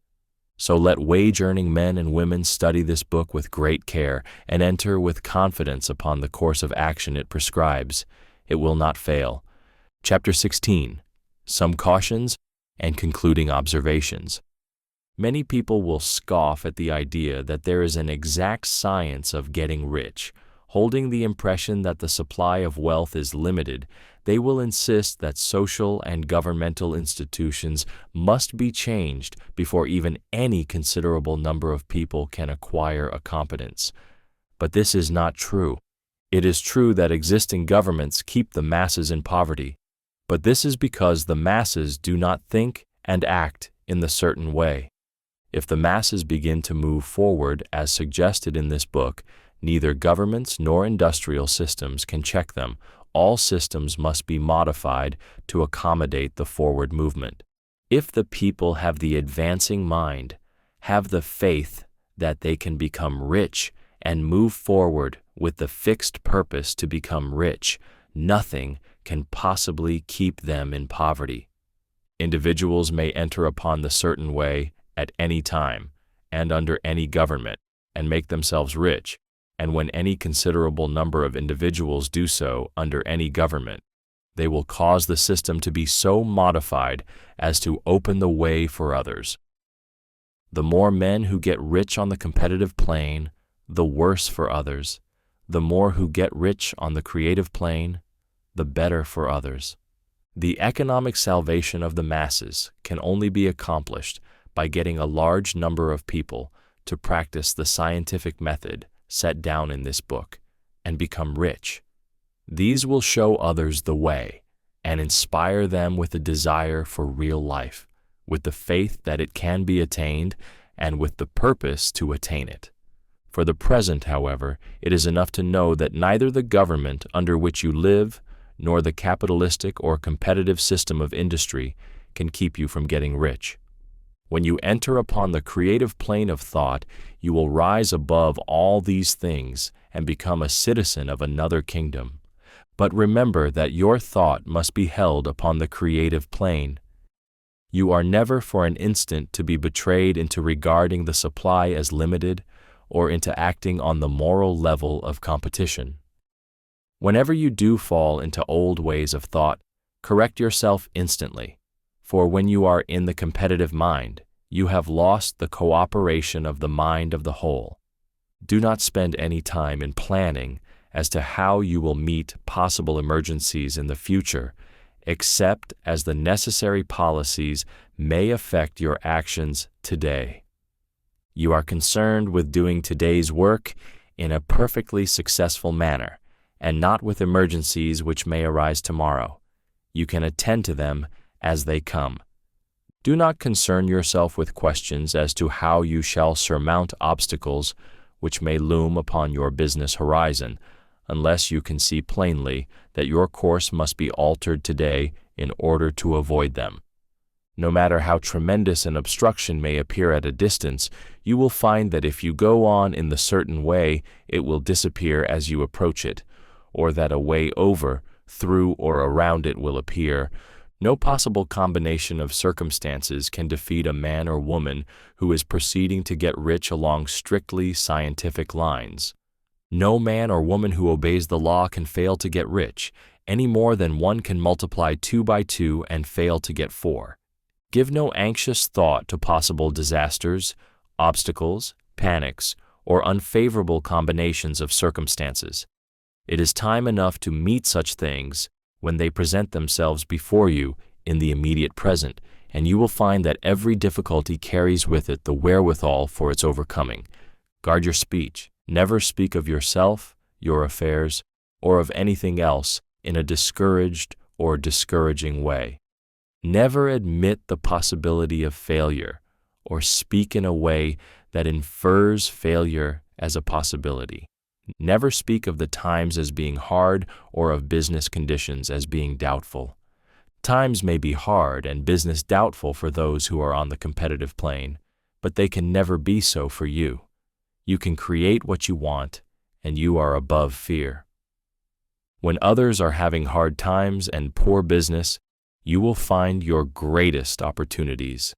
S1: So let wage-earning men and women study this book with great care and enter with confidence upon the course of action it prescribes. It will not fail. Chapter 16. Some Cautions and Concluding Observations. Many people will scoff at the idea that there is an exact science of getting rich, Holding the impression that the supply of wealth is limited, they will insist that social and governmental institutions must be changed before even any considerable number of people can acquire a competence. But this is not true. It is true that existing governments keep the masses in poverty, but this is because the masses do not think and act in the certain way. If the masses begin to move forward as suggested in this book, neither governments nor industrial systems can check them. All systems must be modified to accommodate the forward movement. If the people have the advancing mind, have the faith that they can become rich and move forward with the fixed purpose to become rich, nothing can possibly keep them in poverty. Individuals may enter upon the certain way at any time and under any government and make themselves rich, and when any considerable number of individuals do so under any government, they will cause the system to be so modified as to open the way for others. The more men who get rich on the competitive plane, the worse for others. The more who get rich on the creative plane, the better for others. The economic salvation of the masses can only be accomplished by getting a large number of people to practice the scientific method set down in this book and become rich. These will show others the way and inspire them with a desire for real life, with the faith that it can be attained, and with the purpose to attain it. For the present, however, it is enough to know that neither the government under which you live nor the capitalistic or competitive system of industry can keep you from getting rich. When you enter upon the creative plane of thought, you will rise above all these things and become a citizen of another kingdom. But remember that your thought must be held upon the creative plane. You are never for an instant to be betrayed into regarding the supply as limited or into acting on the moral level of competition. Whenever you do fall into old ways of thought, correct yourself instantly, for when you are in the competitive mind, you have lost the cooperation of the mind of the whole. Do not spend any time in planning as to how you will meet possible emergencies in the future, except as the necessary policies may affect your actions today. You are concerned with doing today's work in a perfectly successful manner, and not with emergencies which may arise tomorrow. You can attend to them as they come. Do not concern yourself with questions as to how you shall surmount obstacles which may loom upon your business horizon, unless you can see plainly that your course must be altered today in order to avoid them. No matter how tremendous an obstruction may appear at a distance, you will find that if you go on in the certain way, it will disappear as you approach it, or that a way over, through, or around it will appear. No possible combination of circumstances can defeat a man or woman who is proceeding to get rich along strictly scientific lines. No man or woman who obeys the law can fail to get rich, any more than one can multiply 2 by 2 and fail to get 4. Give no anxious thought to possible disasters, obstacles, panics, or unfavorable combinations of circumstances. It is time enough to meet such things when they present themselves before you in the immediate present, and you will find that every difficulty carries with it the wherewithal for its overcoming. Guard your speech. Never speak of yourself, your affairs, or of anything else in a discouraged or discouraging way. Never admit the possibility of failure, or speak in a way that infers failure as a possibility. Never speak of the times as being hard or of business conditions as being doubtful. Times may be hard and business doubtful for those who are on the competitive plane, but they can never be so for you. You can create what you want, and you are above fear. When others are having hard times and poor business, you will find your greatest opportunities.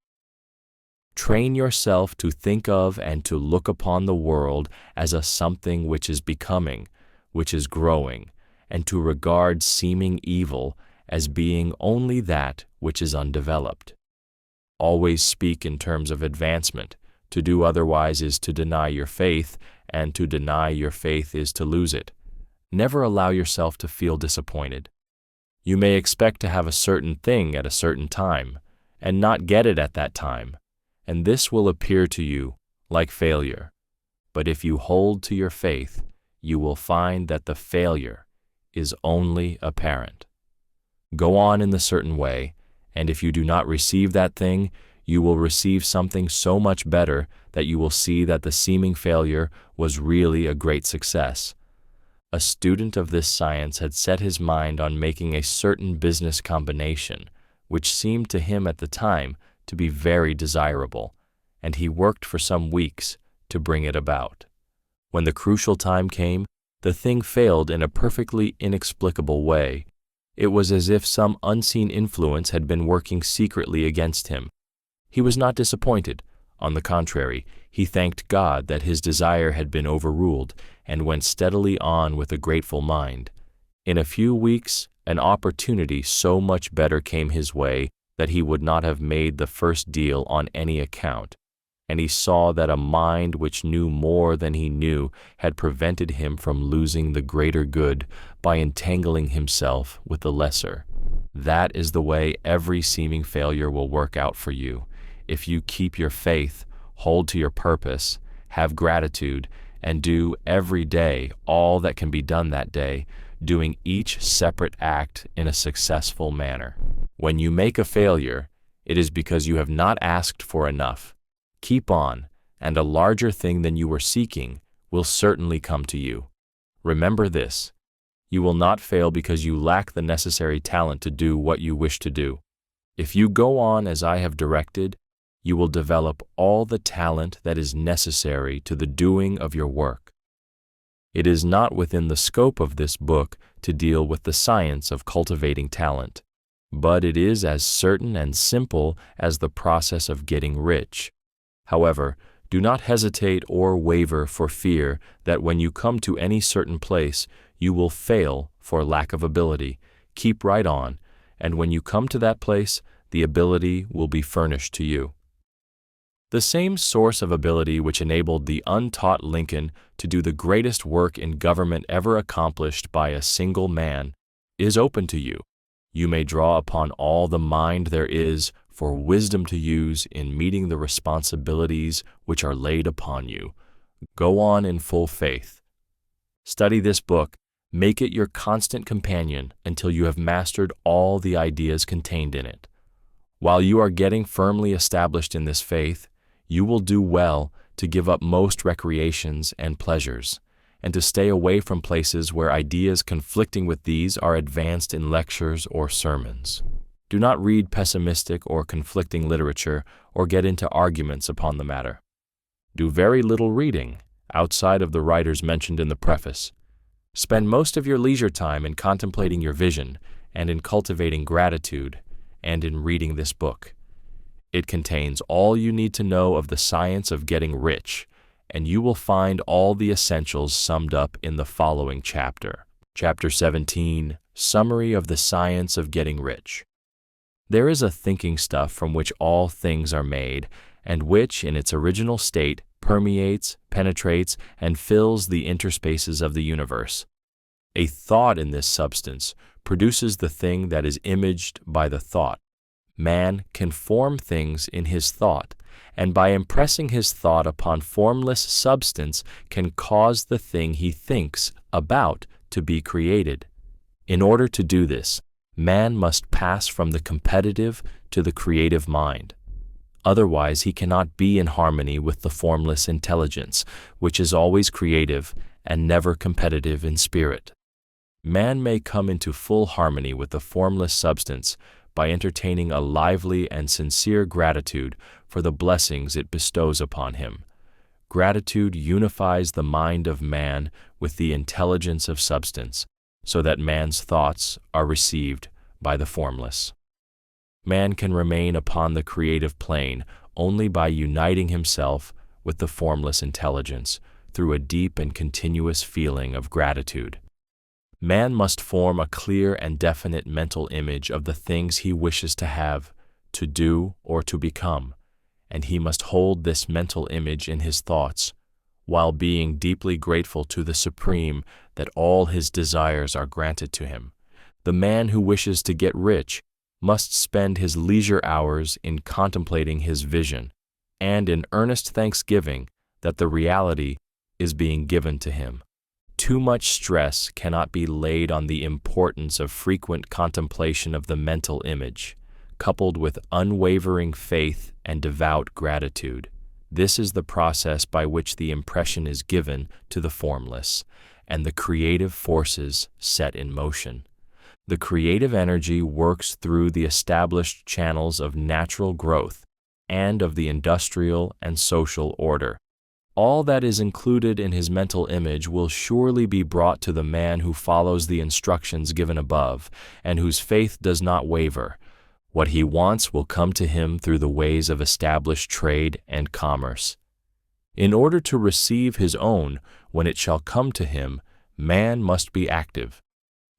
S1: Train yourself to think of and to look upon the world as a something which is becoming, which is growing, and to regard seeming evil as being only that which is undeveloped. Always speak in terms of advancement. To do otherwise is to deny your faith, and to deny your faith is to lose it. Never allow yourself to feel disappointed. You may expect to have a certain thing at a certain time and not get it at that time, and this will appear to you like failure. But if you hold to your faith, you will find that the failure is only apparent. Go on in the certain way, and if you do not receive that thing, you will receive something so much better that you will see that the seeming failure was really a great success. A student of this science had set his mind on making a certain business combination, which seemed to him at the time to be very desirable, and he worked for some weeks to bring it about. When the crucial time came, the thing failed in a perfectly inexplicable way. It was as if some unseen influence had been working secretly against him. He was not disappointed. On the contrary, he thanked God that his desire had been overruled and went steadily on with a grateful mind. In a few weeks, an opportunity so much better came his way that he would not have made the first deal on any account, and he saw that a mind which knew more than he knew had prevented him from losing the greater good by entangling himself with the lesser. That is the way every seeming failure will work out for you, if you keep your faith, hold to your purpose, have gratitude, and do every day all that can be done that day, doing each separate act in a successful manner. When you make a failure, it is because you have not asked for enough. Keep on, and a larger thing than you were seeking will certainly come to you. Remember this: you will not fail because you lack the necessary talent to do what you wish to do. If you go on as I have directed, you will develop all the talent that is necessary to the doing of your work. It is not within the scope of this book to deal with the science of cultivating talent, but it is as certain and simple as the process of getting rich. However, do not hesitate or waver for fear that when you come to any certain place, you will fail for lack of ability. Keep right on, and when you come to that place, the ability will be furnished to you. The same source of ability which enabled the untaught Lincoln to do the greatest work in government ever accomplished by a single man is open to you. You may draw upon all the mind there is for wisdom to use in meeting the responsibilities which are laid upon you. Go on in full faith. Study this book, make it your constant companion until you have mastered all the ideas contained in it. While you are getting firmly established in this faith, you will do well to give up most recreations and pleasures, and to stay away from places where ideas conflicting with these are advanced in lectures or sermons. Do not read pessimistic or conflicting literature or get into arguments upon the matter. Do very little reading, outside of the writers mentioned in the preface. Spend most of your leisure time in contemplating your vision and in cultivating gratitude and in reading this book. It contains all you need to know of the science of getting rich, and you will find all the essentials summed up in the following chapter. Chapter 17, Summary of the Science of Getting Rich. There is a thinking stuff from which all things are made, and which, in its original state, permeates, penetrates, and fills the interspaces of the universe. A thought in this substance produces the thing that is imaged by the thought. Man can form things in his thought, and by impressing his thought upon formless substance can cause the thing he thinks about to be created. In order to do this, man must pass from the competitive to the creative mind. Otherwise, he cannot be in harmony with the formless intelligence, which is always creative and never competitive in spirit. Man may come into full harmony with the formless substance by entertaining a lively and sincere gratitude for the blessings it bestows upon him. Gratitude unifies the mind of man with the intelligence of substance, so that man's thoughts are received by the formless. Man can remain upon the creative plane only by uniting himself with the formless intelligence through a deep and continuous feeling of gratitude. Man must form a clear and definite mental image of the things he wishes to have, to do, or to become, and he must hold this mental image in his thoughts, while being deeply grateful to the Supreme that all his desires are granted to him. The man who wishes to get rich must spend his leisure hours in contemplating his vision and in earnest thanksgiving that the reality is being given to him. Too much stress cannot be laid on the importance of frequent contemplation of the mental image, coupled with unwavering faith and devout gratitude. This is the process by which the impression is given to the formless, and the creative forces set in motion. The creative energy works through the established channels of natural growth and of the industrial and social order. All that is included in his mental image will surely be brought to the man who follows the instructions given above and whose faith does not waver. What he wants will come to him through the ways of established trade and commerce. In order to receive his own when it shall come to him, man must be active,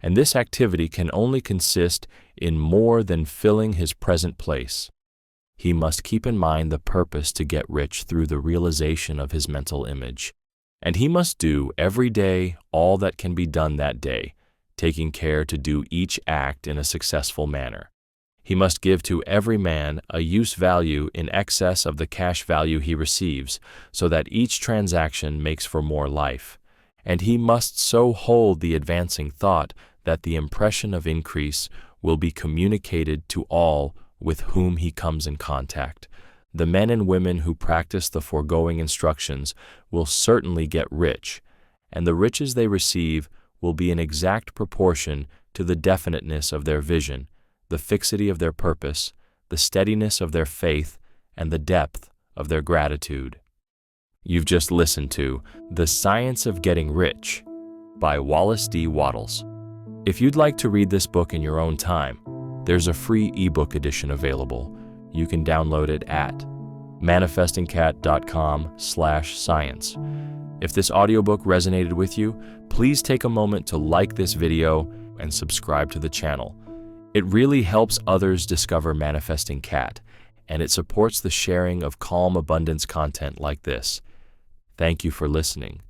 S1: and this activity can only consist in more than filling his present place. He must keep in mind the purpose to get rich through the realization of his mental image, and he must do every day all that can be done that day, taking care to do each act in a successful manner. He must give to every man a use value in excess of the cash value he receives, so that each transaction makes for more life, and he must so hold the advancing thought that the impression of increase will be communicated to all with whom he comes in contact. The men and women who practice the foregoing instructions will certainly get rich, and the riches they receive will be in exact proportion to the definiteness of their vision, the fixity of their purpose, the steadiness of their faith, and the depth of their gratitude. You've just listened to The Science of Getting Rich by Wallace D. Wattles. If you'd like to read this book in your own time, there's a free ebook edition available. You can download it at manifestingcat.com/science. If this audiobook resonated with you, please take a moment to like this video and subscribe to the channel. It really helps others discover Manifesting Cat, and it supports the sharing of calm abundance content like this. Thank you for listening.